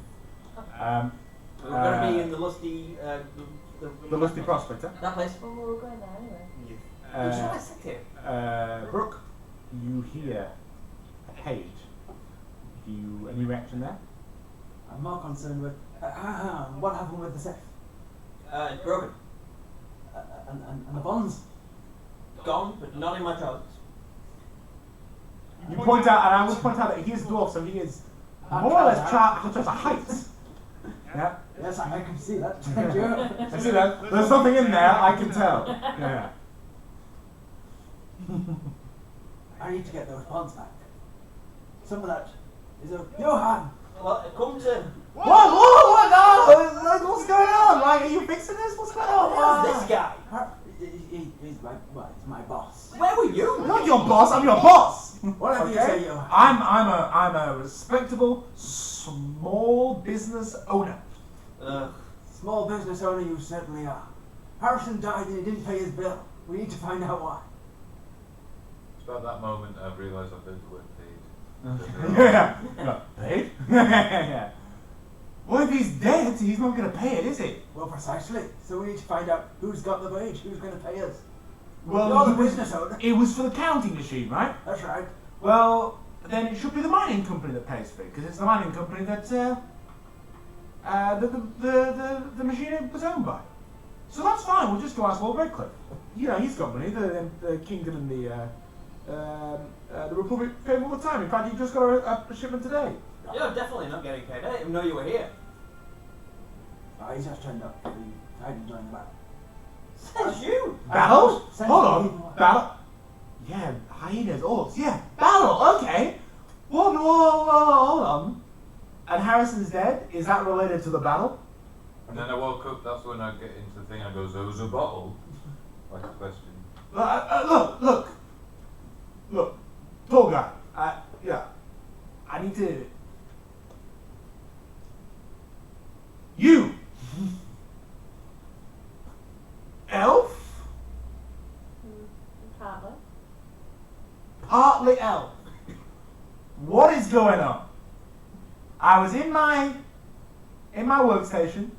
[SPEAKER 3] We're going to be in the lusty,
[SPEAKER 6] the lusty prospector.
[SPEAKER 3] that place.
[SPEAKER 2] Well, we were going there anyway.
[SPEAKER 3] Which one I said here?
[SPEAKER 6] Brooke, you hear a page. Any reaction there?
[SPEAKER 7] I'm more concerned with what happened with the safe
[SPEAKER 3] It's broken.
[SPEAKER 7] and the bonds.
[SPEAKER 3] Gone, but not in my trousers.
[SPEAKER 6] You point out, and I will point out that he is dwarf, so he is more or less just a height. Yeah.
[SPEAKER 7] Yes, I can see that. Thank you.
[SPEAKER 6] I see that. There's something in there, I can tell. Yeah.
[SPEAKER 7] I need to get those bonds back. Some of that is a Johan.
[SPEAKER 3] Well, come to.
[SPEAKER 6] What? No! What's going on? Like, are you fixing this? What's going on?
[SPEAKER 3] Who's this guy?
[SPEAKER 7] He's my boss.
[SPEAKER 3] Where were you?
[SPEAKER 6] I'm not your boss, I'm your boss!
[SPEAKER 7] Whatever you say, Johan.
[SPEAKER 6] I'm a respectable small business owner.
[SPEAKER 7] Small business owner you certainly are. Harrison died and he didn't pay his bill. We need to find out why.
[SPEAKER 5] It's about that moment I've realised I've heard the word paid.
[SPEAKER 6] Yeah. Paid? Yeah. Well, if he's dead, he's not going to pay it, is he?
[SPEAKER 7] Well, precisely. So we need to find out who's got the wage, who's going to pay us.
[SPEAKER 6] Well,
[SPEAKER 7] You're the business owner.
[SPEAKER 6] It was for the counting machine, right?
[SPEAKER 7] That's right.
[SPEAKER 6] Well, then it should be the mining company that pays for it, because it's the mining company that the machine was owned by. So that's fine. We'll just go ask Lord Redcliffe. You know, he's got money. The kingdom and the Republic pay him all the time. In fact, he just got a shipment today.
[SPEAKER 3] You're definitely not getting paid. I didn't even know you were here.
[SPEAKER 7] He's just turned up. I didn't join the battle.
[SPEAKER 3] Says you.
[SPEAKER 6] Battle?
[SPEAKER 7] Send
[SPEAKER 6] Hold
[SPEAKER 7] some
[SPEAKER 6] on.
[SPEAKER 7] people.
[SPEAKER 6] Battle? Yeah, hyenas, orcs. Yeah, battle. Okay. Hold on. And Harrison's dead? Is that related to the battle?
[SPEAKER 5] And then I woke up, that's when I get into the thing, I goes, there was a bottle? Like a question.
[SPEAKER 6] Look. Tall guy. Yeah. I need to... You! Elf?
[SPEAKER 2] Partly.
[SPEAKER 6] Partly elf. What is going on? I was in my workstation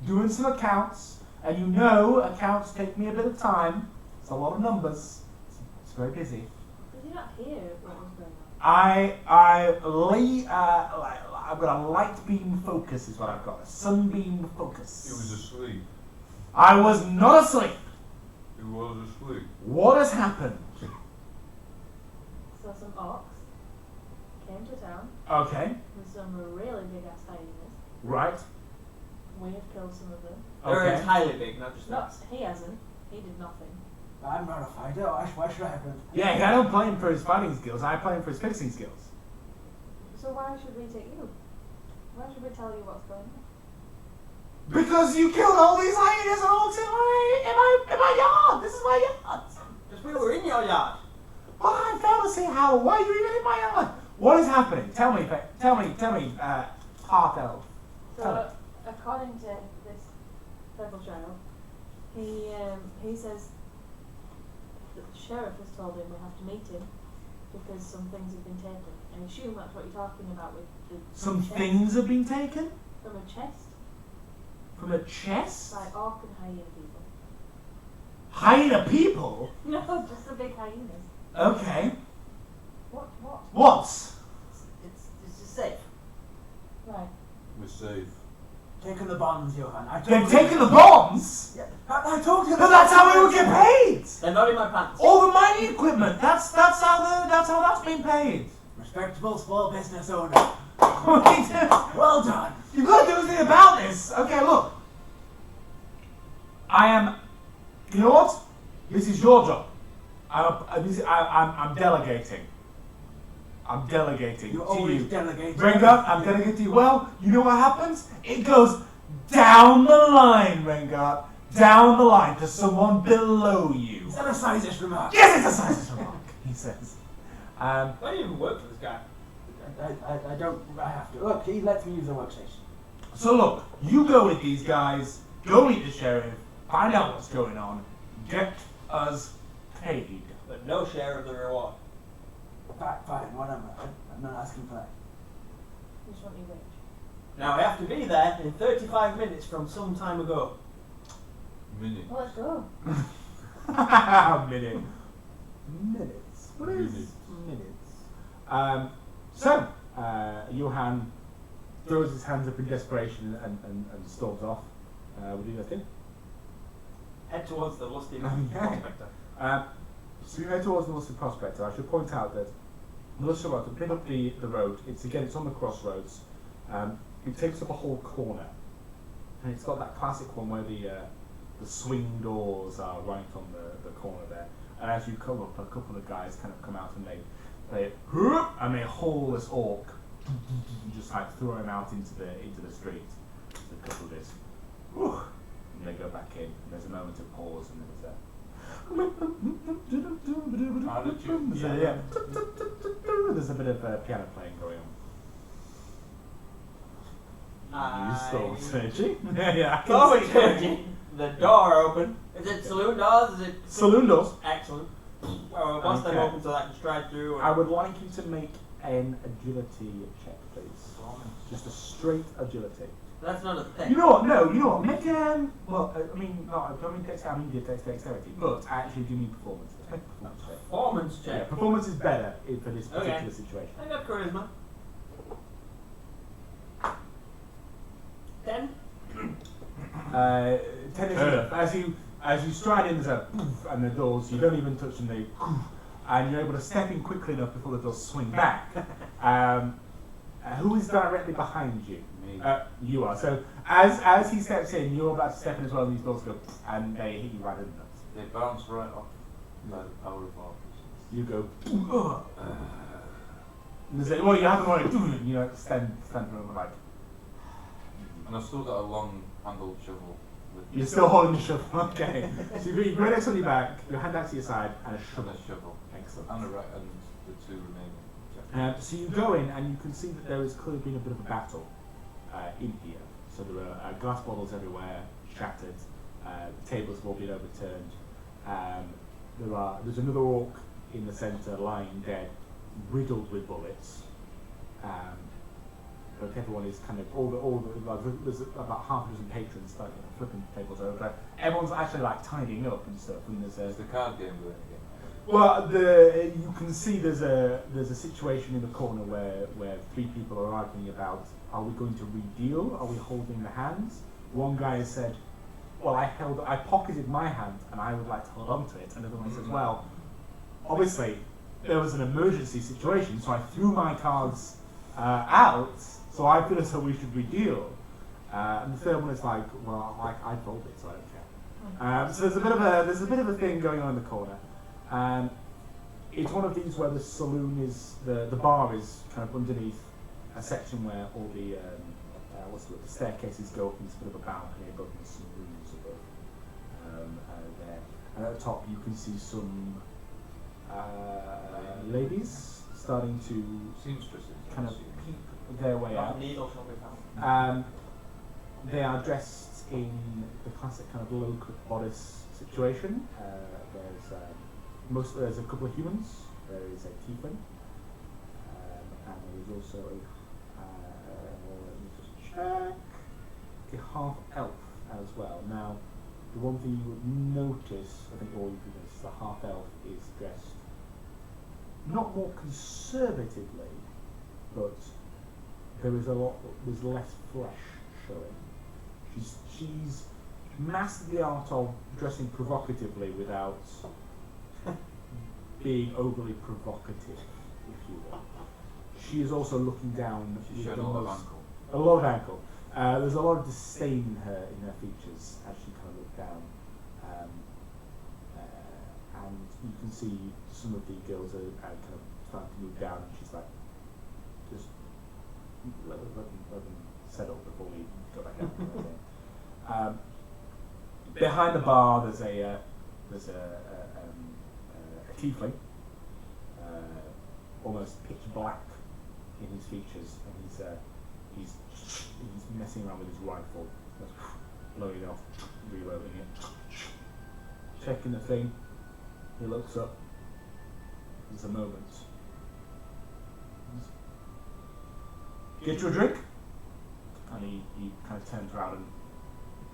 [SPEAKER 6] doing some accounts, and you know accounts take me a bit of time. It's a lot of numbers. It's very busy.
[SPEAKER 2] Did you not hear what was going on?
[SPEAKER 6] I've got a light beam focus is what I've got. A sunbeam focus.
[SPEAKER 5] He was asleep.
[SPEAKER 6] I was not asleep.
[SPEAKER 5] He was asleep.
[SPEAKER 6] What has happened?
[SPEAKER 2] So some orcs came to town
[SPEAKER 6] Okay.
[SPEAKER 2] with some really big ass hyenas.
[SPEAKER 6] Right.
[SPEAKER 2] We have killed some of them.
[SPEAKER 3] They're
[SPEAKER 6] Okay.
[SPEAKER 3] entirely big, not just
[SPEAKER 2] Not
[SPEAKER 3] that.
[SPEAKER 2] he hasn't. He did nothing.
[SPEAKER 7] I'm not a fighter. Why should I have been?
[SPEAKER 6] Yeah, I don't play him for his fighting skills. I play him for his fixing skills.
[SPEAKER 2] So why should we take you? Why should we tell you what's going on?
[SPEAKER 6] Because you killed all these hyenas and orcs in my yard. This is my yard.
[SPEAKER 3] Because we were in your yard.
[SPEAKER 6] Well, I failed to see how. Why are you even in my yard? What is happening? Tell me, half elf. Tell
[SPEAKER 2] So according to this purple child, he says that the sheriff has told him we have to meet him because some things have been taken. I assume that's what you're talking about with the
[SPEAKER 6] Some
[SPEAKER 2] chest.
[SPEAKER 6] things have been taken
[SPEAKER 2] From a chest
[SPEAKER 6] from a chest.
[SPEAKER 2] by orc and hyena people.
[SPEAKER 6] Hyena people.
[SPEAKER 2] No, just the big hyenas.
[SPEAKER 6] Okay.
[SPEAKER 2] What?
[SPEAKER 6] What?
[SPEAKER 3] It's just safe.
[SPEAKER 2] Right.
[SPEAKER 5] We're safe.
[SPEAKER 7] Taking the bonds, Johan.
[SPEAKER 6] They've taken the bombs.
[SPEAKER 7] Yeah, I told you.
[SPEAKER 6] But that's how we would get paid.
[SPEAKER 3] They're not in my pants.
[SPEAKER 6] All the mining equipment. That's how that's been paid.
[SPEAKER 7] Respectable small business owner.
[SPEAKER 6] You've
[SPEAKER 7] Well done.
[SPEAKER 6] got to do something about this. Okay, look. You know what? This is your job. I'm delegating. I'm delegating
[SPEAKER 7] You
[SPEAKER 6] to
[SPEAKER 7] always
[SPEAKER 6] you.
[SPEAKER 7] delegate.
[SPEAKER 6] Rengard, I'm delegating to you. Well, you know what happens? It goes down the line, Rengard. Down the line to someone below you.
[SPEAKER 7] Is that a sizist remark?
[SPEAKER 6] Yes, it's a sizes remark, he says.
[SPEAKER 3] Why do you even work for this guy?
[SPEAKER 7] I don't. I have to. Look, he lets me use the workstation.
[SPEAKER 6] So look, you go with these guys, go meet the sheriff, find out what's going on, get us paid.
[SPEAKER 3] But no share of the reward.
[SPEAKER 7] Fine, whatever. I'm not asking for that.
[SPEAKER 2] You just want your wage.
[SPEAKER 3] Now I have to be there in 35 minutes from some time ago.
[SPEAKER 5] Minute.
[SPEAKER 2] Well, let's go.
[SPEAKER 6] Minutes. What is minutes? Johan throws his hands up in desperation and storms off. What do you think?
[SPEAKER 3] Head towards the lusty
[SPEAKER 6] Yeah.
[SPEAKER 3] prospector.
[SPEAKER 6] So you head towards the Lusty Prospector. I should point out that the Lusty Prospector, to pick up the road, it's on the crossroads. It takes up a whole corner. and it's got that classic one where the swing doors are right on the corner there. And as you come up, a couple of guys kind of come out and they haul this orc, just like throw him out into the street. A couple of this, and they go back in. And there's a moment of pause, and there's a bit of piano playing going on. You stole searching. Yeah.
[SPEAKER 3] Stop searching. The door open. Is it saloon doors? Is it
[SPEAKER 6] saloon doors?
[SPEAKER 3] Excellent. Well, once they're open so I can stride through.
[SPEAKER 6] I would like you to make an agility check, please. Just a straight agility.
[SPEAKER 3] That's not a thing.
[SPEAKER 6] You know what? No, you know what? Make dexterity, but I actually do need performance. Let's make a performance check.
[SPEAKER 3] Performance check.
[SPEAKER 6] Yeah, performance is better for this particular situation.
[SPEAKER 3] I got charisma. 10.
[SPEAKER 6] 10 is enough. As you stride in, there's a poof, and the doors, you don't even touch them, they poof, and you're able to step in quickly enough before the doors swing back. Who is directly behind you?
[SPEAKER 5] Me.
[SPEAKER 6] You are. So as he steps in, you're about to step in as well, and these doors go poof, and they hit you right in the nuts.
[SPEAKER 5] They bounce right off by the power of our presence.
[SPEAKER 6] You go. And they say, well, you have them already. And you stand over like.
[SPEAKER 5] And I've still got a long handled shovel.
[SPEAKER 6] You're still holding the shovel, okay. So you've got your great axe on your back, your hand out to your side, and a shovel.
[SPEAKER 5] And a shovel.
[SPEAKER 6] Excellent.
[SPEAKER 5] And the two remaining.
[SPEAKER 6] So you go in, and you can see that there has clearly been a bit of a battle in here. So there are glass bottles everywhere, shattered. Tables have all been overturned. There's another orc in the centre, lying dead, riddled with bullets. But everyone is kind of there's about half a dozen patrons starting flipping tables over. Everyone's actually like tidying up and stuff. And
[SPEAKER 5] Is the card game going again?
[SPEAKER 6] Well, you can see there's a situation in the corner where three people are arguing about, are we going to re-deal? Are we holding the hands? One guy has said, well, I pocketed my hand and I would like to hold on to it. And the other one says, well, obviously there was an emergency situation, so I threw my cards out. So I feel as though we should re-deal. And the third one is like, well, I told it, so I don't care. So there's a bit of a thing going on in the corner. It's one of these where the saloon is, the bar is kind of underneath a section where all the the staircases go up into a bit of a balcony above and some rooms above there. And at the top you can see some ladies starting to
[SPEAKER 5] Seamstresses.
[SPEAKER 6] kind of peep their way out.
[SPEAKER 3] Needle shall be found.
[SPEAKER 6] They are dressed in the classic kind of low-cut bodice situation. There's a couple of humans. There is a tiefling, and there is also let me just check, a half elf as well. Now, the one thing you would notice, I think all of you notice, the half elf is dressed not more conservatively, but there's less flesh showing. She's mastered the art of dressing provocatively without being overly provocative, if you will. She is also looking down
[SPEAKER 5] She
[SPEAKER 6] with
[SPEAKER 5] showed
[SPEAKER 6] the
[SPEAKER 5] a lot of
[SPEAKER 6] most-
[SPEAKER 5] ankle.
[SPEAKER 6] a lot of ankle. There's a lot of disdain in her features as she kind of looks down. And you can see some of the girls are kind of starting to move down, and she's like, just let them settle before we go back down. Behind the bar, there's a tiefling, almost pitch black in his features, and he's messing around with his rifle, blowing it off, reloading it, checking the thing. He looks up. There's a moment. Get you a drink? And he kind of turns around and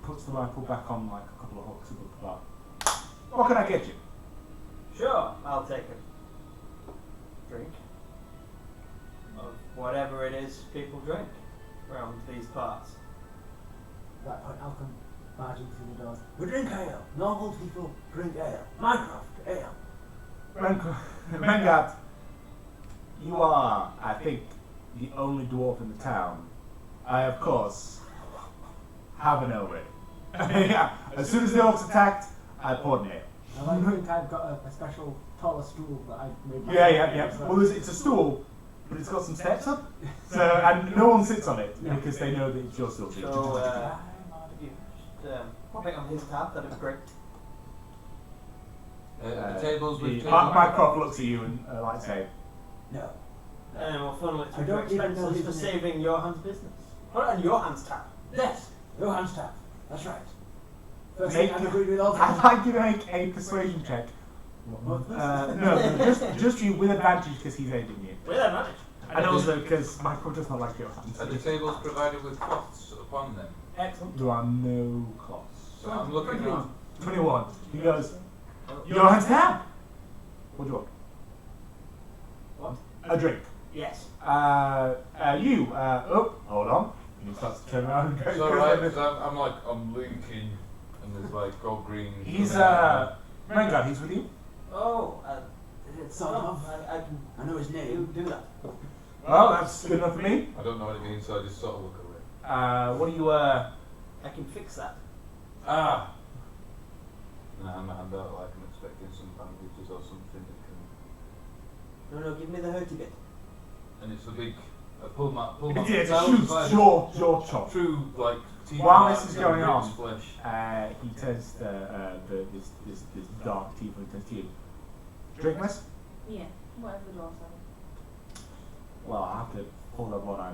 [SPEAKER 6] puts the rifle back on like a couple of hooks above the bar. What can I get you?
[SPEAKER 3] Sure, I'll take a drink of whatever it is people drink around these parts.
[SPEAKER 7] At that point, I'll come barging through the doors. We drink ale. Normal people drink ale. Mycroft, ale.
[SPEAKER 6] Rengard, you are, I think, the only dwarf in the town. I, of course, have an ale ready. Yeah. As soon as the orcs attacked, I poured an ale.
[SPEAKER 7] I think I've got a special taller stool that I made.
[SPEAKER 6] Yeah. Well, it's a stool, but it's got some steps up, so and no one sits on it because they know that it's your stool.
[SPEAKER 3] So, you just pop it on his tab, that'd be great.
[SPEAKER 5] The tables with
[SPEAKER 6] Mycroft looks at you and like say,
[SPEAKER 7] No.
[SPEAKER 3] We'll funnel it
[SPEAKER 7] I
[SPEAKER 3] through
[SPEAKER 7] don't
[SPEAKER 3] to
[SPEAKER 7] even know
[SPEAKER 3] expenses
[SPEAKER 7] his
[SPEAKER 3] for
[SPEAKER 7] name.
[SPEAKER 3] saving Johan's business. Put it on Johan's tab.
[SPEAKER 7] Yes. Johan's tab. That's right. First
[SPEAKER 6] Make
[SPEAKER 7] thing I've agreed with all
[SPEAKER 6] I'd like you to make a persuasion check. No, just you with advantage because he's aiding you.
[SPEAKER 3] With advantage.
[SPEAKER 6] And also because Mycroft does not like your hands.
[SPEAKER 5] Are the tables provided with cloths upon them?
[SPEAKER 3] Excellent.
[SPEAKER 6] There are no costs.
[SPEAKER 5] So I'm looking at
[SPEAKER 6] 21. He goes, your hands tab. What do you want?
[SPEAKER 3] What?
[SPEAKER 6] A drink.
[SPEAKER 3] Yes.
[SPEAKER 6] Hold on. And he starts to turn around and go.
[SPEAKER 5] It's alright, because I'm leaking, and there's like gold green.
[SPEAKER 6] He's, Rengard, he's with you?
[SPEAKER 3] Oh,
[SPEAKER 7] Sort of. I know his name.
[SPEAKER 3] do that.
[SPEAKER 6] Well, that's good enough for me.
[SPEAKER 5] I don't know what it means, so I just sort of look away.
[SPEAKER 6] What do you,
[SPEAKER 3] I can fix that.
[SPEAKER 5] And I hand my hand out like I'm expecting some bandages or something that can.
[SPEAKER 3] No, give me the hurty bit.
[SPEAKER 5] And it's a big. I pull my.
[SPEAKER 6] It
[SPEAKER 5] mouth
[SPEAKER 6] shoots
[SPEAKER 5] like
[SPEAKER 6] jaw chop.
[SPEAKER 5] through like. teeth
[SPEAKER 6] While
[SPEAKER 5] marks
[SPEAKER 6] this is
[SPEAKER 5] and
[SPEAKER 6] going
[SPEAKER 5] ribs,
[SPEAKER 6] on,
[SPEAKER 5] flesh.
[SPEAKER 6] he turns this dark teeth and turns to you. Drink, miss?
[SPEAKER 2] Yeah, whatever the dwarf said.
[SPEAKER 6] Well, I have to hold up one eye.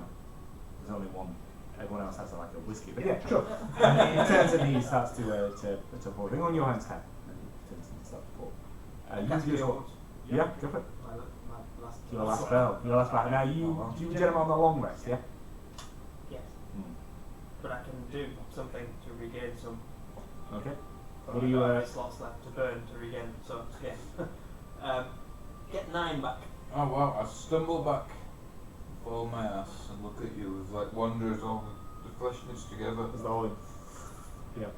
[SPEAKER 6] There's only one. Everyone else has like a whiskey. But yeah, sure. And he turns and he starts to pour. Bring on your hands, Cat. And he turns and starts to pour.
[SPEAKER 3] Cast
[SPEAKER 6] You
[SPEAKER 3] me
[SPEAKER 6] just
[SPEAKER 3] yours.
[SPEAKER 6] yeah, go for it.
[SPEAKER 3] My last.
[SPEAKER 6] Your last spell. Your last spell. Now you get him on the long rest, yeah?
[SPEAKER 3] Yes.
[SPEAKER 6] Hmm.
[SPEAKER 3] But I can do something to regain some.
[SPEAKER 6] Okay.
[SPEAKER 3] But
[SPEAKER 6] What do you,
[SPEAKER 3] I've got slots left to burn to regain. So yeah. Get 9 back.
[SPEAKER 5] Oh wow! I stumble back, fall my ass, and look at you with like wonder as all the fleshness together.
[SPEAKER 6] There's the whole thing. Yeah.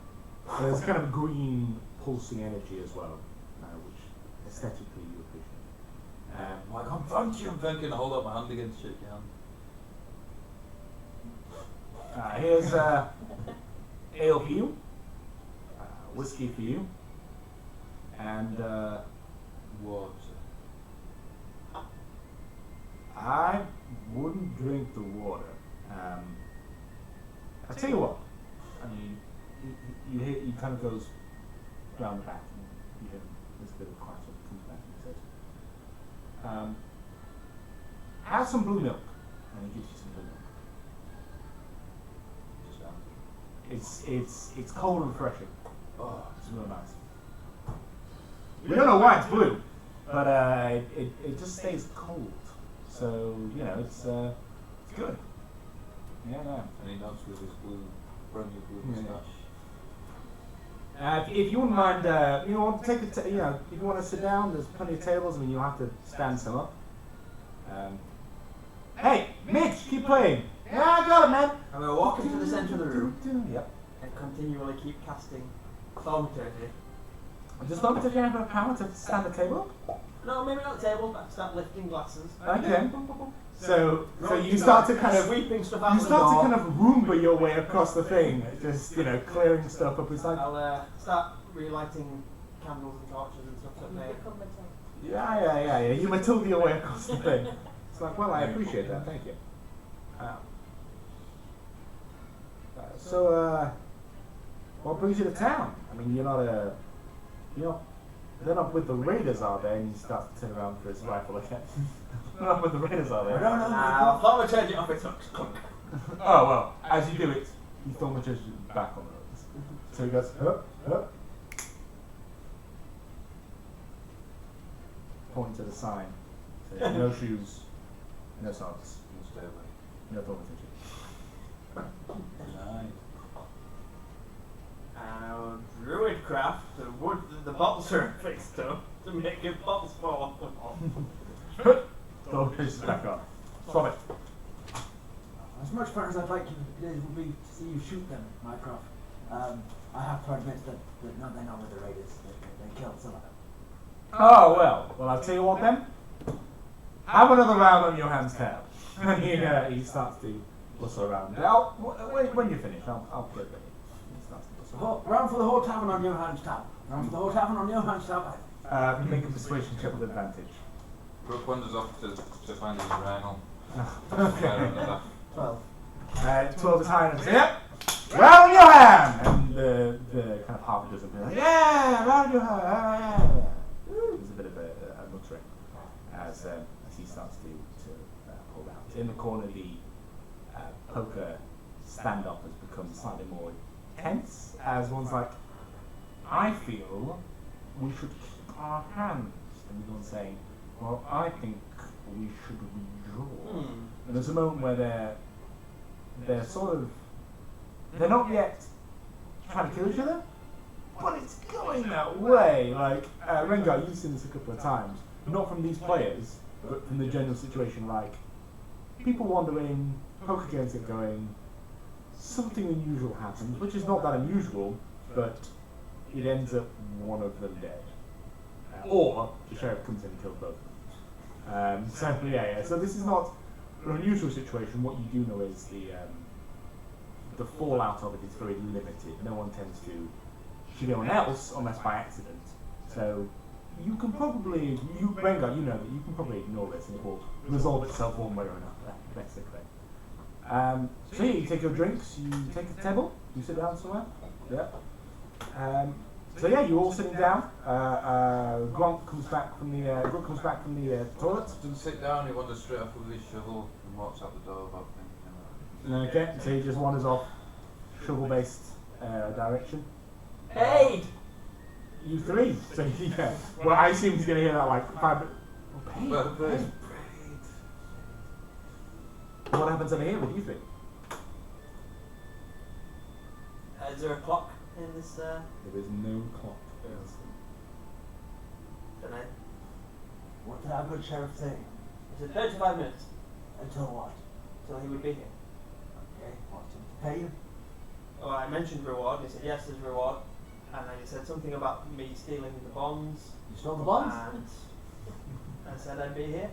[SPEAKER 6] And there's kind of green pulsing energy as well, which aesthetically you appreciate.
[SPEAKER 5] I'm like, thank you. I'm thinking. I hold up my hand again to shake your hand.
[SPEAKER 6] Here's ale for you, whiskey for you, and
[SPEAKER 5] Water.
[SPEAKER 6] I wouldn't drink the water. I tell you what. I mean, you hear he kind of goes round the back, and you hear this bit of quiet sort of comes back and he says, "Have some blue milk," and he gives you some blue milk.
[SPEAKER 5] Just down.
[SPEAKER 6] It's cold and refreshing.
[SPEAKER 5] Oh,
[SPEAKER 6] It's real nice. We don't know why it's blue, but it just stays cold. So it's good. Yeah.
[SPEAKER 5] and he nods with his brand new blue
[SPEAKER 6] Yeah.
[SPEAKER 5] moustache.
[SPEAKER 6] If you wouldn't mind, you want to take if you want to sit down, there's plenty of tables. I mean, you'll have to stand some up. Hey, Mitch, keep playing. Yeah, I got it, man.
[SPEAKER 3] I'm going to walk into the centre of the room
[SPEAKER 6] Yep.
[SPEAKER 3] and continually keep casting thaumaturgy.
[SPEAKER 6] Just don't take any power to stand the table up.
[SPEAKER 3] No, maybe not the tables, but start lifting glasses.
[SPEAKER 6] Okay. So you start to kind of
[SPEAKER 3] sweeping stuff out
[SPEAKER 6] you
[SPEAKER 3] the
[SPEAKER 6] start
[SPEAKER 3] door.
[SPEAKER 6] to kind of Roomba your way across the thing, just clearing stuff up. It's like
[SPEAKER 3] I'll start relighting candles and torches and stuff that
[SPEAKER 2] You
[SPEAKER 3] may.
[SPEAKER 2] become a
[SPEAKER 6] yeah. You Matilda your way across the thing. It's like, well, I appreciate that. Thank you. So, what brings you to town? I mean, they're not with the Raiders, are they? And he starts to turn around for his rifle again. They're not with the Raiders, are they?
[SPEAKER 3] I'll thaumaturgy off its hooks. Clunk.
[SPEAKER 6] Oh, well, as you do it, he thaumaturges back on the roads. So he goes, up. Point to the sign. So, no shoes, no socks,
[SPEAKER 5] We'll stay away.
[SPEAKER 6] no thaumaturgy.
[SPEAKER 5] Nice.
[SPEAKER 3] Druid craft the wood that the bottles are fixed to make it bottles fall.
[SPEAKER 6] Thaumaturges back on. Swap it.
[SPEAKER 7] As much fun as I'd like it would be to see you shoot them, Mycroft. I have to admit that no, they're not with the Raiders. They killed some of them.
[SPEAKER 6] Oh, well, I'll tell you what then. Have another round on your hand's tail. And he starts to whistle around. When you finish, I'll get ready. starts to bustle.
[SPEAKER 7] Round for the whole tavern on your hands, tab. Round for the whole tavern on your hands, tab.
[SPEAKER 6] Make a persuasion check with advantage.
[SPEAKER 5] Brooke wanders off to find his urinal.
[SPEAKER 6] Okay.
[SPEAKER 7] 12.
[SPEAKER 6] 12 is high enough. Yep. Round your hand! And the kind of half a dozen people are like, yeah, round your hand. Yeah. There's a bit of a muttering as he starts to pull out. In the corner, the poker standoff has become slightly more tense as one's like, I feel we should keep our hands. And the one's saying, well, I think we should withdraw. And there's a moment where they're sort of, they're not yet trying to kill each other, but it's going that way. Like, Rengar, you've seen this a couple of times, not from these players, but from the general situation, like, people wander in, poker games get going, something unusual happens, which is not that unusual, but it ends up one of them dead. Or the sheriff comes in and kills both of them. So so this is not an unusual situation. What you do know is the fallout of it is very limited. No one tends to shoot anyone else unless by accident. So you can probably, Rengar, you know that you can probably ignore this and it will resolve itself one way or another, basically. So you take your drinks, you take a table, you sit down somewhere. Yeah. So you're all sitting down. Grunt comes back from the toilet.
[SPEAKER 5] Doesn't sit down. He wanders straight off with his shovel and walks out the door without thinking about it.
[SPEAKER 6] Okay, so he just wanders off shovel-based direction.
[SPEAKER 3] Paid!
[SPEAKER 6] You three. So yeah. Well, I assume he's going to hear that like 5 minutes. Paid.
[SPEAKER 5] Well,
[SPEAKER 6] Paid. What happens over here? What do you think?
[SPEAKER 3] Is there a clock in this?
[SPEAKER 6] There is no clock.
[SPEAKER 3] Don't know.
[SPEAKER 7] What did our good sheriff say?
[SPEAKER 3] Is it 35 minutes
[SPEAKER 7] Until what?
[SPEAKER 3] till he would be here?
[SPEAKER 7] Okay, what's him to pay you?
[SPEAKER 3] Well, I mentioned reward. He said yes, there's reward, and then he said something about me stealing the bonds.
[SPEAKER 7] You stole the bonds?
[SPEAKER 3] And I said I'd be here.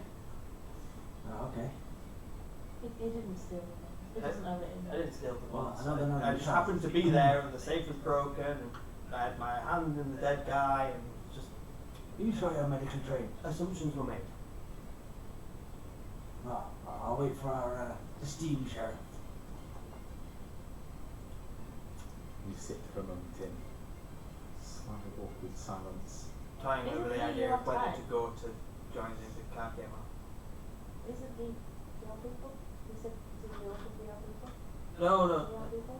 [SPEAKER 7] Oh, okay.
[SPEAKER 2] He didn't steal them. He doesn't have it in
[SPEAKER 3] I
[SPEAKER 2] there.
[SPEAKER 3] didn't steal the
[SPEAKER 7] Well,
[SPEAKER 3] bonds.
[SPEAKER 7] I know they're not
[SPEAKER 3] I just
[SPEAKER 7] in
[SPEAKER 3] happened to be there, and the safe was broken, and I had my hand in the dead guy, and just
[SPEAKER 7] Are you sure you're medically trained?
[SPEAKER 3] assumptions were made.
[SPEAKER 7] Well, I'll wait for our esteemed sheriff.
[SPEAKER 6] You sit for a moment in slightly awkward silence.
[SPEAKER 3] Tying over the
[SPEAKER 2] Isn't he
[SPEAKER 3] idea of whether
[SPEAKER 2] outside?
[SPEAKER 3] to go to join the car came out.
[SPEAKER 2] Isn't he your people? He said, did you also be your people?
[SPEAKER 3] No,
[SPEAKER 2] Your people?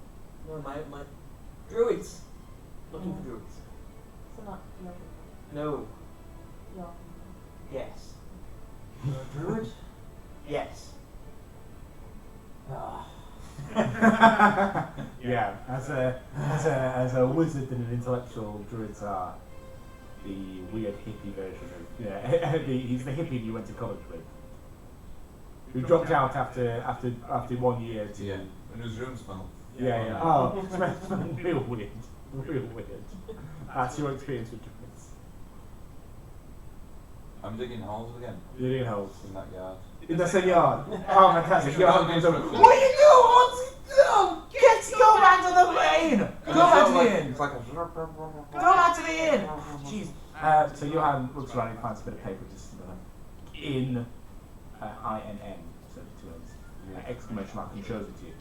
[SPEAKER 3] no, my druids. Looking for druids.
[SPEAKER 2] So not your people.
[SPEAKER 3] No.
[SPEAKER 2] Your people.
[SPEAKER 3] Yes.
[SPEAKER 7] You're a druid?
[SPEAKER 3] Yes.
[SPEAKER 7] Ah.
[SPEAKER 6] Yeah, as a wizard and an intellectual, druids are the weird hippie version of he's the hippie you went to college with, who dropped out after 1 year to
[SPEAKER 5] And his room smell.
[SPEAKER 6] oh, smells real weird. That's your experience with druids.
[SPEAKER 5] I'm digging holes again
[SPEAKER 6] You're digging holes
[SPEAKER 5] in that yard.
[SPEAKER 6] in the same yard. Oh, fantastic! Your husband comes over.
[SPEAKER 5] What
[SPEAKER 6] What are you doing? What's he doing? Go back to the lane. Go back to the inn.
[SPEAKER 5] It's like a
[SPEAKER 6] Go back to the inn! Jeez. So Johan looks around and finds a bit of paper just in INN, so the two N's. Exclamation mark, and shows it to you.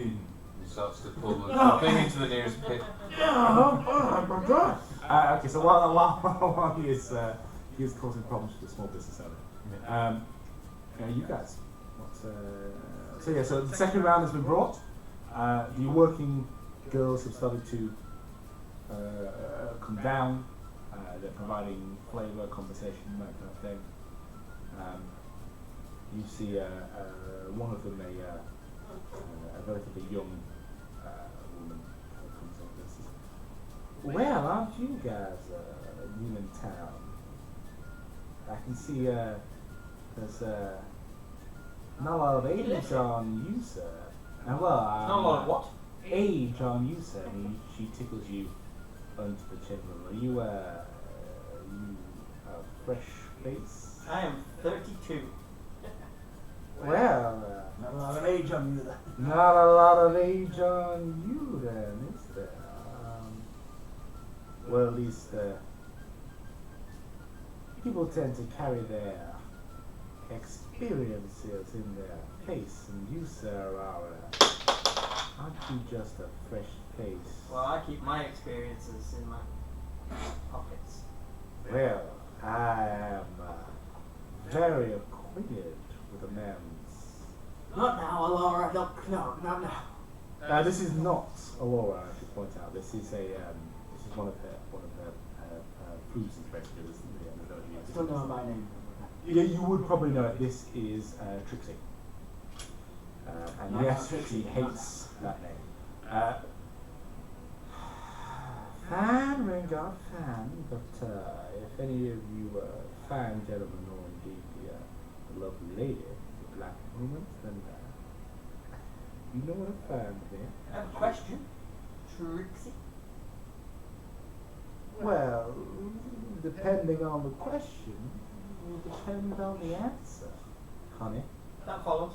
[SPEAKER 5] in. He starts to pull the thing into the nearest pit.
[SPEAKER 6] Okay, so while he is causing problems for the small business owner, you guys, so the second round has been brought. The working girls have started to come down. They're providing flavour, conversation, that kind of thing. You see one of them, a relatively young woman, comes over and says, "Well, aren't you guys new in town? I can see there's not a lot of age on you, sir. Well,
[SPEAKER 3] Not a lot of what?
[SPEAKER 6] age on you, sir." And she tickles you under the chin. Are you a fresh face?
[SPEAKER 3] I am 32.
[SPEAKER 6] Well,
[SPEAKER 7] Not a lot of age on you then.
[SPEAKER 6] not a lot of age on you then, is there. Well, at least people tend to carry their experiences in their face, and you, sir, aren't you just a fresh face?
[SPEAKER 3] Well, I keep my experiences in my pockets.
[SPEAKER 6] Well, I am very acquainted with a man's.
[SPEAKER 7] Not now, Alora. No, not now.
[SPEAKER 6] This is not Aurora, I should point out. This is one of her proofs and specialists.
[SPEAKER 7] Still know my name.
[SPEAKER 6] Yeah, you would probably know it. This is Trixie. And
[SPEAKER 7] Not
[SPEAKER 6] yes,
[SPEAKER 7] Trixie,
[SPEAKER 6] she hates that name. Fan, Ringard, fan. But if any of you fine gentlemen, or indeed the lovely lady, the black woman, then you know what a fan is.
[SPEAKER 3] I have a question. Trixie?
[SPEAKER 6] Well, depending on the question, will depend on the answer, honey.
[SPEAKER 3] That follows.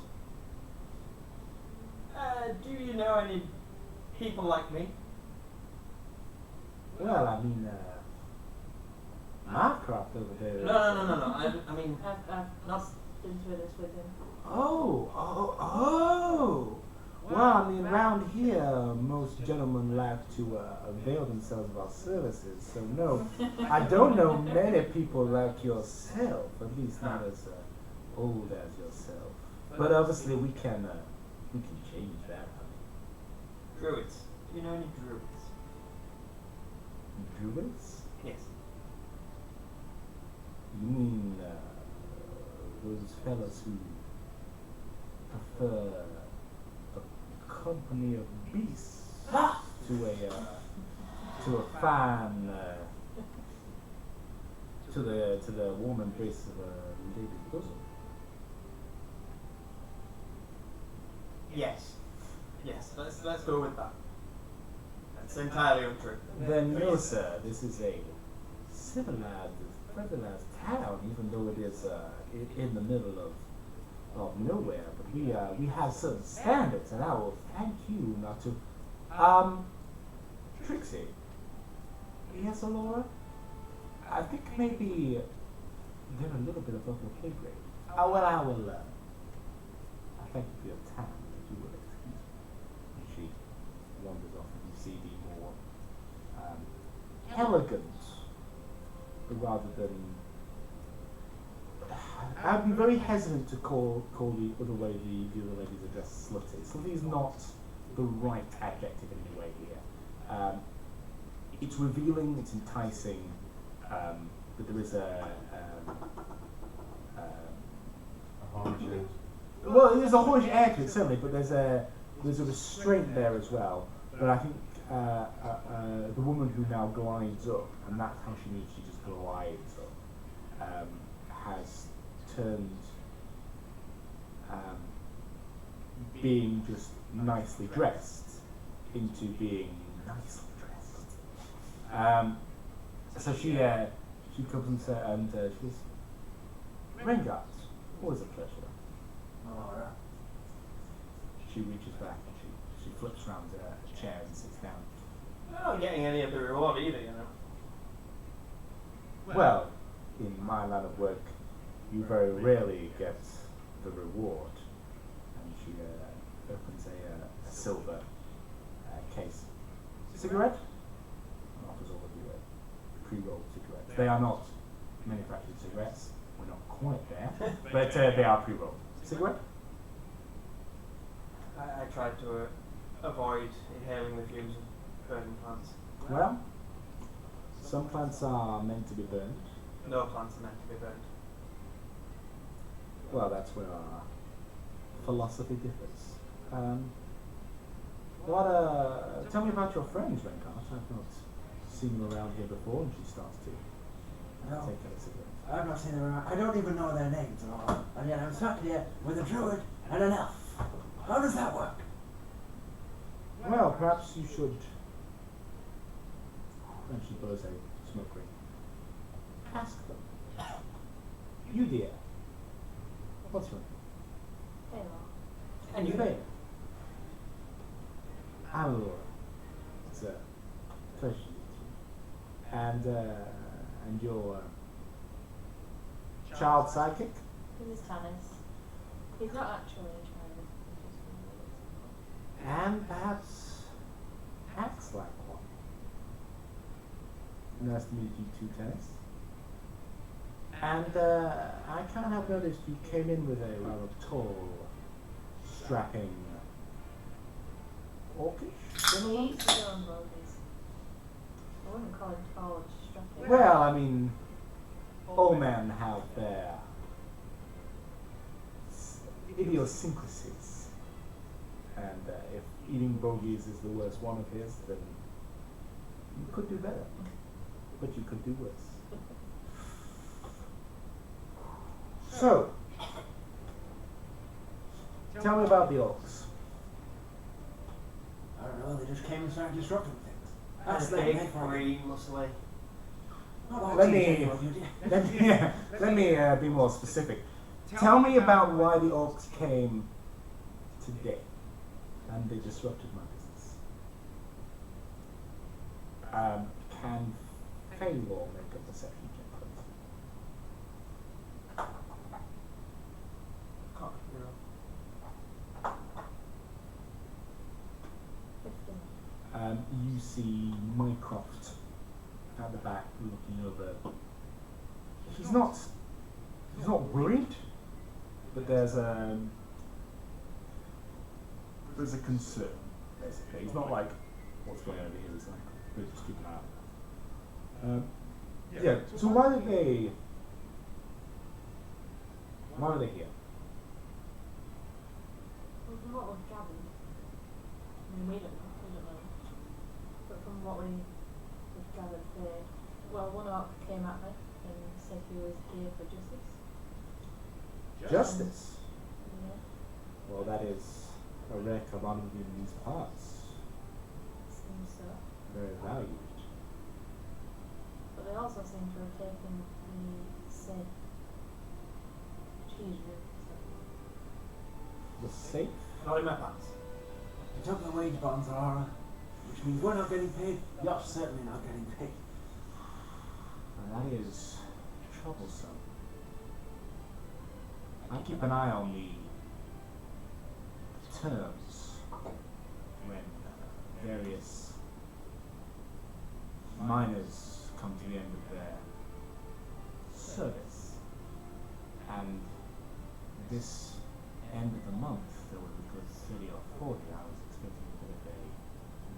[SPEAKER 3] Do you know any people like me?
[SPEAKER 6] Well, I mean, Marcroft over there.
[SPEAKER 3] No. I mean,
[SPEAKER 2] I've
[SPEAKER 3] not.
[SPEAKER 2] been through this with him.
[SPEAKER 6] Oh. Well, I mean, around here, most gentlemen like to avail themselves of our services, so no, I don't know many people like yourself, at least not as old as yourself. But obviously, we can change that, honey.
[SPEAKER 3] Druids. Do you know any druids?
[SPEAKER 6] Druids?
[SPEAKER 3] Yes.
[SPEAKER 6] You mean those fellas who prefer a company of beasts to a fine to the warm embrace of a lady's bosom?
[SPEAKER 3] Yes. Let's go with that. That's entirely untrue.
[SPEAKER 6] Then no, sir. This is a civilized town, even though it is in the middle of nowhere. But we have certain standards, and I will thank you not to. Trixie. Yes, Alora? I think maybe they're a little bit above your pay grade. Well, I will. I thank you for your time. If you will excuse me. And she wanders off, and you see the more elegant, rather than. I'd be very hesitant to call the other ladies are dressed slutty. Slutty is not the right adjective in any way here. It's revealing, it's enticing, but there is well, there's a haunch air to it certainly, but there's a restraint there as well. But I think the woman who now glides up, and that's how she means, she just glides up, has turned being just nicely dressed into being nicely dressed. So she comes and she goes, Rengard, always a pleasure.
[SPEAKER 7] Alora.
[SPEAKER 6] She reaches back and she flips around a chair and sits down.
[SPEAKER 3] I'm not getting any of the reward either, you know.
[SPEAKER 6] Well, in my line of work, you very rarely get the reward. And she opens a silver case. Cigarette? And offers all of you a pre-rolled cigarette. They are not manufactured cigarettes. We're not quite there, but they are pre-rolled. Cigarette?
[SPEAKER 3] I tried to avoid inhaling the fumes of burning plants.
[SPEAKER 6] Well, some plants are meant to be burned.
[SPEAKER 3] No plants are meant to be burned.
[SPEAKER 6] Well, that's where our philosophy differs. Tell me about your friends, Renkart. I've not seen them around here before, and she starts to
[SPEAKER 7] No.
[SPEAKER 6] take out a cigarette.
[SPEAKER 7] I've not seen them around. I don't even know their names at all. And yet I'm stuck here with a druid and an elf. How does that work?
[SPEAKER 6] Well, perhaps you should. And she blows a smoke ring. Ask them. You, dear. What's your name?
[SPEAKER 2] Taylor.
[SPEAKER 3] And you?
[SPEAKER 6] Faye. I'm Laura. It's a pleasure to meet you. And your child sidekick?
[SPEAKER 2] This is Tannis. He's not actually a child.
[SPEAKER 6] And perhaps acts like one. Nice to meet you too, Tennis. And I can't help notice you came in with a rather tall, strapping, orcish
[SPEAKER 2] He
[SPEAKER 6] gentleman.
[SPEAKER 2] eats his own bogies. I wouldn't call him tall or strapping.
[SPEAKER 6] Well, I mean, all men have their idiosyncrasies. And if eating bogies is the worst one of his, then you could do better. But you could do worse. So, tell me about the orcs.
[SPEAKER 7] I don't know, they just came and started disrupting things.
[SPEAKER 3] That's
[SPEAKER 7] the
[SPEAKER 3] big, green, muscly.
[SPEAKER 6] Let me be more specific. Tell me about why the orcs came today and they disrupted my business. Can Faylor make a perception check, please?
[SPEAKER 3] Cock, you know.
[SPEAKER 2] 15.
[SPEAKER 6] You see Mycroft at the back looking over. He's not worried, but there's a concern, basically. He's not like, what's going on over here? It's like, let's just keep an eye out. Yeah, so why are they here?
[SPEAKER 2] Well, from what we've gathered, I mean, we don't know. But from what we've gathered, one orc came at me and said he was here for justice.
[SPEAKER 6] Justice?
[SPEAKER 2] Yeah,
[SPEAKER 6] Well, that is a rare commodity in these parts.
[SPEAKER 2] seems so.
[SPEAKER 6] Very valued.
[SPEAKER 2] But they also seem to have taken the safe cheese route.
[SPEAKER 6] The safe?
[SPEAKER 3] Not in my pants.
[SPEAKER 7] They took the wage bonds, Aurora, which means we're not getting paid, you're certainly not getting paid.
[SPEAKER 6] And that is troublesome. I keep an eye on the terms when various miners come to the end of their service. And this end of the month, there was a good 30 or 40. I was expecting a bit of a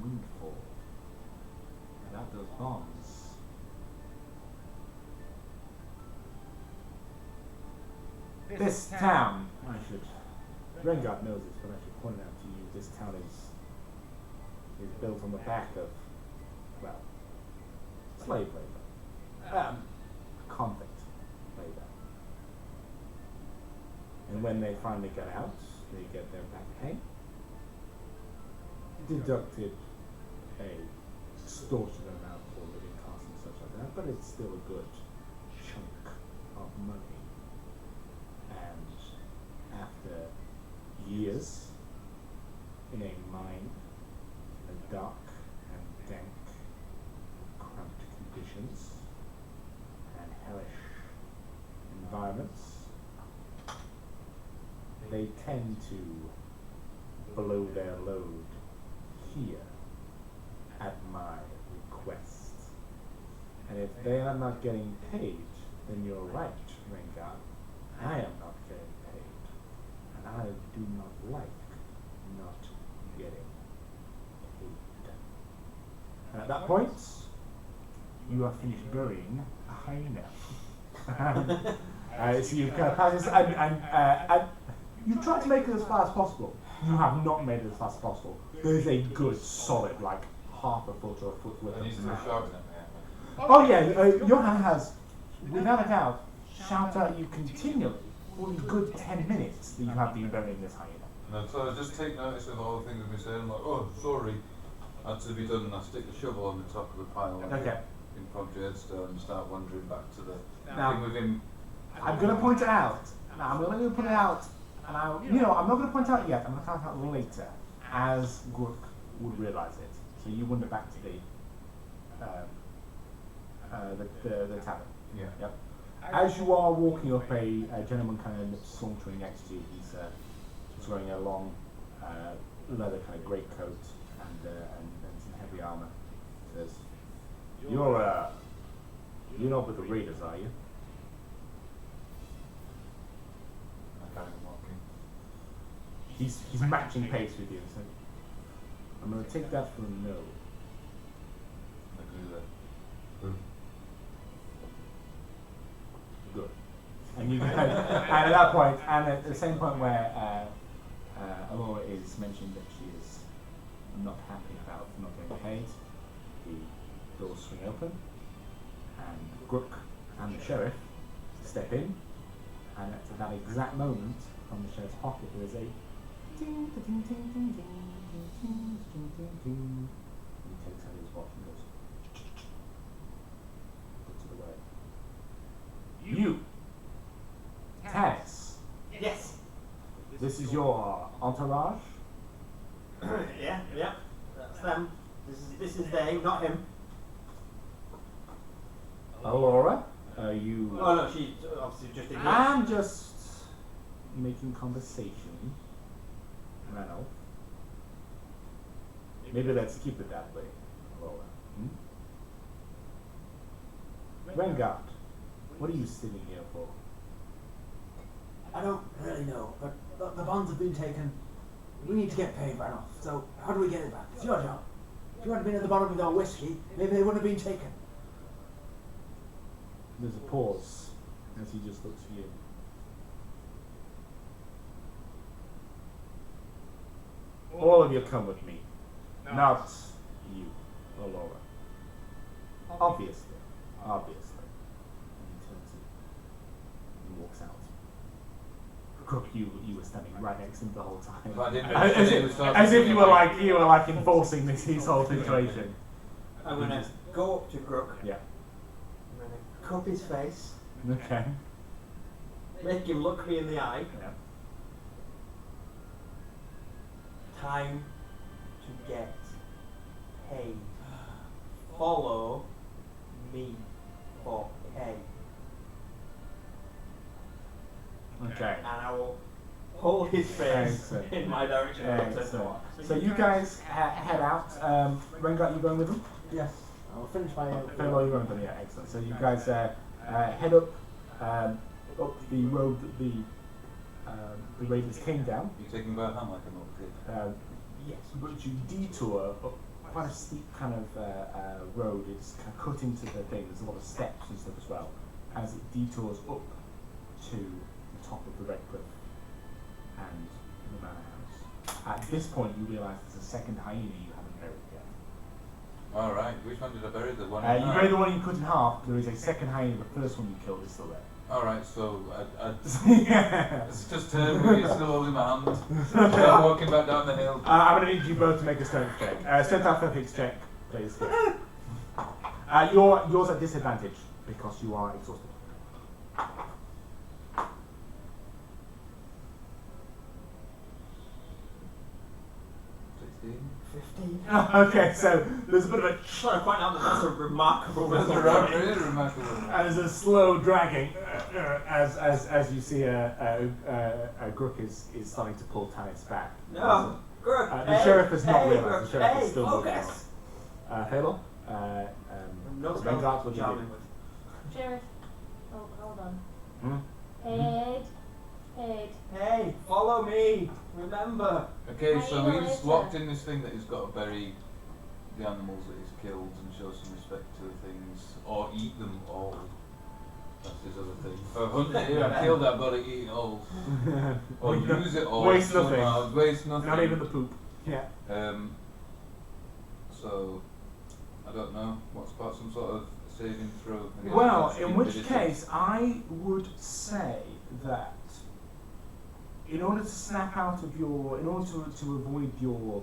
[SPEAKER 6] windfall. Without those bonds, this town, Rengard knows this, but I should point it out to you, this town is built on the back of, well, slave labor. Convict labor. And when they finally get out, they get their back pay. Deducted a extortionate amount for living costs and such like that, but it's still a good chunk of money. And after years in a mine, in dark and dank, cramped conditions, and hellish environments, they tend to blow their load here at my request. And if they are not getting paid, then you're right, Rengard. I am not getting paid. And I do not like not getting paid. And at that point, you are finished burying a hyena. So you've kind of passed this, and you try to make it as fast as possible. You have not made it as fast as possible. There is a good, solid, like half a foot or a foot width
[SPEAKER 5] And he's
[SPEAKER 6] of
[SPEAKER 5] still
[SPEAKER 6] map.
[SPEAKER 5] shouting at me.
[SPEAKER 6] Oh yeah, Johan has, without a doubt, shouted at you continually for the good 10 minutes that you have been burying this hyena.
[SPEAKER 5] And so I just take notice of all the things I've been saying. I'm like, oh, sorry, had to be done. And I stick the shovel on the top of the pile
[SPEAKER 6] Okay.
[SPEAKER 5] in Project Headstone and start wandering back to the
[SPEAKER 6] Now,
[SPEAKER 5] thing with him.
[SPEAKER 6] I'm going to point it out. Now, I'm going to put it out, and I'm not going to point it out yet. I'm going to point it out later, as Gurk would realise it. So you wander back to the tavern.
[SPEAKER 5] Yeah.
[SPEAKER 6] Yep. As you are walking up, a gentleman kind of sauntering next to you. He's wearing a long leather kind of greatcoat and some heavy armor. Says, "You're not with the raiders, are you?"
[SPEAKER 5] I carry on walking.
[SPEAKER 6] He's matching pace with you. So I'm going to take that for a no.
[SPEAKER 5] I do that.
[SPEAKER 6] Good. And you and at that point, and at the same point where Alora is mentioning that she is not happy about not getting paid, the doors swing open, and Grook and the sheriff step in, and at that exact moment, from the sheriff's pocket, there is a ding, ding, ding, ding, ding, ding, ding, ding, ding, ding. He takes out his watch and goes, puts it away. You, Tess,
[SPEAKER 3] Yes.
[SPEAKER 6] this is your entourage?
[SPEAKER 3] Yeah. That's them. This is they, not him.
[SPEAKER 6] Alora, are you...
[SPEAKER 3] Oh no, she obviously just did.
[SPEAKER 6] I'm just making conversation, Ranulph. Maybe let's keep it that way, Alora. Rengard, what are you sitting here for?
[SPEAKER 7] I don't really know, but the bonds have been taken. We need to get paid right off. So how do we get it back? It's your job. If you hadn't been at the bottom with our whiskey, maybe they wouldn't have been taken.
[SPEAKER 6] There's a pause as he just looks at you. All of you come with me. Not you, Alora. Obviously. And he turns and walks out. Crook, you were standing right next to him the whole time.
[SPEAKER 5] But I didn't
[SPEAKER 6] As if you were like enforcing this whole situation.
[SPEAKER 3] I'm gonna go up to Grook.
[SPEAKER 6] Yeah.
[SPEAKER 3] I'm gonna cup his face,
[SPEAKER 6] Okay.
[SPEAKER 3] make him look me in the eye.
[SPEAKER 6] Yeah.
[SPEAKER 3] Time to get paid. Follow me for pay.
[SPEAKER 6] Okay.
[SPEAKER 3] And I will pull his face
[SPEAKER 6] Excellent.
[SPEAKER 3] in my direction. and say,
[SPEAKER 6] Excellent. So you guys head out. Rengard, you going with them?
[SPEAKER 7] Yes. I'll finish my...
[SPEAKER 6] Fairlaw, you're going with them. Yeah, excellent. So you guys head up the road that the raiders came down.
[SPEAKER 5] You taking by hand like an old kid?
[SPEAKER 6] Yes, but you detour up quite a steep kind of road. It's kind of cut into the thing. There's a lot of steps and stuff as well. As it detours up to the top of the Redcliffe and the manor house. At this point, you realise there's a second hyena you haven't buried yet.
[SPEAKER 5] Alright, which one did I bury? The one
[SPEAKER 6] You buried the one you cut in half. There is a second hyena. The first one you killed is still there.
[SPEAKER 5] Alright, so I
[SPEAKER 6] Yeah.
[SPEAKER 5] just turned with it still holding my hand. I'm walking back down the hill.
[SPEAKER 6] I'm going to need you both to make a strength check. Strength athletics check, please. Yours at disadvantage because you are exhausted.
[SPEAKER 3] 15.
[SPEAKER 6] Okay, so there's a bit of a
[SPEAKER 3] Trying to point out that that's a remarkable
[SPEAKER 5] That's
[SPEAKER 3] result.
[SPEAKER 5] really remarkable.
[SPEAKER 6] and there's a slow dragging as you see Grook is starting to pull Tannis back.
[SPEAKER 3] No, Grook.
[SPEAKER 6] The sheriff has not realised. The sheriff is still moving on.
[SPEAKER 3] focus.
[SPEAKER 6] Failor?
[SPEAKER 3] No spells
[SPEAKER 6] Rengard, what
[SPEAKER 3] to
[SPEAKER 6] do you
[SPEAKER 3] charm
[SPEAKER 6] do?
[SPEAKER 3] him with.
[SPEAKER 2] Sheriff. Oh, hold on.
[SPEAKER 6] Hmm?
[SPEAKER 2] Paid.
[SPEAKER 3] Hey, follow me. Remember.
[SPEAKER 5] Okay, so
[SPEAKER 2] Hyena
[SPEAKER 5] he's
[SPEAKER 2] later.
[SPEAKER 5] locked in this thing that he's got to bury the animals that he's killed and show some respect to the things, or eat them all. That's his other thing. Or hunt it, here, I killed that body, eat it all. Or use it all.
[SPEAKER 6] Waste nothing.
[SPEAKER 5] somehow, waste nothing.
[SPEAKER 6] Not even the poop. Yeah.
[SPEAKER 5] So, I don't know, what's about some sort of saving throw? against
[SPEAKER 6] Well,
[SPEAKER 5] that
[SPEAKER 6] in which
[SPEAKER 5] stupidity?
[SPEAKER 6] case, I would say that in order to snap out of your, in order to avoid your,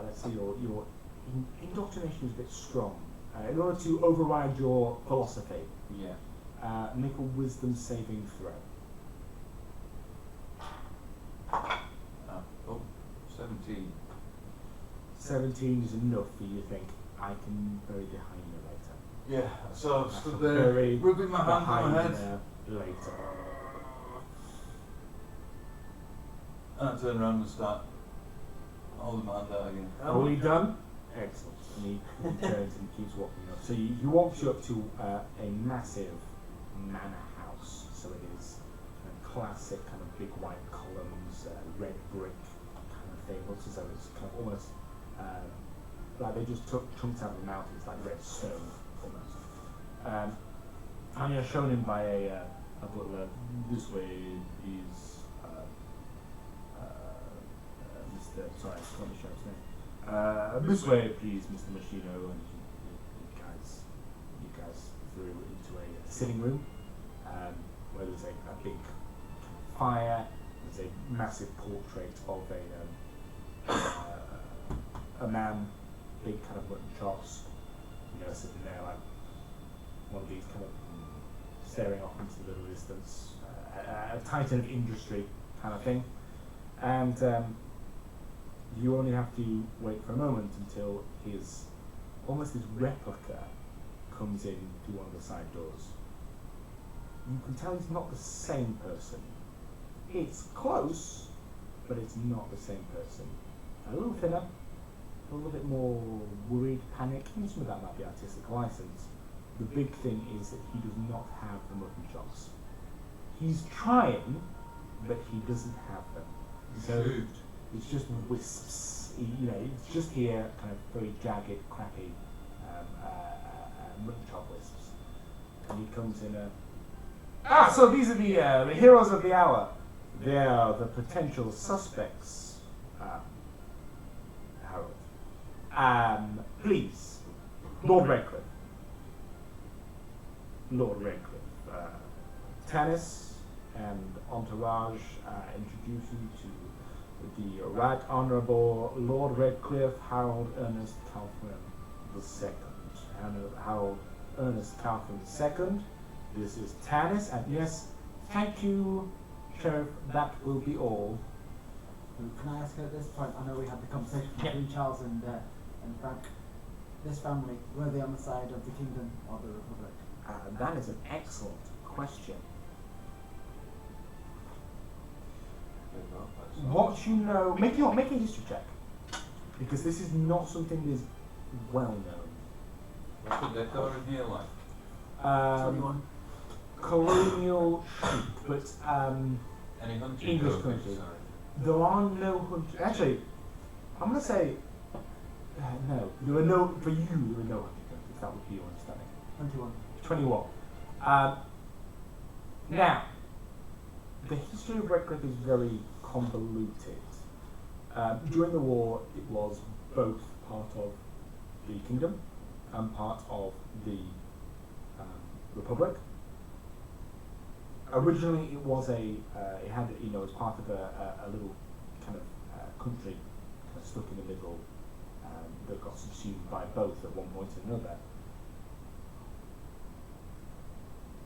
[SPEAKER 6] let's say your indoctrination is a bit strong. In order to override your philosophy,
[SPEAKER 5] Yeah.
[SPEAKER 6] make a wisdom saving throw.
[SPEAKER 5] Oh, 17.
[SPEAKER 6] 17 is enough for you to think, I can bury the hyena later.
[SPEAKER 5] Yeah, so I
[SPEAKER 6] I
[SPEAKER 5] stood
[SPEAKER 6] can
[SPEAKER 5] there,
[SPEAKER 6] bury
[SPEAKER 5] rubbing my
[SPEAKER 6] the
[SPEAKER 5] hand on my head,
[SPEAKER 6] hyena later.
[SPEAKER 5] and I turn around and start holding my hand out again.
[SPEAKER 6] Are we done? Excellent. And he turns and keeps walking up. So he walks you up to a massive manor house. So it is a classic kind of big white columns, red brick kind of thing. Looks as though it's kind of almost like they just took chunks out of the mountains, like red stone almost. And you're shown in by a butler. This way is Mr. Sorry, I forgot the sheriff's name. This way, please, Mr. Machino, and you guys through into a sitting room where there's a big fire. There's a massive portrait of a man, big kind of mutton chops, sitting there like one of these kind of staring off into the little distance, a titan of industry kind of thing, and you only have to wait for a moment until his replica comes in through one of the side doors. You can tell he's not the same person. It's close, but it's not the same person. A little thinner, a little bit more worried, panicked, and some of that might be artistic license. The big thing is that he does not have the mutton chops. He's trying, but he doesn't have them. So it's just wisps, it's just here, kind of very jagged, crappy mutton chop wisps. And he comes in so these are the heroes of the hour. They are the potential suspects, Harold. Please, Lord Redcliffe. Tanis and Entourage introduce you to the Right Honourable Lord Redcliffe Harold Ernest Calthorne II. Harold Ernest Calthorne II. This is Tanis, and yes, thank you, Sheriff, that will be all.
[SPEAKER 7] Can I ask at this point, I know we had the conversation between Charles and Frank. This family, were they on the side of the kingdom or the republic?
[SPEAKER 6] That is an excellent question. What you know, make a history check, because this is not something that is well known.
[SPEAKER 5] What's the decor in here like?
[SPEAKER 7] 21.
[SPEAKER 6] Colonial chic, but
[SPEAKER 5] Any hunting
[SPEAKER 6] English
[SPEAKER 5] trophies?
[SPEAKER 6] country.
[SPEAKER 5] Sorry.
[SPEAKER 6] There are no hunting. Actually, I'm going to say no. There are no, for you, there are no hunting countries. That would be your understanding.
[SPEAKER 7] 21.
[SPEAKER 6] 21. Now, the history of Redcliffe is very convoluted. During the war, it was both part of the kingdom and part of the republic. Originally, it was it had, it was part of a little kind of country kind of stuck in the middle that got subsumed by both at one point or another.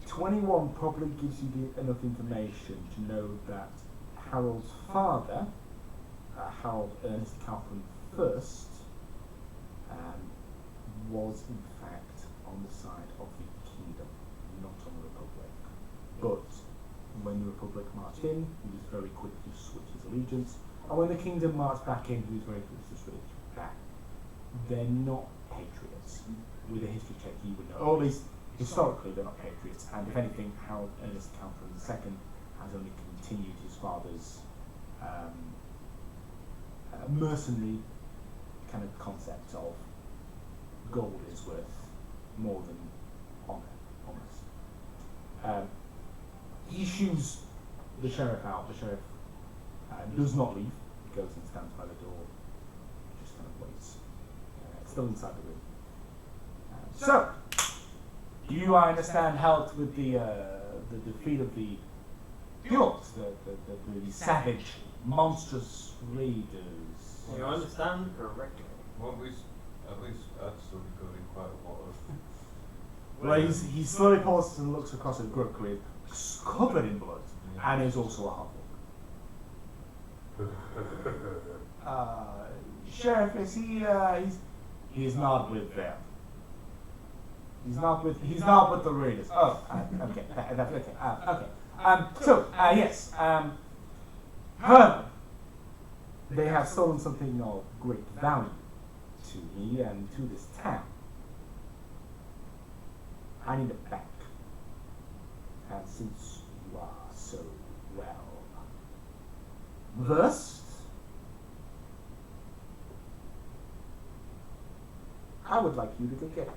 [SPEAKER 6] 21 probably gives you enough information to know that Harold's father, Harold Ernest Calthorne I, was in fact on the side of the kingdom, not on the republic. But when the republic marched in, he was very quick to switch his allegiance, and when the kingdom marched back in, he was very quick to switch back. They're not patriots. With a history check, you would know. Or at least historically, they're not patriots, and if anything, Harold Ernest Calthorne II has only continued his father's mercenary kind of concept of gold is worth more than honour, almost. He issues the sheriff out. The sheriff does not leave. He goes and stands by the door, just kind of waits. Still inside the room. So, do you, I understand, helped with the defeat of the Yorks, the savage, monstrous raiders?
[SPEAKER 3] You understand correctly.
[SPEAKER 5] Well, at least I'd still be good in quite a lot of...
[SPEAKER 6] Well, he slowly pauses and looks across at Grook with covered in blood, and is also a half-orc. Sheriff, is he? He's not with them. He's not with the Raiders. Oh, okay. So yes. However, they have stolen something of great value to me and to this town. I need it back. And since you are so well versed, I would like you to go get it.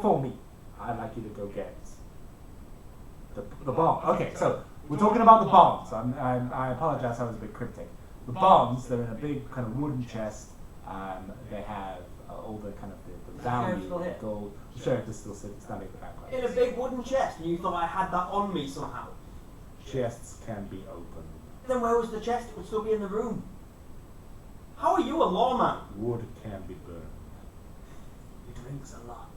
[SPEAKER 6] For me, I'd like you to go get the bomb. Okay, so we're talking about the bombs. I apologize, I was a bit cryptic. The bombs, they're in a big kind of wooden chest. They have all the kind of the value,
[SPEAKER 3] still
[SPEAKER 6] the
[SPEAKER 3] here?
[SPEAKER 6] gold. The sheriff is still standing in the background.
[SPEAKER 3] In a big wooden chest, and you thought I had that on me somehow.
[SPEAKER 6] Chests can be opened.
[SPEAKER 3] Then where was the chest? It would still be in the room. How are you a lawman?
[SPEAKER 6] Wood can be burned.
[SPEAKER 7] He drinks a lot.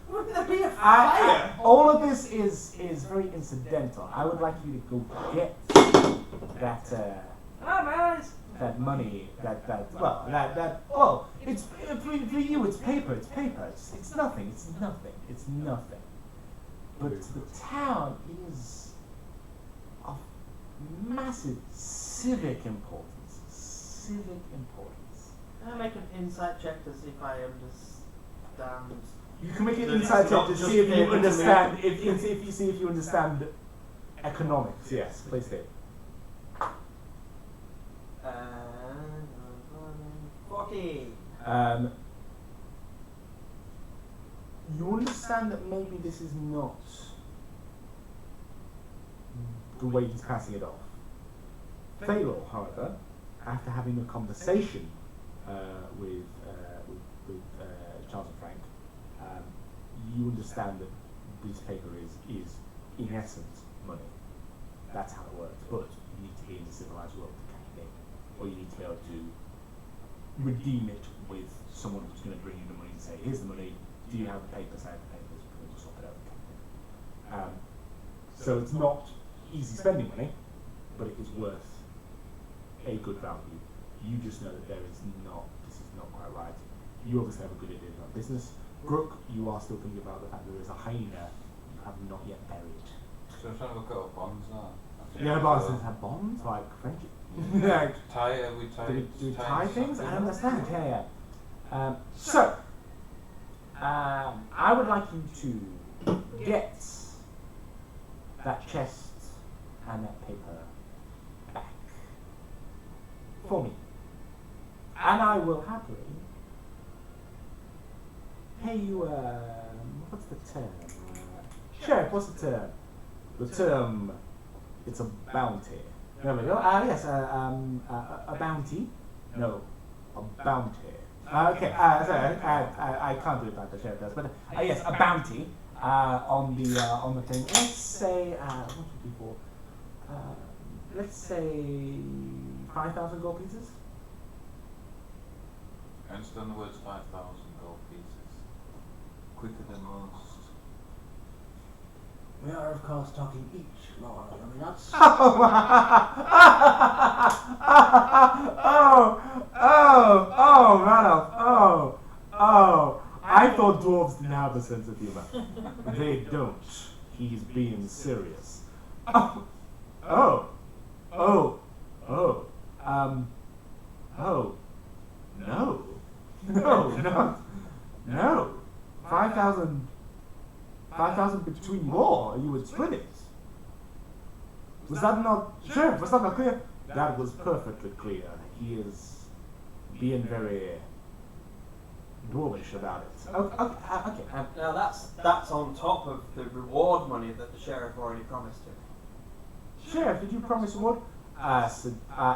[SPEAKER 3] Wouldn't there be a fire?
[SPEAKER 6] All of this is very incidental. I would like you to go get that money, it's for you, it's paper, it's nothing. But to the town is of massive civic importance.
[SPEAKER 3] Can I make an insight check to see if I understand?
[SPEAKER 6] You can make an
[SPEAKER 3] Then
[SPEAKER 6] insight
[SPEAKER 3] it's
[SPEAKER 6] check
[SPEAKER 3] not
[SPEAKER 6] to
[SPEAKER 3] just
[SPEAKER 6] see if you
[SPEAKER 3] paper to
[SPEAKER 6] understand. If you see if you understand economics. Yes, please do.
[SPEAKER 3] 40.
[SPEAKER 6] You understand that maybe this is not the way he's passing it off. Thaylor, however, after having a conversation with Charles and Frank, you understand that this paper is in essence money. That's how it works. But you need to be in the civilized world to cash it in, or you need to be able to redeem it with someone who's going to bring you the money and say, "Here's the money. Do you have the papers? I have the papers. We'll just swap it over." So it's not easy spending money, but it is worth a good value. You just know that this is not quite right. You obviously have a good idea about business. Brooke, you are still thinking about the fact that there is a hyena you have not yet buried.
[SPEAKER 5] So I'm trying to look at our bonds now.
[SPEAKER 6] Yeah, bonds have bonds like friendship. Like,
[SPEAKER 5] We tie.
[SPEAKER 6] do we tie things? I don't understand. Yeah. So, I would like you to get that chest and that paper back for me, and I will happily pay you. What's the term? Sheriff, what's the term? The term. It's a bounty. There we go. Yes, a bounty. No, a bounty. Okay, sorry, I can't do it like the sheriff does, but yes, a bounty on the thing. Let's say what would be for? Let's say 5,000 gold pieces.
[SPEAKER 5] I understand the words 5,000 gold pieces. Quicker than most.
[SPEAKER 7] We are, of course, talking each, Lord. I mean, that's...
[SPEAKER 6] I thought dwarves didn't have a sense of humor. They don't. He's being serious. No. 5,000 between you all, you would split it. Was that not sure? Was that not clear? That was perfectly clear. He is being very dwarvish about it. Okay.
[SPEAKER 3] Now that's on top of the reward money that the sheriff already promised him.
[SPEAKER 6] Sheriff, did you promise a reward? I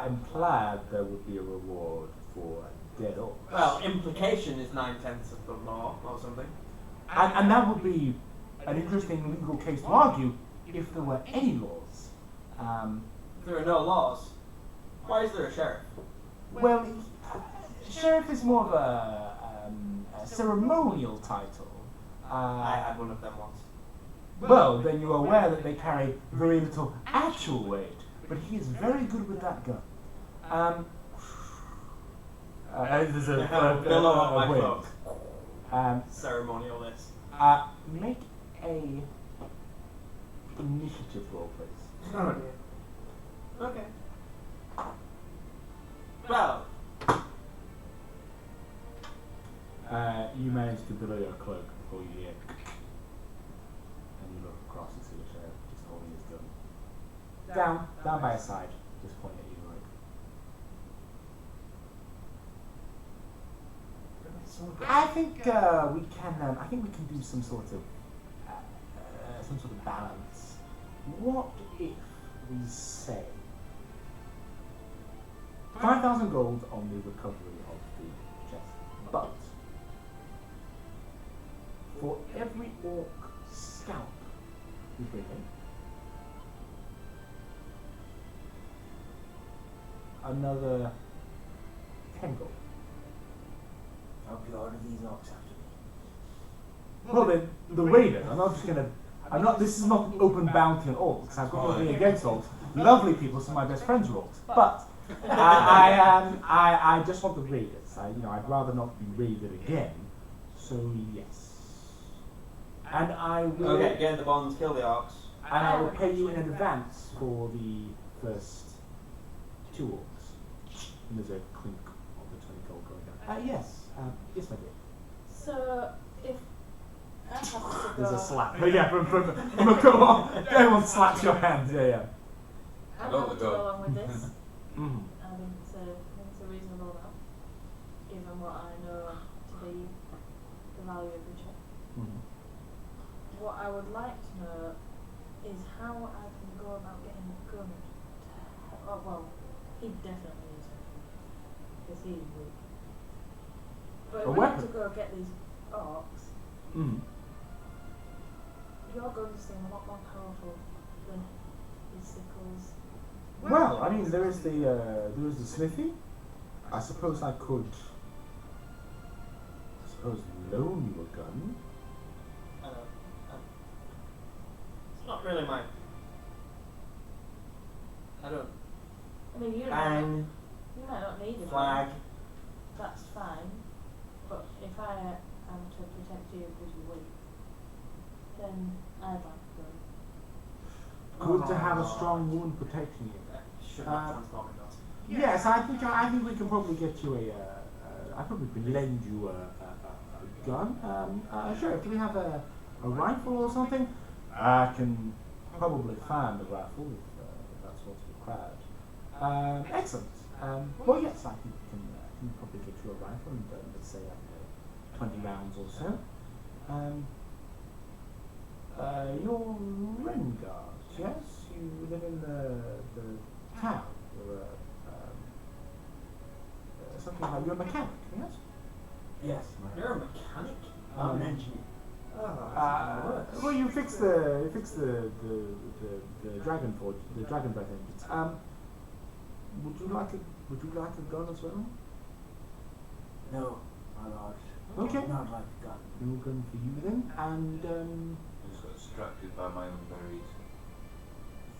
[SPEAKER 6] implied there would be a reward for a dead orc.
[SPEAKER 3] Well, implication is 9/10 of the law or something.
[SPEAKER 6] And that would be an interesting legal case to argue if there were any laws.
[SPEAKER 3] There are no laws. Why is there a sheriff?
[SPEAKER 6] Well, sheriff is more of a ceremonial title.
[SPEAKER 3] I had one of them once.
[SPEAKER 6] Well, then you're aware that they carry very little actual weight, but he is very good with that gun. There's a
[SPEAKER 3] Billow on my
[SPEAKER 6] wind.
[SPEAKER 3] cloak.
[SPEAKER 6] Um,
[SPEAKER 3] Ceremonial this.
[SPEAKER 6] Make a initiative roll, please.
[SPEAKER 3] Oh dear. Okay. Well.
[SPEAKER 6] You manage to billow your cloak before you hear, and you look across and see the sheriff just holding his gun. Down by his side, just pointing at you like. I think we can. I think we can do some sort of balance. What if we say 5,000 gold on the recovery of the chest, but for every orc scalp we bring in, another 10 gold.
[SPEAKER 7] How God are these orcs after me?
[SPEAKER 6] Well then, the raiders, this is not an open bounty on orcs. I've got nothing against orcs. Lovely people, some of my best friends are orcs. But I just want the raiders. I'd rather not be raided again. So yes. And I will.
[SPEAKER 3] Okay, get the bonds, kill the orcs.
[SPEAKER 6] And I will pay you in advance for the first 2 orcs. And there's a clink of the 20 gold going down. Yes, my dear.
[SPEAKER 2] So, if I have to go...
[SPEAKER 6] There's a slap. Yeah, from a co-op. Everyone slaps your hand. Yeah.
[SPEAKER 2] I have to go along with this.
[SPEAKER 6] Mm-hmm.
[SPEAKER 2] I think it's a reasonable amount, given what I know to be the value of the check.
[SPEAKER 6] Mm-hmm.
[SPEAKER 2] What I would like to know is how I can go about getting a gun he definitely needs a gun, because he's weak. But if we need to go get these orcs, your guns seem a lot more powerful than his sickles.
[SPEAKER 6] Well, I mean, there is the smithy. I suppose I could loan you a gun.
[SPEAKER 3] It's not really mine. I don't.
[SPEAKER 2] I mean, you might not need a
[SPEAKER 3] Flag.
[SPEAKER 2] gun. That's fine. But if I am to protect you because you're weak, then I'd like a gun.
[SPEAKER 6] Good to have a strong woman protecting you.
[SPEAKER 3] Should not transform in that.
[SPEAKER 6] Yes, I think we can probably get you I probably can lend you a gun. Sure. Do we have a rifle or something? I can probably find a rifle if that's what's required. Excellent. Well, yes, I think we can probably get you a rifle and let's say 20 rounds or so. You're Rengar, yes? You live in the town. You're something like you're a mechanic, yes?
[SPEAKER 7] Yes.
[SPEAKER 3] You're a mechanic?
[SPEAKER 7] I'm an engineer.
[SPEAKER 6] Well, you fix the dragon forge, the dragon breath engines. Would you like a gun as well?
[SPEAKER 7] No, my lord.
[SPEAKER 6] Okay.
[SPEAKER 7] Not like a gun.
[SPEAKER 6] No gun for you then, and
[SPEAKER 5] I just got distracted by my unburied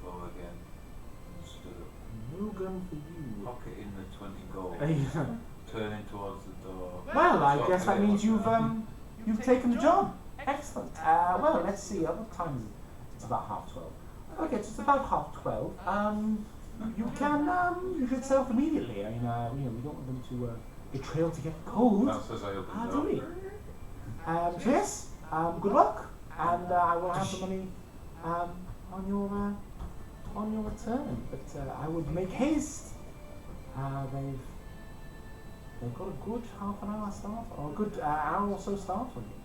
[SPEAKER 5] flow again and stood up.
[SPEAKER 6] no gun for you.
[SPEAKER 5] Pocketing the 20 gold. Turning towards the door.
[SPEAKER 6] Well, I guess that means you've taken the job. Excellent. Well, let's see. What time is it? It's about 12:30. Okay, so it's about 12:30. You can set off immediately. I mean, we don't want them to get trailed to get cold.
[SPEAKER 5] That's as I open the
[SPEAKER 6] Do we? So yes. Good luck, and I will have the money on your return. But I would make haste. They've got a good half an hour start, or a good hour or so start on you.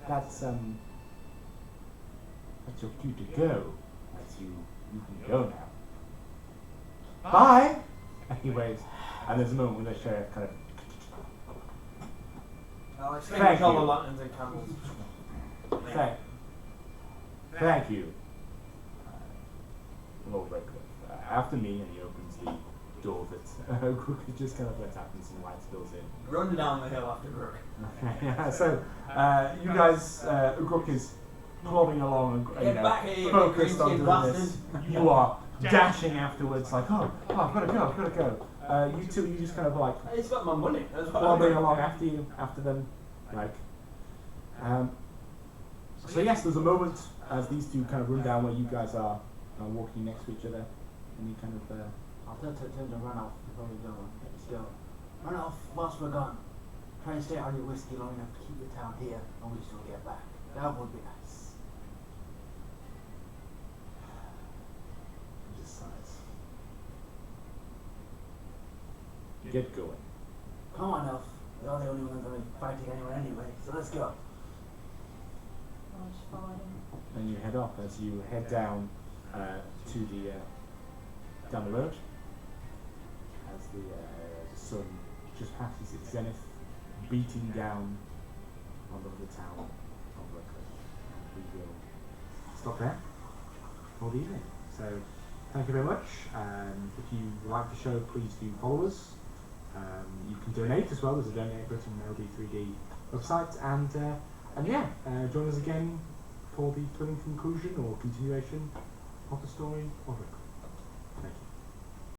[SPEAKER 6] That's your cue to go. As you can go now. Bye. And he waves, and there's a moment when the sheriff kind of.
[SPEAKER 3] I'll
[SPEAKER 6] Thank
[SPEAKER 3] extinguish all
[SPEAKER 6] you.
[SPEAKER 3] the lanterns and candles.
[SPEAKER 6] Thank you, Lord Redcliffe. After me, and he opens the door that Grook has just kind of let happen, some light spills in.
[SPEAKER 3] Run down the hill after Grook.
[SPEAKER 6] Okay, yeah, so you guys, Grook is plodding along and
[SPEAKER 3] Get back here, you
[SPEAKER 6] focused on
[SPEAKER 3] green-skinned
[SPEAKER 6] doing this.
[SPEAKER 3] bastard.
[SPEAKER 6] You are dashing afterwards, like, oh, I've got to go. You two, you just kind of like
[SPEAKER 3] He's got my money. That's what
[SPEAKER 6] wandering along after them, like. So yes, there's a moment as these two kind of run down where you guys are walking next to each other, and you kind of.
[SPEAKER 7] I'll tell him to run off before we go. Let's go. Run off whilst we're gone. Try and stay on your whiskey long enough to keep the town here, and we still get back. That would be nice.
[SPEAKER 6] He just sighs. Get going.
[SPEAKER 7] Come on, Elf. You're the only one going to be fighting anyone anyway, so let's go.
[SPEAKER 2] I'll just follow him.
[SPEAKER 6] And you head off as you head down to the down the road as the sun just passes its zenith, beating down on the town of Redcliffe. And we will stop there for the evening. So thank you very much. If you like the show, please do follow us. You can donate as well. There's a donate button on the LD3D website, and yeah, join us again for the thrilling conclusion or continuation of the story of Redcliffe.